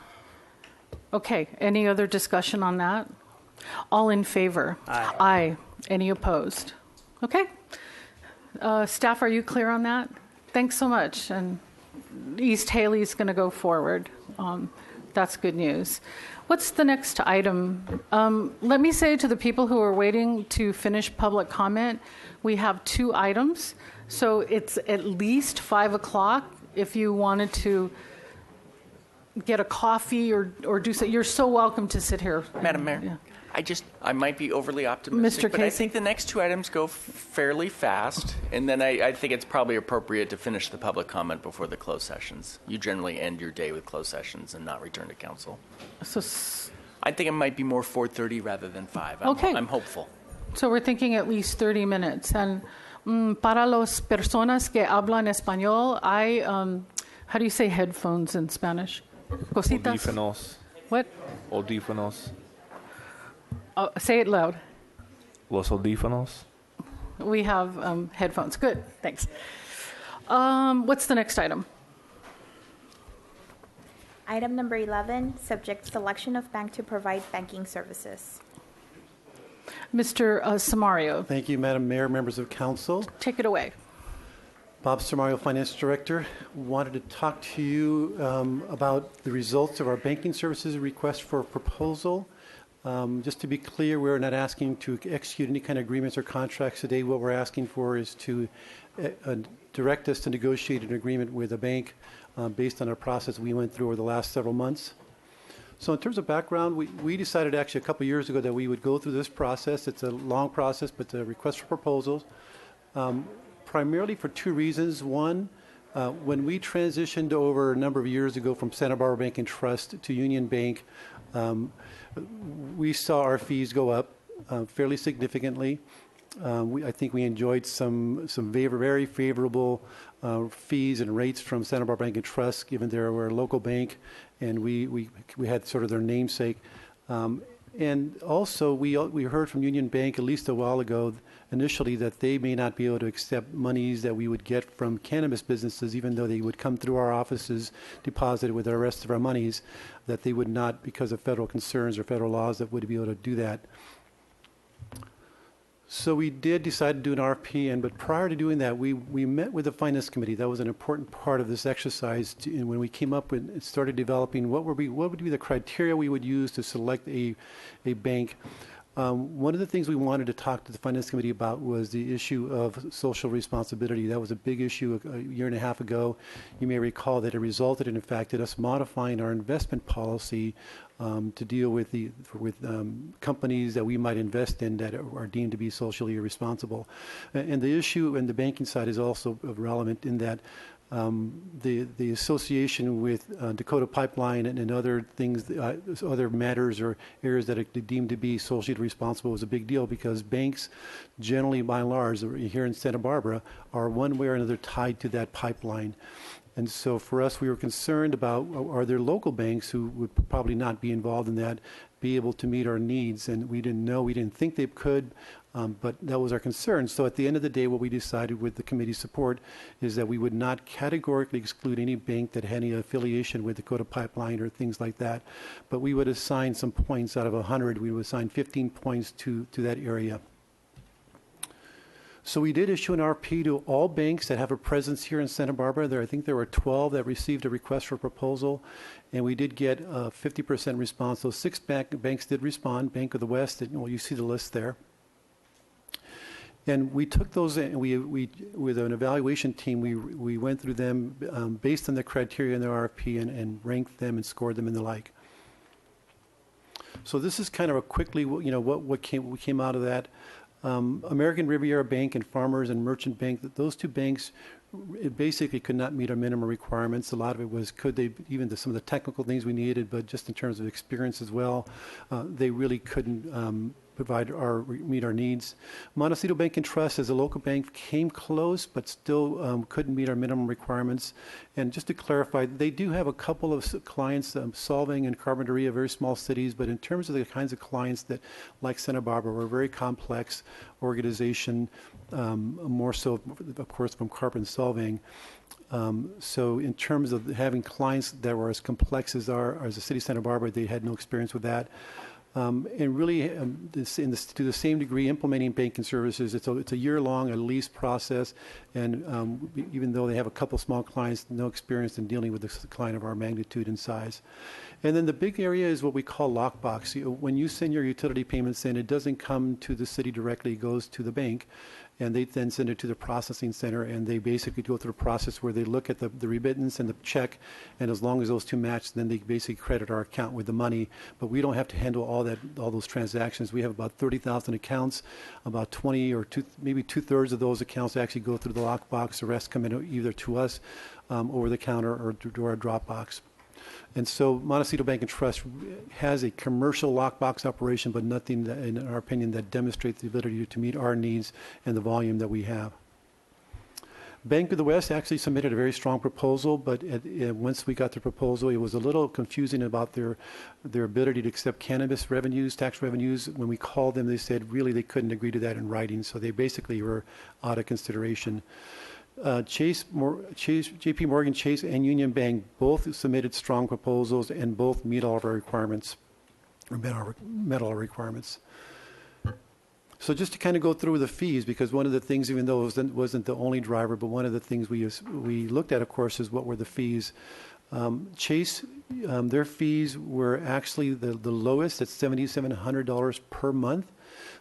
Okay, any other discussion on that? All in favor? Aye. Aye. Any opposed? Okay. Staff, are you clear on that? Thanks so much. And East Haley's going to go forward. That's good news. What's the next item? Let me say to the people who are waiting to finish public comment, we have 2 items. So it's at least 5 o'clock. If you wanted to get a coffee or do so, you're so welcome to sit here. Madam Mayor. Yeah. I might be overly optimistic, Mr. but I Casey? think the next 2 items go fairly fast, and then I think it's probably appropriate to finish the public comment before the closed sessions. You generally end your day with closed sessions and not return to council. So I think it might be more 4:30 rather than 5. Okay. I'm hopeful. So we're thinking at least 30 minutes. And para las personas que hablan español, how do you say headphones in Spanish? Cositas? Audífonos. What? Audífonos. Oh, say it loud. Los audífonos. We have headphones. Good, thanks. What's the next item? Item number 11, subject selection of bank to provide banking services. Mr. Samario, Thank you, Madam Mayor, members of council. take it away. Bob Samario, Finance Director. Wanted to talk to you about the results of our banking services request for proposal. Just to be clear, we're not asking to execute any kind of agreements or contracts today. What we're asking for is to direct us to negotiate an agreement with a bank based on a process we went through over the last several months. So in terms of background, we decided actually a couple years ago that we would go through this process. It's a long process, but the request for proposals, primarily for two reasons. One, when we transitioned over a number of years ago from Santa Barbara Bank and Trust to Union Bank, we saw our fees go up fairly significantly. I think we enjoyed some very favorable fees and rates from Santa Barbara Bank and Trust, given they were a local bank, and we had sort of their namesake. And also, we heard from Union Bank at least a while ago, initially, that they may not be able to accept monies that we would get from cannabis businesses, even though they would come through our offices deposited with the rest of our monies, that they would not, because of federal concerns or federal laws, that would be able to do that. So we did decide to do an RFP, but prior to doing that, we met with the Finance Committee. That was an important part of this exercise. And when we came up with and started developing what would be the criteria we would use to select a bank. One of the things we wanted to talk to the Finance Committee about was the issue of social responsibility. That was a big issue a year and a half ago. You may recall that it resulted in fact, in us modifying our investment policy to deal with companies that we might invest in that are deemed to be socially irresponsible. And the issue in the banking side is also relevant in that the association with Dakota Pipeline and other things, other matters or areas that are deemed to be socially responsible is a big deal, because banks generally, by and large, here in Santa Barbara, are one way or another tied to that pipeline. And so for us, we were concerned about, are there local banks who would probably not be involved in that, be able to meet our needs? And we didn't think they could, but that was our concern. So at the end of the day, what we decided with the committee's support is that we would not categorically exclude any bank that had any affiliation with Dakota Pipeline or things like that, but we would assign some points out of 100. We would assign 15 points to that area. So we did issue an RFP to all banks that have a presence here in Santa Barbara. I think there were 12 that received a request for proposal, and we did get a 50% response. So 6 banks did respond. Bank of the West, you see the list there. And we took those, and we with an evaluation team, we went through them based on the criteria in the RFP and ranked them and scored them and the like. So this is kind of a quickly, what came out of that. American Riviera Bank and Farmers and Merchant Bank, those two banks basically could not meet our minimum requirements. A lot of it was some of the technical things we needed, but just in terms of experience as well, they really couldn't meet our needs. Montecito Bank and Trust, as a local bank, came close, but still couldn't meet our minimum requirements. And just to clarify, they do have a couple of clients, Solving and Carpinteria, very small cities, but in terms of the kinds of clients that, like Santa Barbara, we're a very complex organization, more so, of course, from Carp and Solving. So in terms of having clients that were as complex as the city of Santa Barbara, they had no experience with that. And really, to the same degree, implementing banking services, it's a year-long, a lease process, and even though they have a couple small clients, no experience in dealing with a client of our magnitude and size. And then the big area is what we call lockbox. When you send your utility payments in, it doesn't come to the city directly, it goes to the bank, and they then send it to the processing center, and they basically go through a process where they look at the remittance and the check, and as long as those two match, then they basically credit our account with the money. But we don't have to handle all those transactions. We have about 30,000 accounts, about 20 or maybe two-thirds of those accounts actually go through the lockbox. The rest come in either to us over the counter or to our drop box. And so Montecito Bank and Trust has a commercial lockbox operation, but nothing, in our opinion, that demonstrates the ability to meet our needs and the volume that we have. Bank of the West actually submitted a very strong proposal, but once we got the proposal, it was a little confusing about their ability to accept cannabis revenues, tax revenues. When we called them, they said really they couldn't agree to that in writing, so they basically were out of consideration. J.P. Morgan Chase, and Union Bank both submitted strong proposals, and both meet all of our requirements, or met all our requirements. So just to kind of go through the fees, because one of the things, even though it wasn't the only driver, but one of the things we looked at, of course, is what were the fees. Chase, their fees were actually the lowest at $7,700 per month.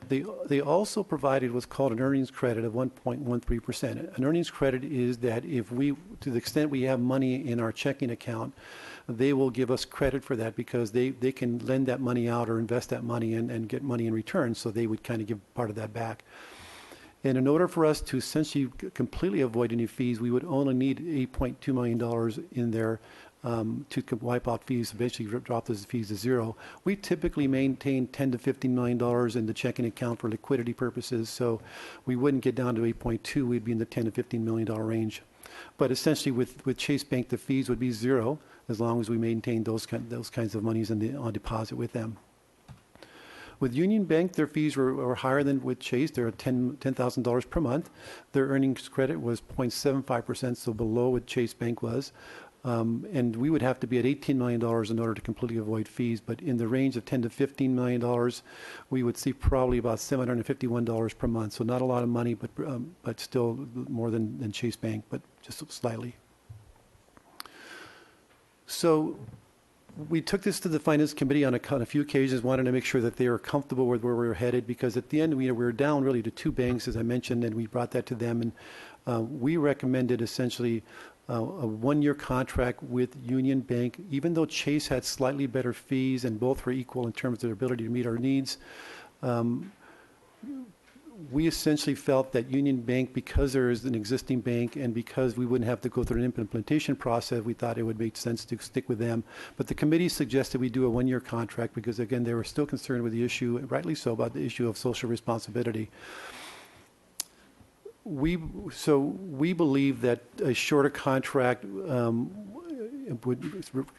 They also provided what's called an earnings credit of 1.13%. An earnings credit is that if we, to the extent we have money in our checking account, they will give us credit for that because they can lend that money out or invest that money and get money in return. So they would kind of give part of that back. And in order for us to essentially completely avoid any fees, we would only need $8.2 million in there to wipe out fees, eventually drop those fees to zero. We typically maintain $10 to $15 million in the checking account for liquidity purposes, so we wouldn't get down to 8.2. We'd be in the $10 to $15 million range. But essentially, with Chase Bank, the fees would be zero as long as we maintain those kinds of monies on deposit with them. With Union Bank, their fees were higher than with Chase. They're $10,000 per month. Their earnings credit was 0.75%, so below what Chase Bank was. And we would have to be at $18 million in order to completely avoid fees. But in the range of $10 to $15 million, we would see probably about $751 per month. So not a lot of money, but still more than Chase Bank, but just slightly. So we took this to the Finance Committee on a few occasions, wanted to make sure that they were comfortable with where we were headed, because at the end we were down really to two banks, as I mentioned, and we brought that to them. And we recommended essentially a one-year contract with Union Bank. Even though Chase had slightly better fees and both were equal in terms of their ability to meet our needs, we essentially felt that Union Bank, because there is an existing bank and because we wouldn't have to go through an implementation process, we thought it would make sense to stick with them. But the committee suggested we do a one-year contract because, again, they were still concerned with the issue, rightly so, about the issue of social responsibility. We believe that a shorter contract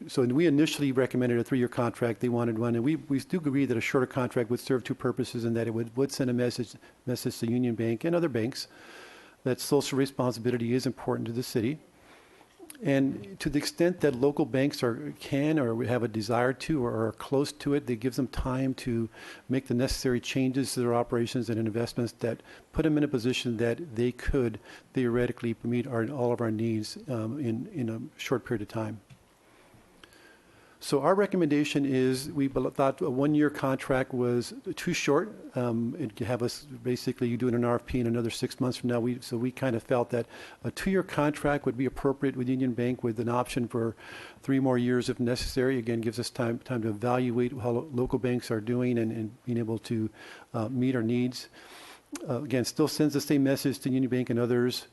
so we initially recommended a 3-year contract. They wanted one, and we do agree that a shorter contract would serve two purposes, and that it would send a message to Union Bank and other banks that social responsibility is important to the city. And to the extent that local banks can or have a desire to or are close to it, that gives them time to make the necessary changes to their operations and investments that put them in a position that they could theoretically meet all of our needs in a short period of time. So our recommendation is we thought a one-year contract was too short. It'd have us basically you do an RFP in another 6 months from now. So we kind of felt that a 2-year contract would be appropriate with Union Bank, with an option for 3 more years if necessary. Again, gives us time to evaluate how local banks are doing and being able to meet our needs. Again, still sends the same message to Union Bank and others.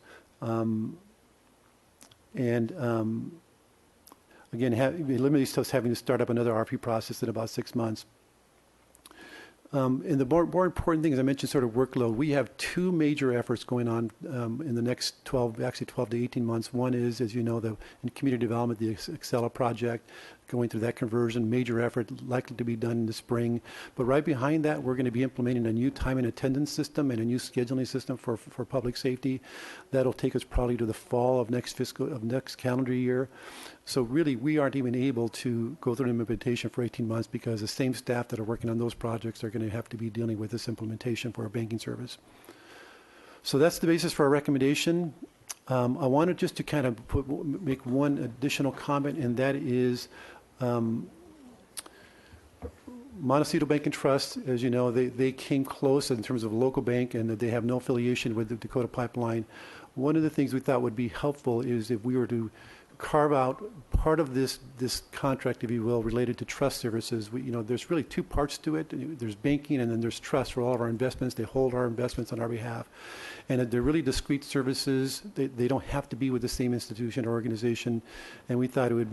Again, eliminates us having to start up another RFP process in about 6 months. And the more important thing, as I mentioned, sort of workload. We have 2 major efforts going on in the next 12 to 18 months. One is, as you know, in community development, the Excella project, going through that conversion, major effort likely to be done in the spring. But right behind that, we're going to be implementing a new time and attendance system and a new scheduling system for public safety. That'll take us probably to the fall of next calendar year. So really, we aren't even able to go through an implementation for 18 months because the same staff that are working on those projects are going to have to be dealing with this implementation for our banking service. So that's the basis for our recommendation. I wanted just to kind of make one additional comment, and that is Montecito Bank and Trust, as you know, they came close in terms of local bank, and that they have no affiliation with the Dakota Pipeline. One of the things we thought would be helpful is if we were to carve out part of this contract, if you will, related to trust services. There's really 2 parts to it. There's banking, and then there's trust for all of our investments. They hold our investments on our behalf. And they're really discrete services. They don't have to be with the same institution or organization. And we thought it would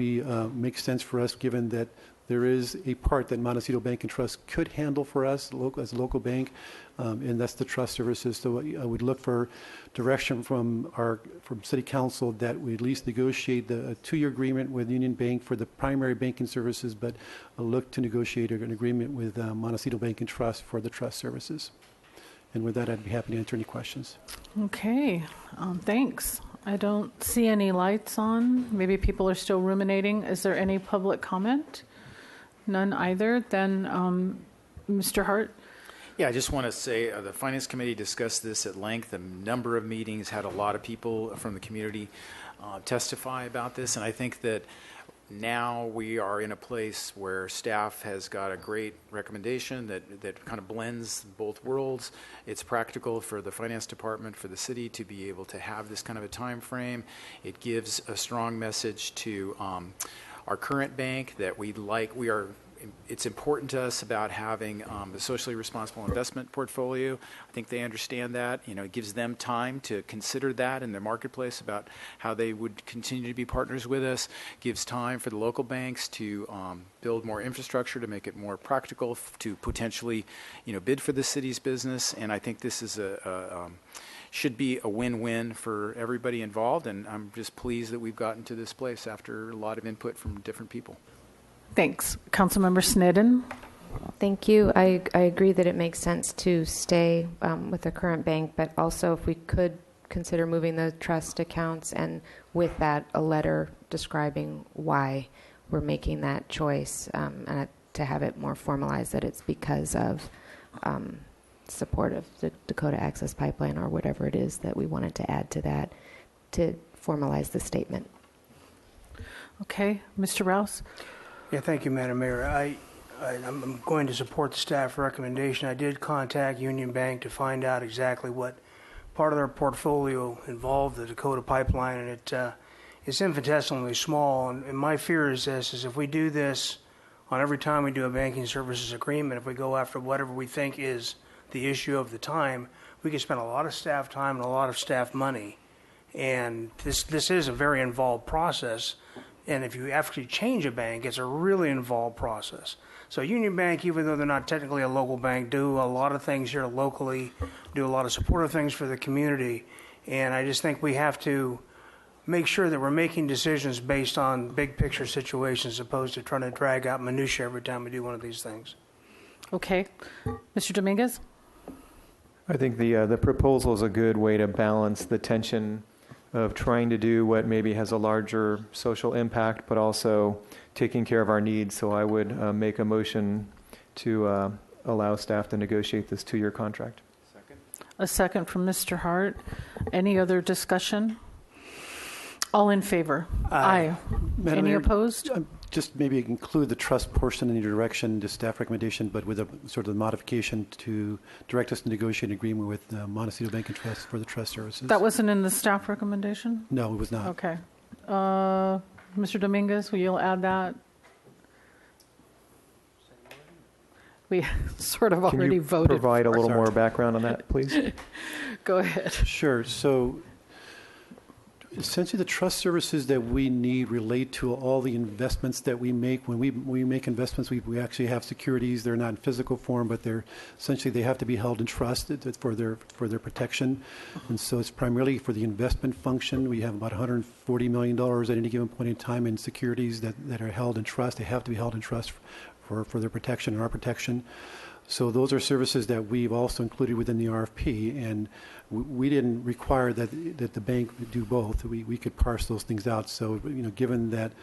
make sense for us, given that there is a part that Montecito Bank and Trust could handle for us as a local bank, and that's the trust services. So I would look for direction from City Council that we at least negotiate a 2-year agreement with Union Bank for the primary banking services, but look to negotiate an agreement with Montecito Bank and Trust for the trust services. And with that, I'd be happy to answer any questions. Okay, thanks. I don't see any lights on. Maybe people are still ruminating. Is there any public comment? None either. Then, Mr. Hart? Yeah, I just want to say the Finance Committee discussed this at length, a number of meetings, had a lot of people from the community testify about this, and I think that now we are in a place where staff has got a great recommendation that kind of blends both worlds. It's practical for the finance department, for the city to be able to have this kind of a time frame. It gives a strong message to our current bank that it's important to us about having a socially responsible investment portfolio. I think they understand that. It gives them time to consider that in the marketplace about how they would continue to be partners with us. Gives time for the local banks to build more infrastructure to make it more practical to potentially, bid for the city's business. And I think this is should be a win-win for everybody involved. And I'm just pleased that we've gotten to this place after a lot of input from different people. Thanks. Councilmember Snedden? Thank you. I agree that it makes sense to stay with the current bank, but also if we could consider moving the trust accounts, and with that, a letter describing why we're making that choice, and to have it more formalized that it's because of support of the Dakota Access Pipeline or whatever it is that we wanted to add to that to formalize the statement. Okay. Mr. Rouse? Yeah, thank you, Madam Mayor. I'm going to support the staff recommendation. I did contact Union Bank to find out exactly what part of their portfolio involved the Dakota Pipeline, and it's infinitesimally small. And my fear is this: is if we do this on every time we do a banking services agreement, if we go after whatever we think is the issue of the time, we can spend a lot of staff time and a lot of staff money. And this is a very involved process. And if you actually change a bank, it's a really involved process. So Union Bank, even though they're not technically a local bank, do a lot of things here locally, do a lot of supportive things for the community. And I just think we have to make sure that we're making decisions based on big picture situations as opposed to trying to drag out minutia every time we do one of these things. Okay. Mr. Dominguez? I think the proposal is a good way to balance the tension of trying to do what maybe has a larger social impact, but also taking care of our needs. So I would make a motion to allow staff to negotiate this 2-year contract. Second. A second from Mr. Hart. Any other discussion? All in favor? Aye. Madam Any Mayor, opposed? Just maybe include the trust portion in your direction, the staff recommendation, but with a sort of modification to direct us to negotiate an agreement with Montecito Bank and Trust for the trust services. That wasn't in the staff recommendation? No, it was not. Okay. Mr. Dominguez, will you add that? We sort of Can already you voted. provide a little more background on that, please? Go ahead. Sure. So essentially the trust services that we need relate to all the investments that we make. When we make investments, we actually have securities. They're not in physical form, but they're essentially they have to be held in trust for their protection. And so it's primarily for the investment function. We have about $140 million at any given point in time in securities that are held in trust. They have to be held in trust for their protection and our protection. So those are services that we've also included within the RFP, and we didn't require that the bank do both. We could parse those things out. So, given that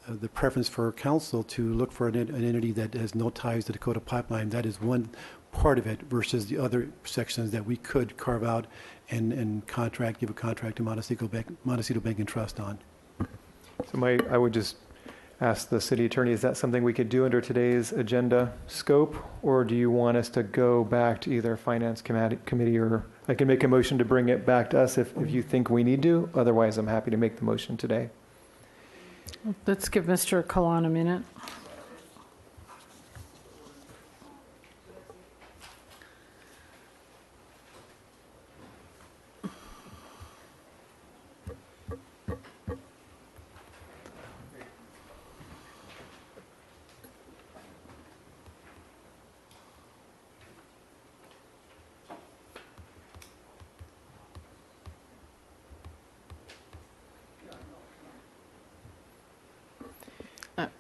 the preference for council to look for an entity that has no ties to Dakota Pipeline, that is one part of it versus the other sections that we could carve out and give a contract to Montecito Bank and Trust on. So I would just ask the city attorney, is that something we could do under today's agenda scope, or do you want us to go back to either finance committee, or I can make a motion to bring it back to us if you think we need to. Otherwise, I'm happy to make the motion today. Let's give Mr. Kalan a minute.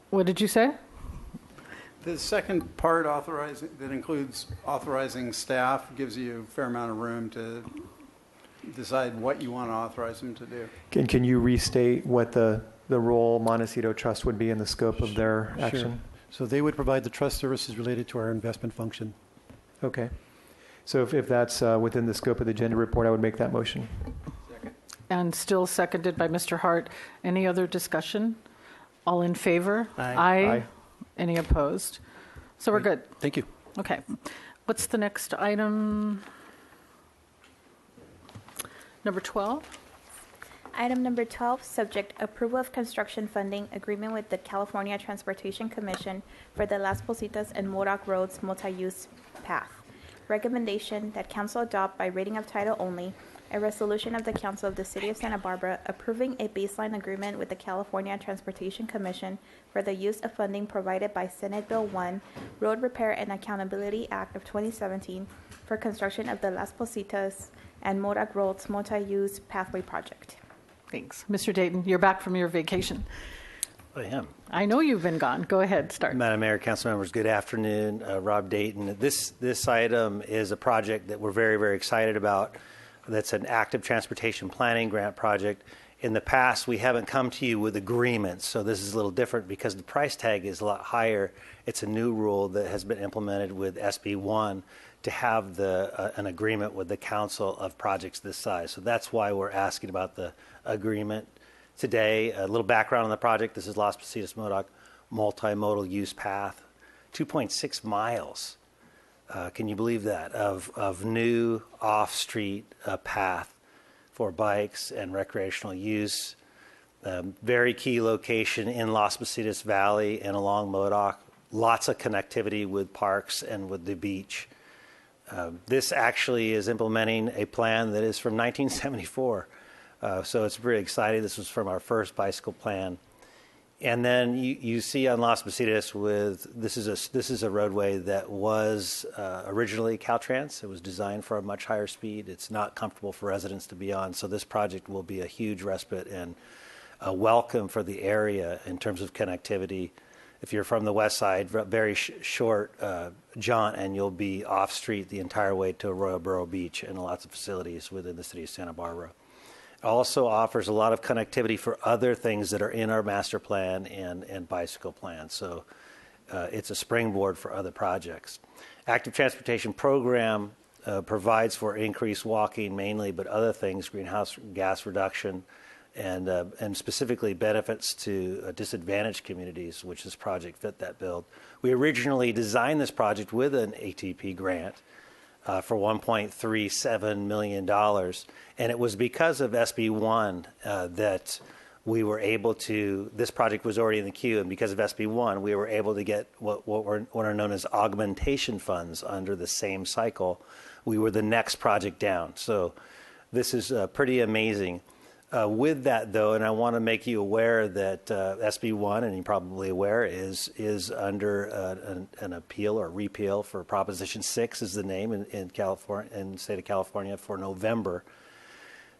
What did you say? The second part that includes authorizing staff gives you a fair amount of room to decide what you want to authorize them to do. Can you restate what the role Montecito Trust would be in the scope of their action? Sure. So they would provide the trust services related to our investment function. Okay. So if that's within the scope of the agenda report, I would make that motion. And still seconded by Mr. Hart. Any other discussion? All in favor? Aye. Aye. Any opposed? So we're good. Thank you. Okay. What's the next item? Number 12? Item number 12, subject approval of construction funding agreement with the California Transportation Commission for the Las Positas and Modoc Roads multi-use path. Recommendation that council adopt by reading of title only a resolution of the Council of the City of Santa Barbara approving a baseline agreement with the California Transportation Commission for the use of funding provided by Senate Bill 1, Road Repair and Accountability Act of 2017 for construction of the Las Positas and Modoc Roads multi-use pathway project. Thanks. Mr. Dayton, you're back from your vacation. I am. I know you've been gone. Go ahead, start. Madam Mayor, council members, good afternoon. Rob Dayton. This item is a project that we're very, very excited about. That's an active transportation planning grant project. In the past, we haven't come to you with agreements, so this is a little different because the price tag is a lot higher. It's a new rule that has been implemented with SB 1 to have an agreement with the council of projects this size. So that's why we're asking about the agreement today. A little background on the project. This is Las Positas Modoc multimodal use path, 2.6 miles. Can you believe that? Of new off-street path for bikes and recreational use. Very key location in Las Positas Valley and along Modoc. Lots of connectivity with parks and with the beach. This actually is implementing a plan that is from 1974. So it's pretty exciting. This was from our first bicycle plan. And then you see on Las Positas this is a roadway that was originally Caltrans. It was designed for a much higher speed. It's not comfortable for residents to be on. So this project will be a huge respite and a welcome for the area in terms of connectivity. If you're from the west side, very short jaunt, and you'll be off street the entire way to Arroyo Burro Beach and lots of facilities within the city of Santa Barbara. Also offers a lot of connectivity for other things that are in our master plan and bicycle plan. So it's a springboard for other projects. Active Transportation Program provides for increased walking mainly, but other things, greenhouse gas reduction, and specifically benefits to disadvantaged communities, which this project fit that build. We originally designed this project with an ATP grant for $1.37 million. And it was because of SB 1 that we were able to, this project was already in the queue, and because of SB 1, we were able to get what are known as augmentation funds under the same cycle. We were the next project down. So this is pretty amazing. With that, though, and I want to make you aware that SB 1, and you're probably aware, is under an appeal or repeal for Proposition 6 is the name in California, in the state of California for November.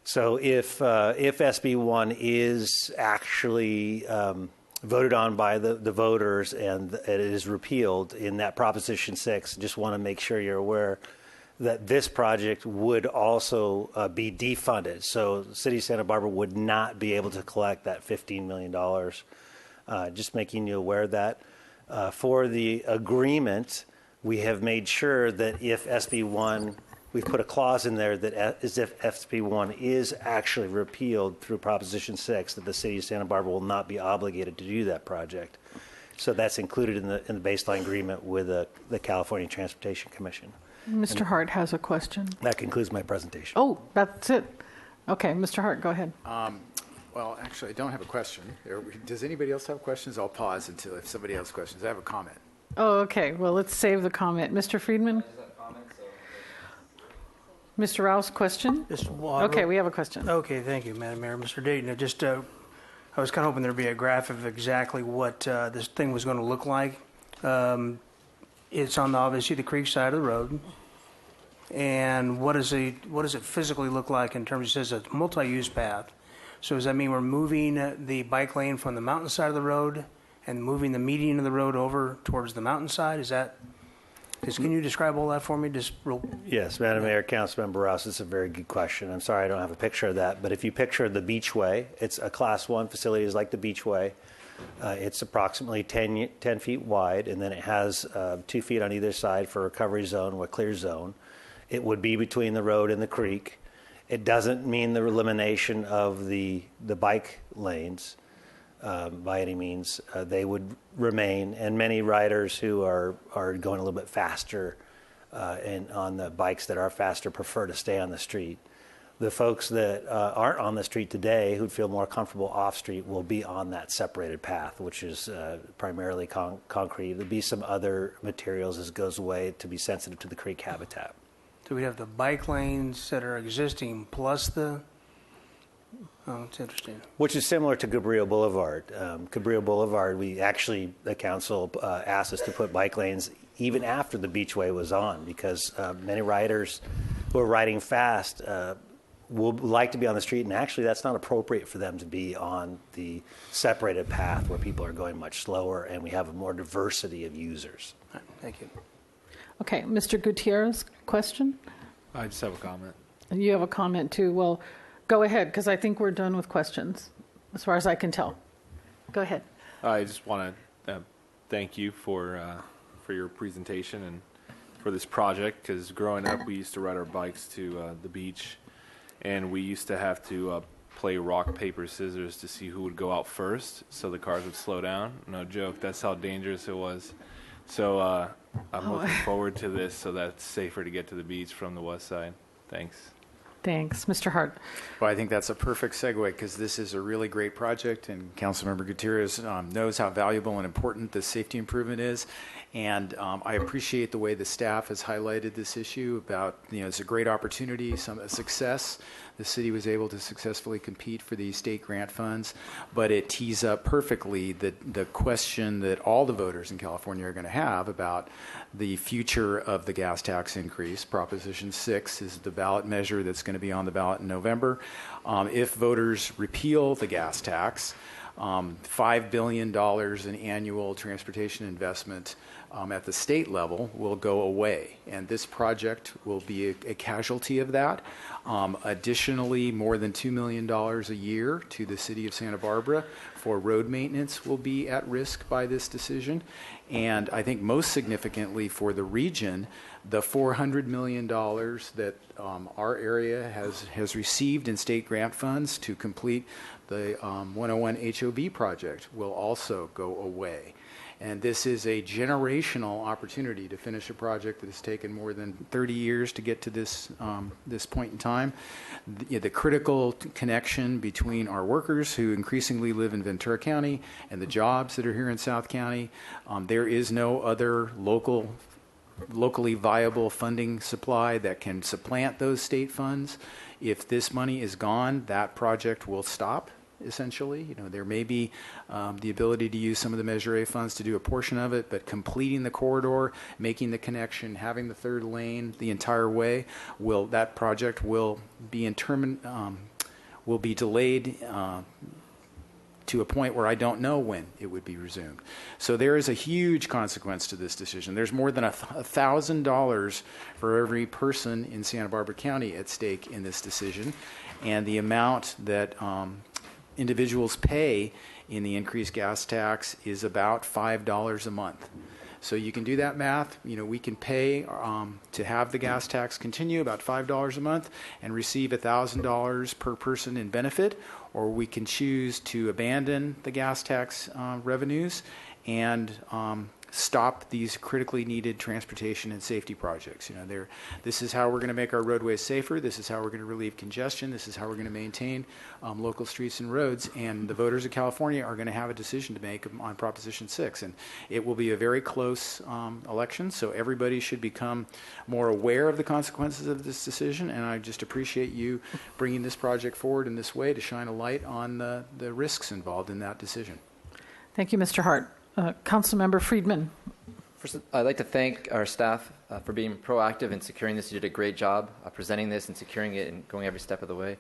So if SB 1 is actually voted on by the voters and it is repealed in that Proposition 6, just want to make sure you're aware that this project would also be defunded. So the city of Santa Barbara would not be able to collect that $15 million. Just making you aware of that. For the agreement, we have made sure that if SB 1, we've put a clause in there that as if SB 1 is actually repealed through Proposition 6, that the city of Santa Barbara will not be obligated to do that project. So that's included in the baseline agreement with the California Transportation Commission. Mr. Hart has a question. That concludes my presentation. Oh, that's it. Okay, Mr. Hart, go ahead. Well, actually, I don't have a question. Does anybody else have questions? I'll pause until if somebody else has questions. I have a comment. Oh, okay. Well, let's save the comment. Mr. Friedman? Mr. Rouse, question? Okay, we have a question. Okay, thank you, Madam Mayor. Mr. Dayton, I was kind of hoping there'd be a graph of exactly what this thing was going to look like. It's on obviously the creek side of the road. And what does it physically look like in terms of, it says a multi-use path. So does that mean we're moving the bike lane from the mountainside of the road and moving the median of the road over towards the mountainside? Is that Can you describe all that for me? Just real. Yes, Madam Mayor, Councilmember Rouse, it's a very good question. I'm sorry I don't have a picture of that, but if you picture the Beachway, it's a Class 1 facility, is like the Beachway. It's approximately 10 feet wide, and then it has 2 feet on either side for a recovery zone or a clear zone. It would be between the road and the creek. It doesn't mean the elimination of the bike lanes by any means. They would remain, and many riders who are going a little bit faster and on the bikes that are faster prefer to stay on the street. The folks that aren't on the street today who'd feel more comfortable off-street will be on that separated path, which is primarily concrete. There'll be some other materials as it goes away to be sensitive to the creek habitat. So we have the bike lanes that are existing plus the. Oh, it's interesting. Which is similar to Cabrillo Boulevard. Cabrillo Boulevard, the council asked us to put bike lanes even after the Beachway was on, because many riders who are riding fast will like to be on the street, and actually that's not appropriate for them to be on the separated path where people are going much slower and we have a more diversity of users. Thank you. Okay, Mr. Gutierrez, question? I just have a comment. You have a comment too. Well, go ahead, because I think we're done with questions, as far as I can tell. Go ahead. I just want to thank you for your presentation and for this project, because growing up we used to ride our bikes to the beach, and we used to have to play rock, paper, scissors to see who would go out first so the cars would slow down. No joke, that's how dangerous it was. So I'm looking forward to this so that it's safer to get to the beach from the west side. Thanks. Thanks. Mr. Hart. Well, I think that's a perfect segue, because this is a really great project, and Councilmember Gutierrez knows how valuable and important this safety improvement is. And I appreciate the way the staff has highlighted this issue about, it's a great opportunity, a success. The city was able to successfully compete for these state grant funds, but it tees up perfectly the question that all the voters in California are going to have about the future of the gas tax increase. Proposition 6 is the ballot measure that's going to be on the ballot in November. If voters repeal the gas tax, $5 billion in annual transportation investment at the state level will go away, and this project will be a casualty of that. Additionally, more than $2 million a year to the city of Santa Barbara for road maintenance will be at risk by this decision. And I think most significantly for the region, the $400 million that our area has received in state grant funds to complete the 101 HOV project will also go away. And this is a generational opportunity to finish a project that has taken more than 30 years to get to this point in time. The critical connection between our workers who increasingly live in Ventura County and the jobs that are here in South County. There is no other locally viable funding supply that can supplant those state funds. If this money is gone, that project will stop. Essentially, there may be the ability to use some of the Measure A funds to do a portion of it, but completing the corridor, making the connection, having the third lane the entire way, that project will be delayed to a point where I don't know when it would be resumed. So there is a huge consequence to this decision. There's more than $1,000 for every person in Santa Barbara County at stake in this decision, and the amount that individuals pay in the increased gas tax is about $5 a month. So you can do that math. We can pay to have the gas tax continue about $5 a month and receive $1,000 per person in benefit, or we can choose to abandon the gas tax revenues and stop these critically needed transportation and safety projects. This is how we're going to make our roadways safer. This is how we're going to relieve congestion. This is how we're going to maintain local streets and roads. And the voters of California are going to have a decision to make on Proposition 6. And it will be a very close election, so everybody should become more aware of the consequences of this decision. And I just appreciate you bringing this project forward in this way to shine a light on the risks involved in that decision. Thank you, Mr. Hart. Councilmember Friedman. First, I'd like to thank our staff for being proactive in securing this. You did a great job presenting this and securing it and going every step of the way.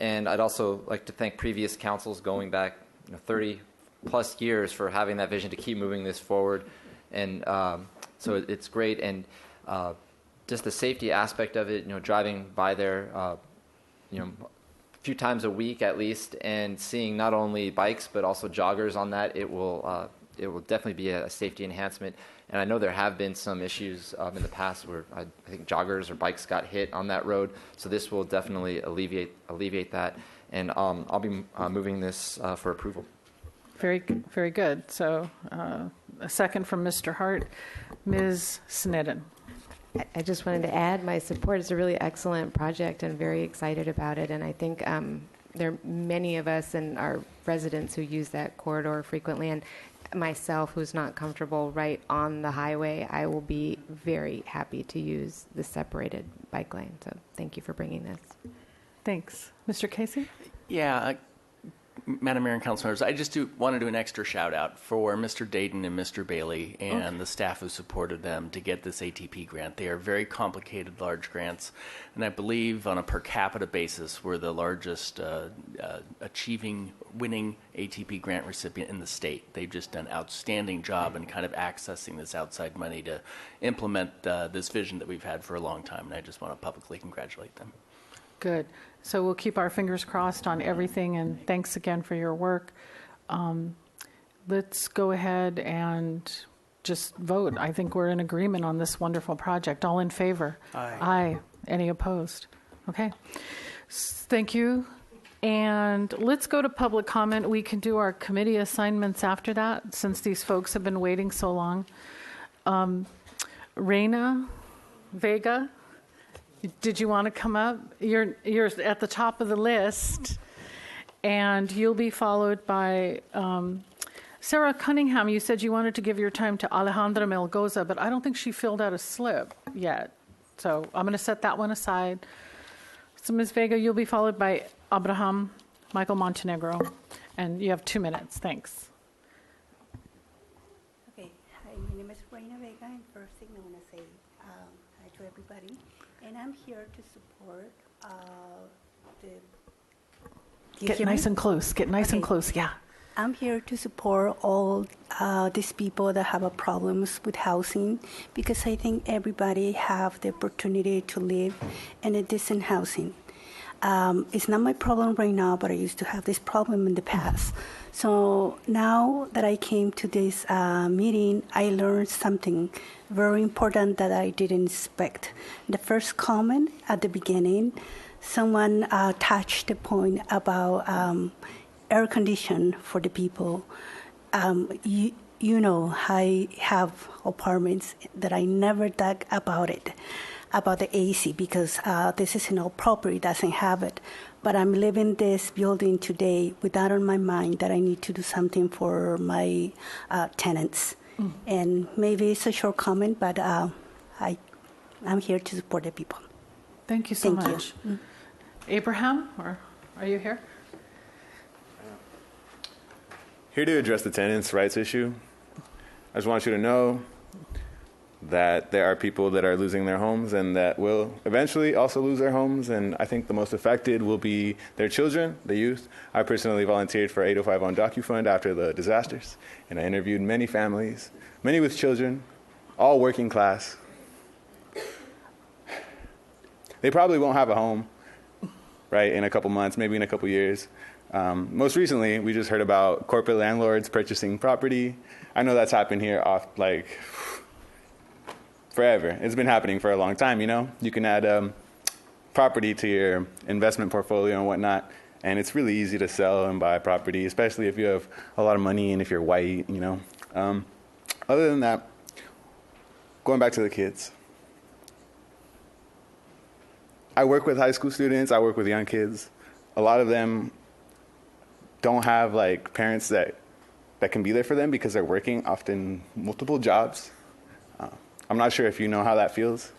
And I'd also like to thank previous councils going back 30 plus years for having that vision to keep moving this forward. And So it's great, and just the safety aspect of it, driving by there, a few times a week at least, and seeing not only bikes but also joggers on that, it will definitely be a safety enhancement. And I know there have been some issues in the past where I think joggers or bikes got hit on that road. So this will definitely alleviate that. And I'll be moving this for approval. Very, very good. So a second from Mr. Hart. Ms. Snedden. I just wanted to add my support. It's a really excellent project and very excited about it. And I think there are many of us and our residents who use that corridor frequently. And myself, who's not comfortable right on the highway, I will be very happy to use the separated bike lane. So thank you for bringing this. Thanks. Mr. Casey? Yeah, Madam Mayor and Council members, I just want to do an extra shout out for Mr. Dayton and Mr. Bailey and the staff who supported them to get this ATP grant. They are very complicated, large grants, and I believe on a per capita basis, we're the largest winning ATP grant recipient in the state. They've just done an outstanding job in kind of accessing this outside money to implement this vision that we've had for a long time, and I just want to publicly congratulate them. Good. So we'll keep our fingers crossed on everything, and thanks again for your work. Let's go ahead and just vote. I think we're in agreement on this wonderful project. All in favor? Aye. Aye. Any opposed? Okay. Thank you. And let's go to public comment. We can do our committee assignments after that, since these folks have been waiting so long. Reina Vega, did you want to come up? You're at the top of the list, and you'll be followed by Sarah Cunningham. You said you wanted to give your time to Alejandra Melgoza, but I don't think she filled out a slip yet. So I'm going to set that one aside. So Ms. Vega, you'll be followed by Abraham Michael Montenegro, and you have 2 minutes. Thanks. Okay. Hi, my name is Reina Vega, and first thing I want to say hi to everybody. And I'm here to support Get nice and close. Get nice and close, yeah. I'm here to support all these people that have problems with housing, because I think everybody have the opportunity to live in a decent housing. It's not my problem right now, but I used to have this problem in the past. So now that I came to this meeting, I learned something very important that I didn't expect. The first comment at the beginning, someone touched the point about air condition for the people. You know, I have apartments that I never thought about it, about the AC, because this is an old property, doesn't have it. But I'm living this building today with that on my mind, that I need to do something for my tenants. And maybe it's a short comment, but I'm here to support the people. Thank you so much. Abraham, or are you here? Here to address the tenants' rights issue. I just want you to know that there are people that are losing their homes and that will eventually also lose their homes, and I think the most affected will be their children, the youth. I personally volunteered for 8051 DocuFund after the disasters, and I interviewed many families, many with children, all working class. They probably won't have a home, right, in a couple months, maybe in a couple years. Most recently, we just heard about corporate landlords purchasing property. I know that's happened here forever. It's been happening for a long time, you know? You can add property to your investment portfolio and whatnot, and it's really easy to sell and buy property, especially if you have a lot of money and if you're white, you know? Other than that, going back to the kids. I work with high school students. I work with young kids. A lot of them don't have parents that can be there for them because they're working often multiple jobs. I'm not sure if you know how that feels.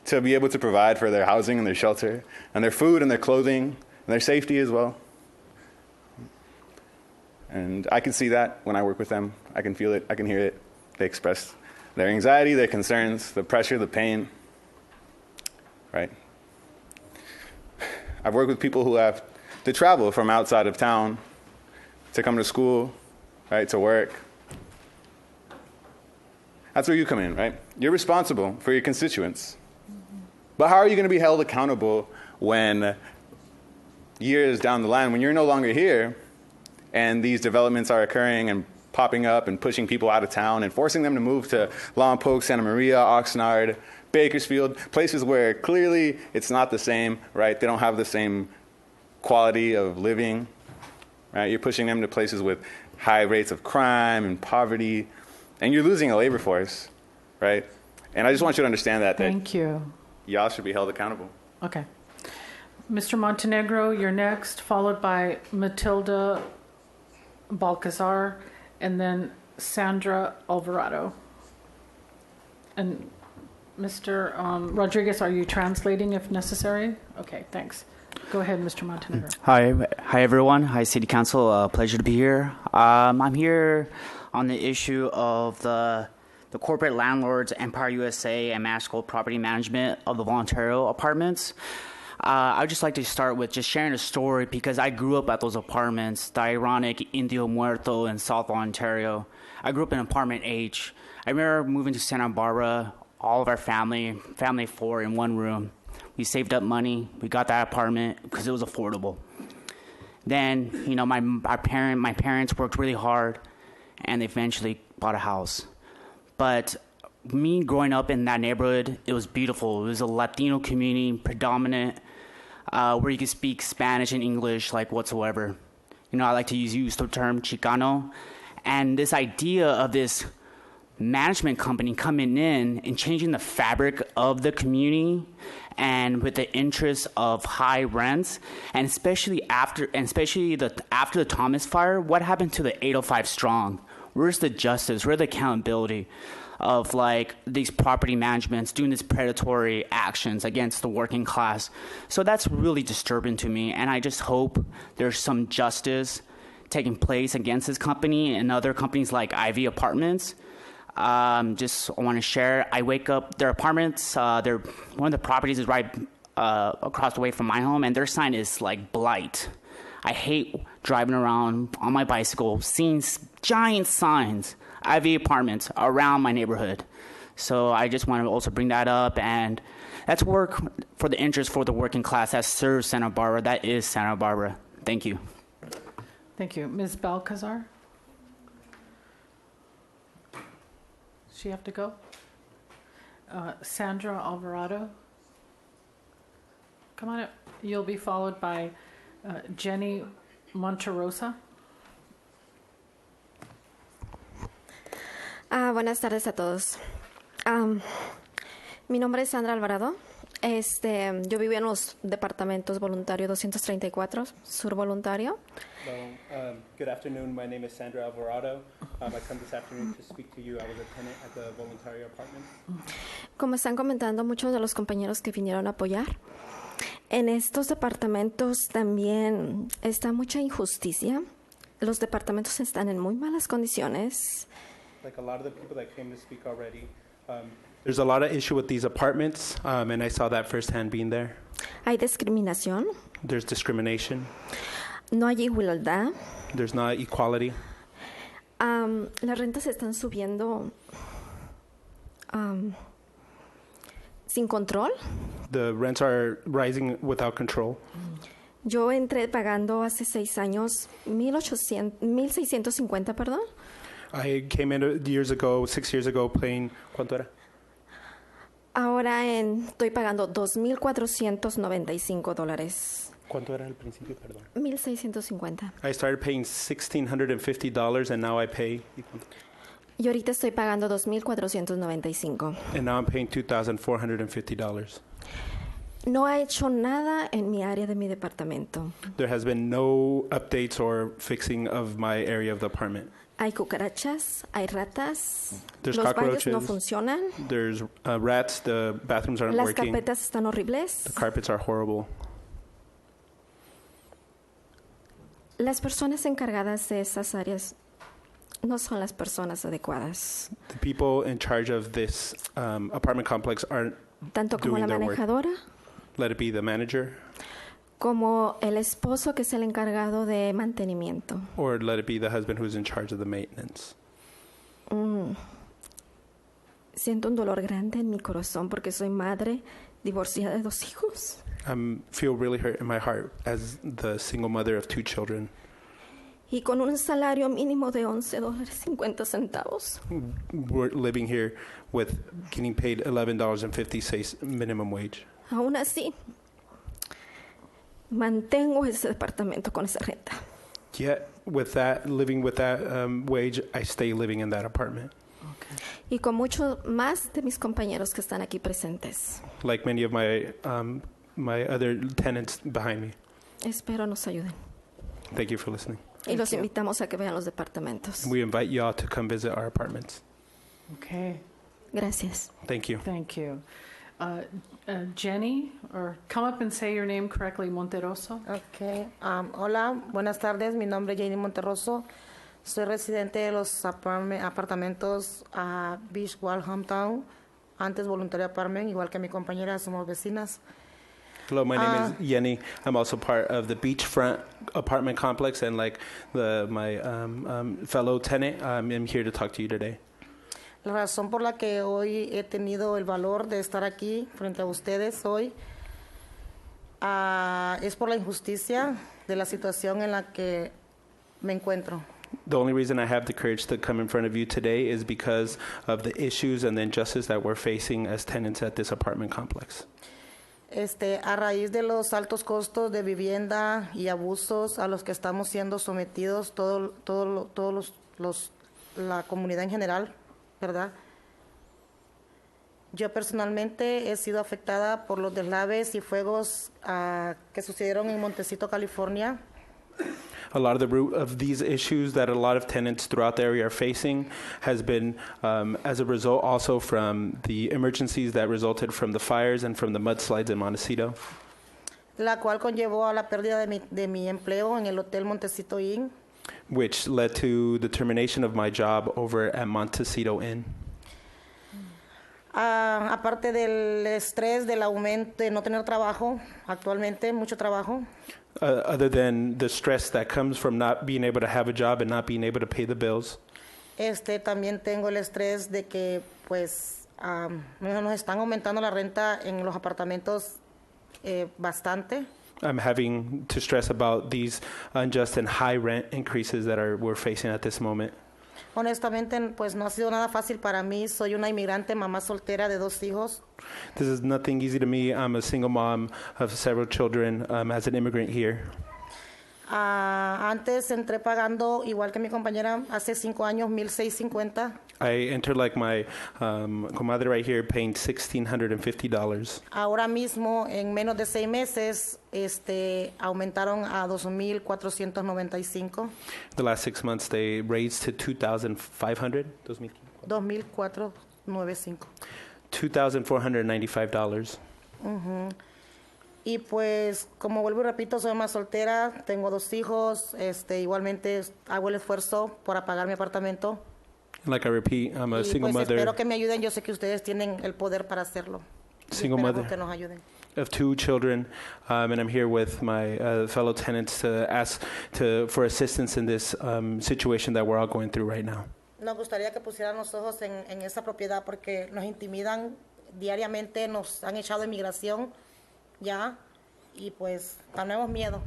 To be able to provide for their housing and their shelter and their food and their clothing and their safety as well. And I can see that when I work with them. I can feel it. I can hear it. They express their anxiety, their concerns, the pressure, the pain. Right? I've worked with people who have to travel from outside of town to come to school, right, to work. That's where you come in, right? You're responsible for your constituents. But how are you going to be held accountable when years down the line, when you're no longer here, and these developments are occurring and popping up and pushing people out of town and forcing them to move to Lompoc, Santa Maria, Oxnard, Bakersfield, places where clearly it's not the same, right? They don't have the same quality of living, right? You're pushing them to places with high rates of crime and poverty, and you're losing a labor force, right? And I just want you to understand that. Thank you. Y'all should be held accountable. Okay. Mr. Montenegro, you're next, followed by Matilda Balcazar, and then Sandra Alvarado. And Mr. Rodriguez, are you translating if necessary? Okay, thanks. Go ahead, Mr. Montenegro. Hi everyone. Hi City Council. Pleasure to be here. I'm here on the issue of the corporate landlords, Empire USA and Masco Property Management of the Voluntario Apartments. I'd just like to start with just sharing a story because I grew up at those apartments, the ironic Indio Muerto in South Ontario. I grew up in apartment H. I remember moving to Santa Barbara, all of our family of 4 in one room. We saved up money. We got that apartment because it was affordable. Then, you know, my parents worked really hard, and they eventually bought a house. But me growing up in that neighborhood, it was beautiful. It was a Latino community, predominant, where you could speak Spanish and English like whatsoever. You know, I like to use the term Chicano. And this idea of this management company coming in and changing the fabric of the community, and with the interest of high rents, and especially after the Thomas fire, what happened to the 805 Strong? Where's the justice? Where's the accountability of like these property managements doing these predatory actions against the working class? So that's really disturbing to me, and I just hope there's some justice taking place against this company and other companies like Ivy Apartments. Just want to share, I wake up, their apartments, one of the properties is right across the way from my home, and their sign is like blight. I hate driving around on my bicycle, seeing giant signs, Ivy Apartments, around my neighborhood. So I just want to also bring that up, and that's work for the interest for the working class that serves Santa Barbara. That is Santa Barbara. Thank you. Thank you. Ms. Balcazar? Does she have to go? Sandra Alvarado? Come on up. You'll be followed by Jenny Monterosa. Buenas tardes a todos. Mi nombre es Sandra Alvarado. Yo vivo en los departamentos voluntario 234, Sur Voluntario. Hello. Good afternoon. My name is Sandra Alvarado. I come this afternoon to speak to you. I was a tenant at the Voluntario Apartment. Como están comentando muchos de los compañeros que vinieron a apoyar, en estos departamentos también está mucha injusticia. Los departamentos están en muy malas condiciones. Like a lot of the people that came to speak already, there's a lot of issue with these apartments, and I saw that firsthand being there. Hay discriminación. There's discrimination. No hay igualdad. There's not equality. Las rentas están subiendo sin control. The rents are rising without control. Yo entré pagando hace 6 años 1,650, perdón. I came in 6 years ago, paying, ¿cuánto era? Ahora estoy pagando $2,495. ¿Cuánto era al principio, perdón? 1,650. I started paying $1,650 and now I pay. Y ahorita estoy pagando $2,495. And now I'm paying $2,450. No ha hecho nada en mi área de mi departamento. There has been no updates or fixing of my area of the apartment. Hay cucarachas, hay ratas, There's los cockroaches. baños no funcionan, There's rats. The bathrooms aren't las working. carpetas están horribles. The carpets are horrible. Las personas encargadas de esas áreas no son las personas adecuadas. The people in charge of this apartment complex aren't Tanto como la doing their work. manejadora, Let it be the manager, como el esposo que es el encargado de mantenimiento. or let it be the husband who's in charge of the maintenance. siento un dolor grande en mi corazón porque soy madre divorciada de 2 hijos. I feel really hurt in my heart as the single mother of 2 children. Y con un salario mínimo de $11.50. We're living here with getting paid $11.50 minimum wage. Aún así, mantengo ese departamento con esa renta. Yet, with that, living with that wage, I stay living in that apartment. Y con mucho más de mis compañeros que están aquí presentes. Like many of my other tenants behind me. Espero nos ayuden. Thank you for listening. Y los invitamos a que vean los departamentos. We invite you all to come visit our apartments. Okay. Gracias. Thank you. Thank you. Jenny, or come up and say your name correctly, Monterroso. Okay. Hola, buenas tardes. Mi nombre es Jenny Monterroso. Soy residente de los apartamentos Beach Wall Hometown, antes voluntaria apartment, igual que mi compañera, somos vecinas. Hello, my name is Yenny. I'm also part of the beachfront apartment complex, and like my fellow tenant, I'm here to talk to you today. La razón por la que hoy he tenido el valor de estar aquí frente a ustedes hoy es por la injusticia de la situación en la que me encuentro. The only reason I have the courage to come in front of you today is because of the issues and the injustice that we're facing as tenants at this apartment complex. A raíz de los altos costos de vivienda y abusos a los que estamos siendo sometidos todos la comunidad en general, ¿verdad? Yo personalmente he sido afectada por los deslaves y fuegos que sucedieron en Montecito, California. A lot of the root of these issues that a lot of tenants throughout the area are facing has been as a result also from the emergencies that resulted from the fires and from the mudslides in Montecito. La cual conllevó a la pérdida de mi empleo en el Hotel Montecito Inn. Which led to the termination of my job over at Montecito Inn. Aparte del estrés del aumento de no tener trabajo, actualmente mucho trabajo. Other than the stress that comes from not being able to have a job and not being able to pay the bills. También tengo el estrés de que pues nos están aumentando la renta en los apartamentos bastante. I'm having to stress about these unjust and high rent increases that we're facing at this moment. Honestamente, pues no ha sido nada fácil para mí. Soy una inmigrante, mamá soltera de 2 hijos. This is nothing easy to me. I'm a single mom of several children as an immigrant here. Antes entré pagando, igual que mi compañera, hace 5 años, $1,650. I entered like my comadre right here, paying $1,650. Ahora mismo, en menos de 6 meses, aumentaron a $2,495. The last 6 months, they raised to $2,500. $2,495. $2,495. Y pues, como vuelvo y repito, soy más soltera, tengo 2 hijos, igualmente hago el esfuerzo para pagar mi apartamento. Like I repeat, I'm a single pues mother. Espero que me ayuden, yo sé que ustedes tienen el poder para hacerlo. Single mother que nos ayuden. Of 2 children, and I'm here with my fellow tenants to ask for assistance in this situation that we're all going through right now. Nos gustaría que pusieran los ojos en esa propiedad porque nos intimidan diariamente, nos han echado de migración ya y pues tenemos miedo.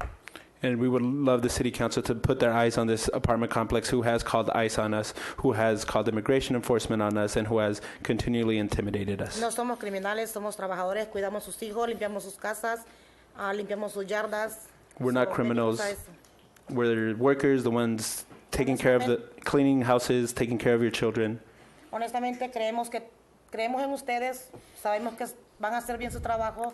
And we would love the city council to put their eyes on this apartment complex who has called ICE on us, who has called immigration enforcement on us, and who has continually intimidated us. No somos criminales, somos trabajadores, cuidamos sus hijos, limpiamos sus casas, limpiamos sus yardas. We're not criminals. We're workers, the ones taking care of cleaning houses, taking care of your children. Honestamente creemos en ustedes, sabemos que van a hacer bien su trabajo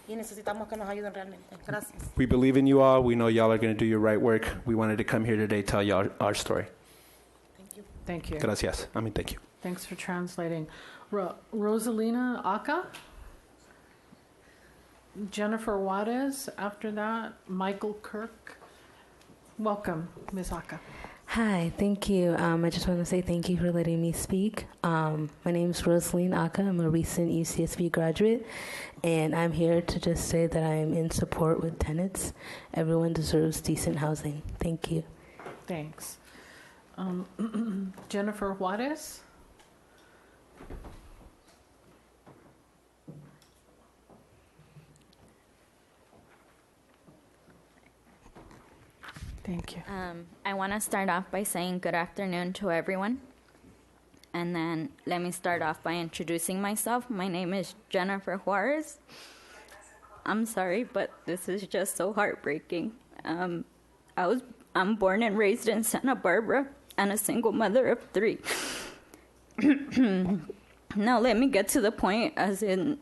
y necesitamos que nos ayuden realmente. Gracias. We believe in you all. We know y'all are going to do your right work. We wanted to come here today to tell y'all our story. Thank you. Thank you. Gracias. Thank you. Thanks for translating. Rosalina Aka? Jennifer Juarez, after that, Michael Kirk. Welcome, Ms. Aka. Hi, thank you. I just want to say thank you for letting me speak. My name is Rosaline Aka. I'm a recent UCSB graduate, and I'm here to just say that I am in support with tenants. Everyone deserves decent housing. Thank you. Thanks. Jennifer Juarez? Thank you. I want to start off by saying good afternoon to everyone. And then let me start off by introducing myself. My name is Jennifer Juarez. I'm sorry, but this is just so heartbreaking. I'm born and raised in Santa Barbara and a single mother of 3. Now let me get to the point as in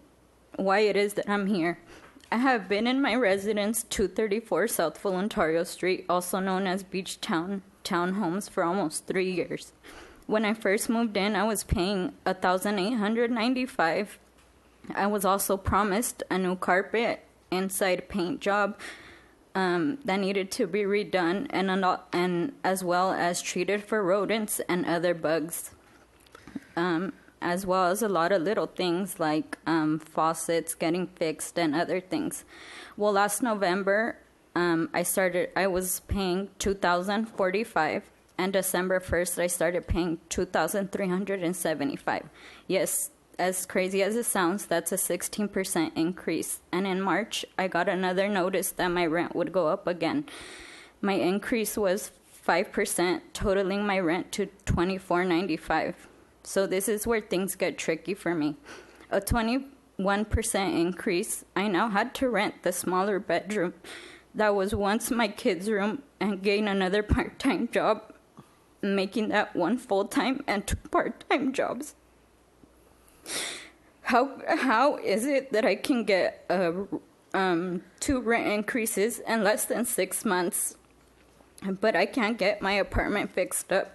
why it is that I'm here. I have been in my residence 234 South Voluntario Street, also known as Beach Town Townhomes, for almost 3 years. When I first moved in, I was paying $1,895. I was also promised a new carpet, inside paint job that needed to be redone, and as well as treated for rodents and other bugs, as well as a lot of little things like faucets getting fixed and other things. Well, last November, I was paying $2,045. And December 1st, I started paying $2,375. Yes, as crazy as it sounds, that's a 16% increase. And in March, I got another notice that my rent would go up again. My increase was 5%, totaling my rent to $24.95. So this is where things get tricky for me. A 21% increase, I now had to rent the smaller bedroom that was once my kids' room and gain another part-time job, making that one full-time and 2 part-time jobs. How is it that I can get 2 rent increases in less than 6 months, but I can't get my apartment fixed up?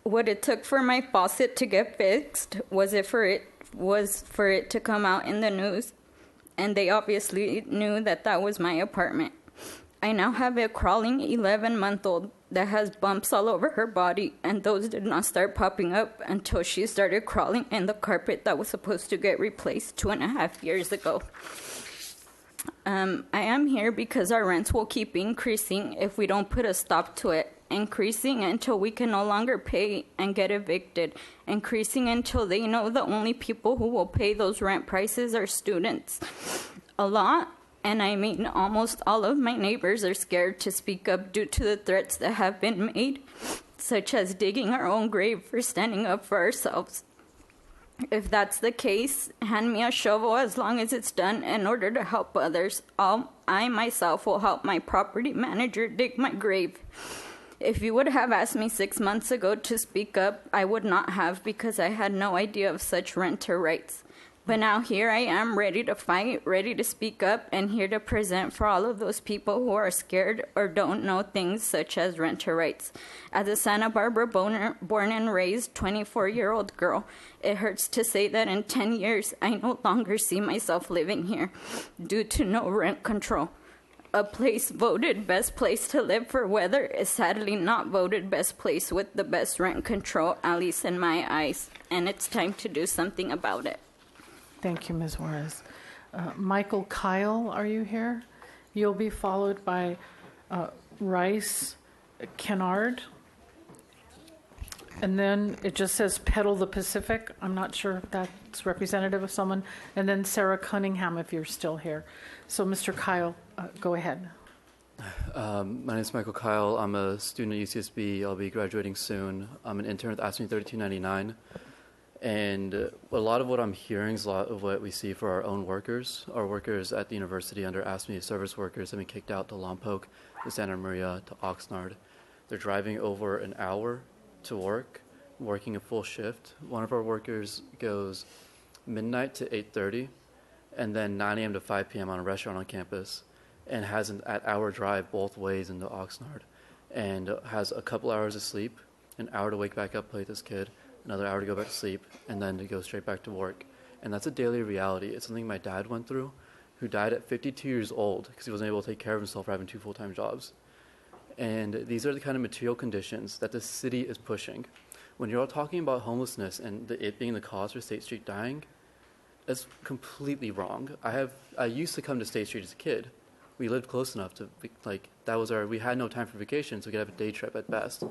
What it took for my faucet to get fixed was for it to come out in the news, and they obviously knew that was my apartment. I now have a crawling 11-month-old that has bumps all over her body, and those did not start popping up until she started crawling in the carpet that was supposed to get replaced 2.5 years ago. I am here because our rents will keep increasing if we don't put a stop to it, increasing until we can no longer pay and get evicted, increasing until they know the only people who will pay those rent prices are students. A lot, and I mean almost all of my neighbors are scared to speak up due to the threats that have been made, such as digging our own grave for standing up for ourselves. If that's the case, hand me a shovel as long as it's done in order to help others. I myself will help my property manager dig my grave. If you would have asked me 6 months ago to speak up, I would not have, because I had no idea of such renter rights. But now here I am, ready to fight, ready to speak up, and here to present for all of those people who are scared or don't know things such as renter rights. As a Santa Barbara born and raised 24-year-old girl, it hurts to say that in 10 years I no longer see myself living here due to no rent control. A place voted best place to live for weather is sadly not voted best place with the best rent control, at least in my eyes, and it's time to do something about it. Thank you, Ms. Juarez. Michael Kyle, are you here? You'll be followed by Rice Kennard. And then it just says Peddle the Pacific. I'm not sure if that's representative of someone. And then Sarah Cunningham, if you're still here. So, Mr. Kyle, go ahead. My name is Michael Kyle. I'm a student at UCSB. I'll be graduating soon. I'm an intern at ASME 3299. And a lot of what I'm hearing is a lot of what we see for our own workers. Our workers at the university under ASME service workers have been kicked out to Lompoc, to Santa Maria, to Oxnard. They're driving over an hour to work, working a full shift. One of our workers goes midnight to 8:30, and then 9 a.m. to 5 p.m. on a restaurant on campus, and has an hour drive both ways into Oxnard, and has a couple hours of sleep, an hour to wake back up, play with this kid, another hour to go back to sleep, and then to go straight back to work. And that's a daily reality. It's something my dad went through, who died at 52 years old because he wasn't able to take care of himself for having 2 full-time jobs. And these are the kind of material conditions that the city is pushing. When you're all talking about homelessness and it being the cause for State Street dying, that's completely wrong. I used to come to State Street as a kid. We lived close enough to, we had no time for vacation, so we could have a day trip at best.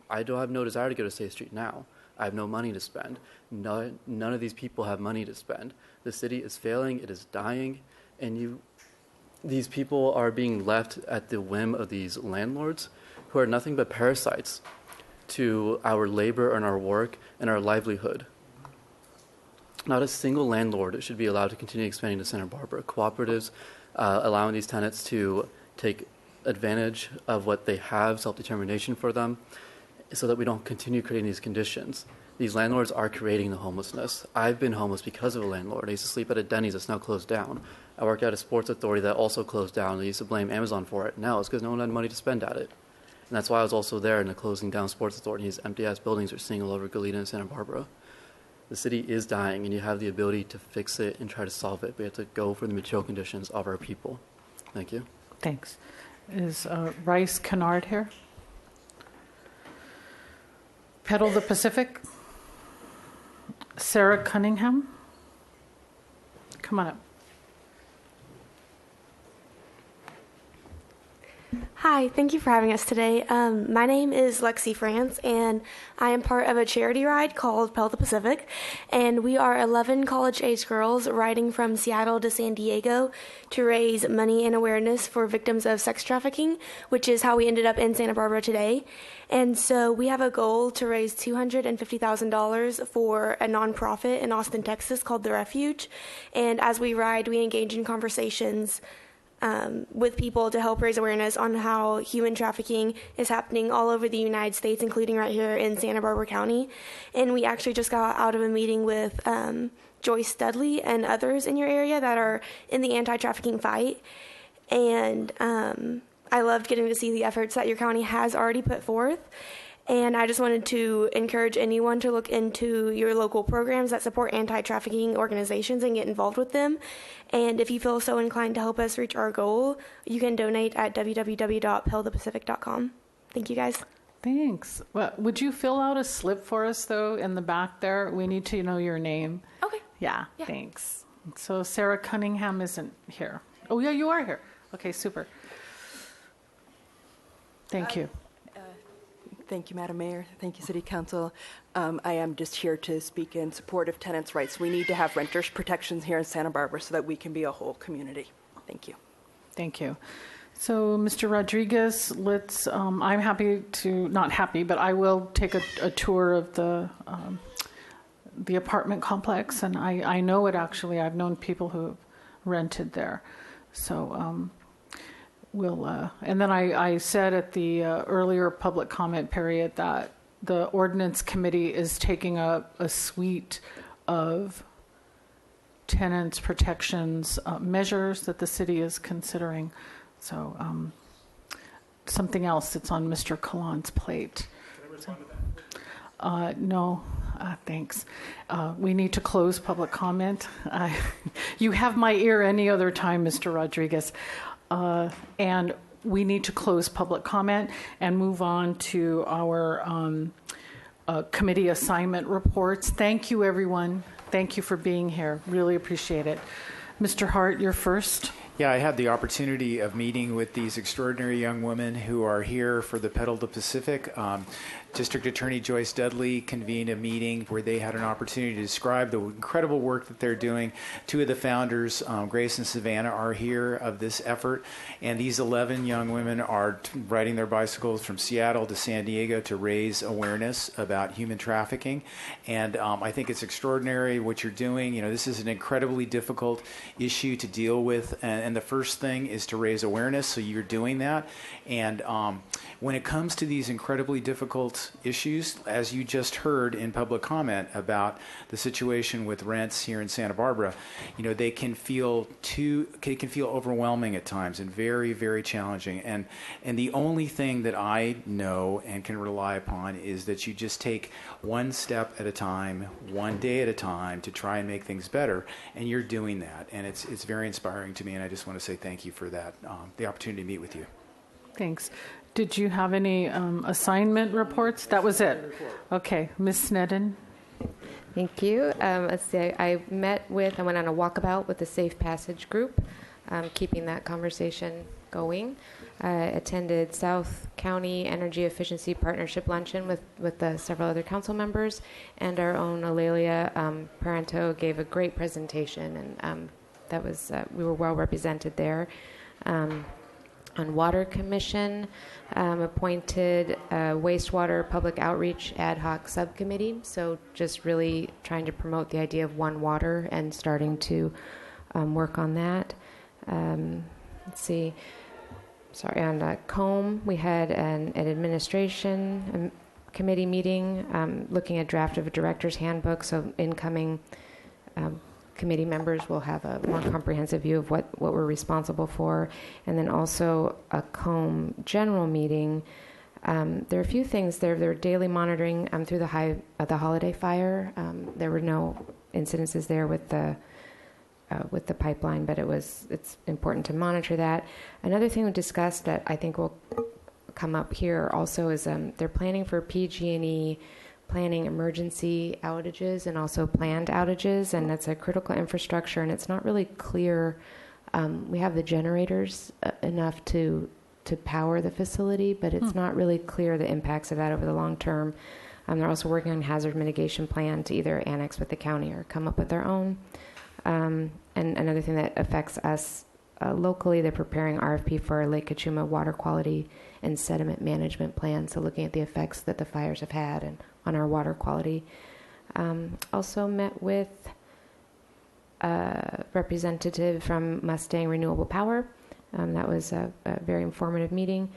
I don't have no desire to go to State Street now. I have no money to spend. None of these people have money to spend. The city is failing. It is dying. And these people are being left at the whim of these landlords who are nothing but parasites to our labor and our work and our livelihood. Not a single landlord should be allowed to continue expanding to Santa Barbara. Cooperatives allowing these tenants to take advantage of what they have, self-determination for them, so that we don't continue creating these conditions. These landlords are creating the homelessness. I've been homeless because of a landlord. I used to sleep at a Denny's that's now closed down. I worked at a sports authority that also closed down. I used to blame Amazon for it. Now it's because no one had money to spend at it. And that's why I was also there in the closing down sports authority. These empty-ass buildings are seeing all over Goleta and Santa Barbara. The city is dying, and you have the ability to fix it and try to solve it. We have to go for the material conditions of our people. Thank you. Thanks. Is Rice Kennard here? Petal the Pacific? Sarah Cunningham? Come on up. Hi, thank you for having us today. My name is Lexi France, and I am part of a charity ride called Petal the Pacific. And we are 11 college-age girls riding from Seattle to San Diego to raise money and awareness for victims of sex trafficking, which is how we ended up in Santa Barbara today. And so we have a goal to raise $250,000 for a nonprofit in Austin, Texas called The Refuge. And as we ride, we engage in conversations with people to help raise awareness on how human trafficking is happening all over the United States, including right here in Santa Barbara County. And we actually just got out of a meeting with Joyce Dudley and others in your area that are in the anti-trafficking fight. And I loved getting to see the efforts that your county has already put forth. And I just wanted to encourage anyone to look into your local programs that support anti-trafficking organizations and get involved with them. And if you feel so inclined to help us reach our goal, you can donate at www.petalthepacific.com. Thank you, guys. Thanks. Well, would you fill out a slip for us, though, in the back there? We need to know your name. Okay. Yeah. Thanks. So Sarah Cunningham isn't here. Oh, yeah, you are here. Okay, super. Thank you. Thank you, Madam Mayor. Thank you, City Council. I am just here to speak in support of tenants' rights. We need to have renters' protections here in Santa Barbara so that we can be a whole community. Thank you. Thank you. So, Mr. Rodriguez, let's, I'm happy to, not happy, but I will take a tour of the apartment complex. And I know it actually. I've known people who have rented there. So, and then I said at the earlier public comment period that the ordinance committee is taking a suite of tenants protections measures that the city is considering. So something else that's on Mr. Kalan's plate. Can I respond to that? No, thanks. We need to close public comment. You have my ear any other time, Mr. Rodriguez. And we need to close public comment and move on to our committee assignment reports. Thank you, everyone. Thank you for being here. Really appreciate it. Mr. Hart, you're first. Yeah, I had the opportunity of meeting with these extraordinary young women who are here for the Petal the Pacific. District Attorney Joyce Dudley convened a meeting where they had an opportunity to describe the incredible work that they're doing. Two of the founders, Grace and Savannah, are here of this effort. And these 11 young women are riding their bicycles from Seattle to San Diego to raise awareness about human trafficking. And I think it's extraordinary what you're doing. You know, this is an incredibly difficult issue to deal with. And the first thing is to raise awareness. So you're doing that. And when it comes to these incredibly difficult issues, as you just heard in public comment about the situation with rents here in Santa Barbara, you know, they can feel overwhelming at times and very, very challenging. And the only thing that I know and can rely upon is that you just take one step at a time, one day at a time to try and make things better. And you're doing that. And it's very inspiring to me. And I just want to say thank you for that, the opportunity to meet with you. Thanks. Did you have any assignment reports? That was it. Okay, Ms. Sneddon. Thank you. Let's see. I went on a walkabout with the Safe Passage group, keeping that conversation going. I attended South County Energy Efficiency Partnership Luncheon with several other council members, and our own Alelia Parento gave a great presentation, and that was we were well represented there. On Water Commission, appointed a wastewater public outreach ad hoc subcommittee. So just really trying to promote the idea of one water and starting to work on that. Let's see. Sorry, on COMB, we had an administration committee meeting looking at draft of a director's handbook. So incoming committee members will have a more comprehensive view of what we're responsible for. And then also a COMB general meeting. There are a few things there. There are daily monitoring through the holiday fire. There were no incidences there with the pipeline, but it's important to monitor that. Another thing we discussed that I think will come up here also is they're planning for PG&E planning emergency outages and also planned outages, and that's a critical infrastructure, and it's not really clear. We have the generators enough to power the facility, but it's not really clear the impacts of that over the long term. They're also working on hazard mitigation plan to either annex with the county or come up with their own. And another thing that affects us locally, they're preparing RFP for Lake Cachuma water quality and sediment management plan, so looking at the effects that the fires have had and on our water quality. Also met with a representative from Mustang Renewable Power. That was a very informative meeting,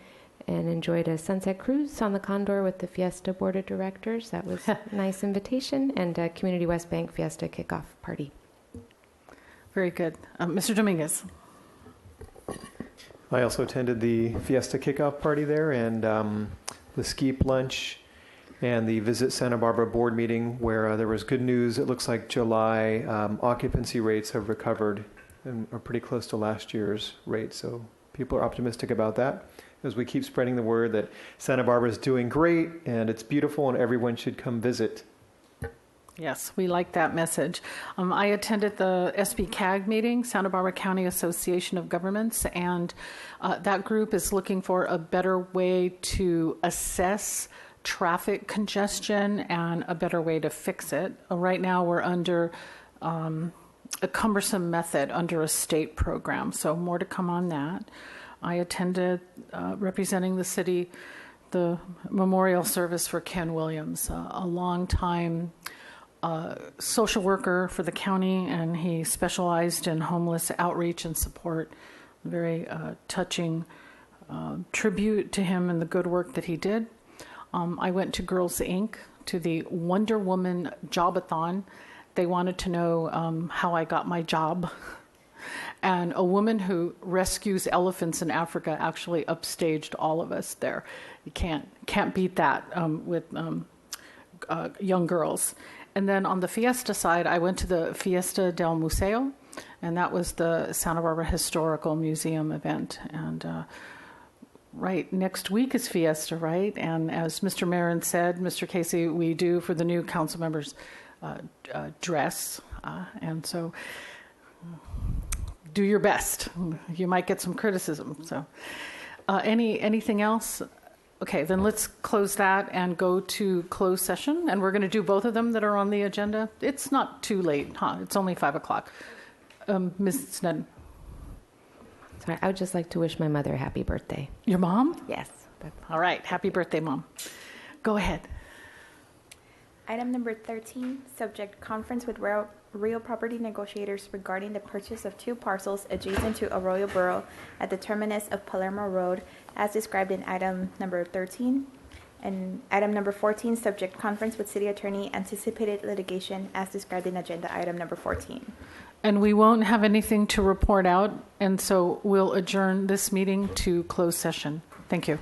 and enjoyed a sunset cruise on the Condor with the Fiesta Board of Directors. That was a nice invitation, and a Community West Bank Fiesta kickoff party. Very good. Mr. Dominguez. I also attended the Fiesta kickoff party there, and the Skeep lunch and the Visit Santa Barbara board meeting, where there was good news. It looks like July occupancy rates have recovered and are pretty close to last year's rate. So people are optimistic about that as we keep spreading the word that Santa Barbara is doing great and it's beautiful and everyone should come visit. Yes, we like that message. I attended the SB-CAG meeting, Santa Barbara County Association of Governments, and that group is looking for a better way to assess traffic congestion and a better way to fix it. Right now we're under a cumbersome method under a state program, so more to come on that. I attended, representing the city, the memorial service for Ken Williams, a long-time social worker for the county, and he specialized in homeless outreach and support. Very touching tribute to him and the good work that he did. I went to Girls Inc., to the Wonder Woman Jobathon. They wanted to know how I got my job. And a woman who rescues elephants in Africa actually upstaged all of us there. You can't beat that with young girls. And then on the Fiesta side, I went to the Fiesta del Museo, and that was the Santa Barbara Historical Museum event. And right next week is Fiesta, right? And as Mr. Marin said, Mr. Casey, we do for the new council members dress, and so do your best. You might get some criticism. So, anything else? Okay, then let's close that and go to closed session. And we're going to do both of them that are on the agenda. It's not too late, huh? It's only 5 o'clock. Ms. Sneddon. Sorry, I would just like to wish my mother a happy birthday. Your mom? Yes. All right. Happy birthday, Mom. Go ahead. Item number 13, subject conference with real property negotiators regarding the purchase of 2 parcels adjacent to Arroyo Burro at the terminus of Palermo Road, as described in item number 13. And item number 14, subject conference with city attorney, anticipated litigation, as described in agenda item number 14. And we won't have anything to report out, and so we'll adjourn this meeting to closed session. Thank you.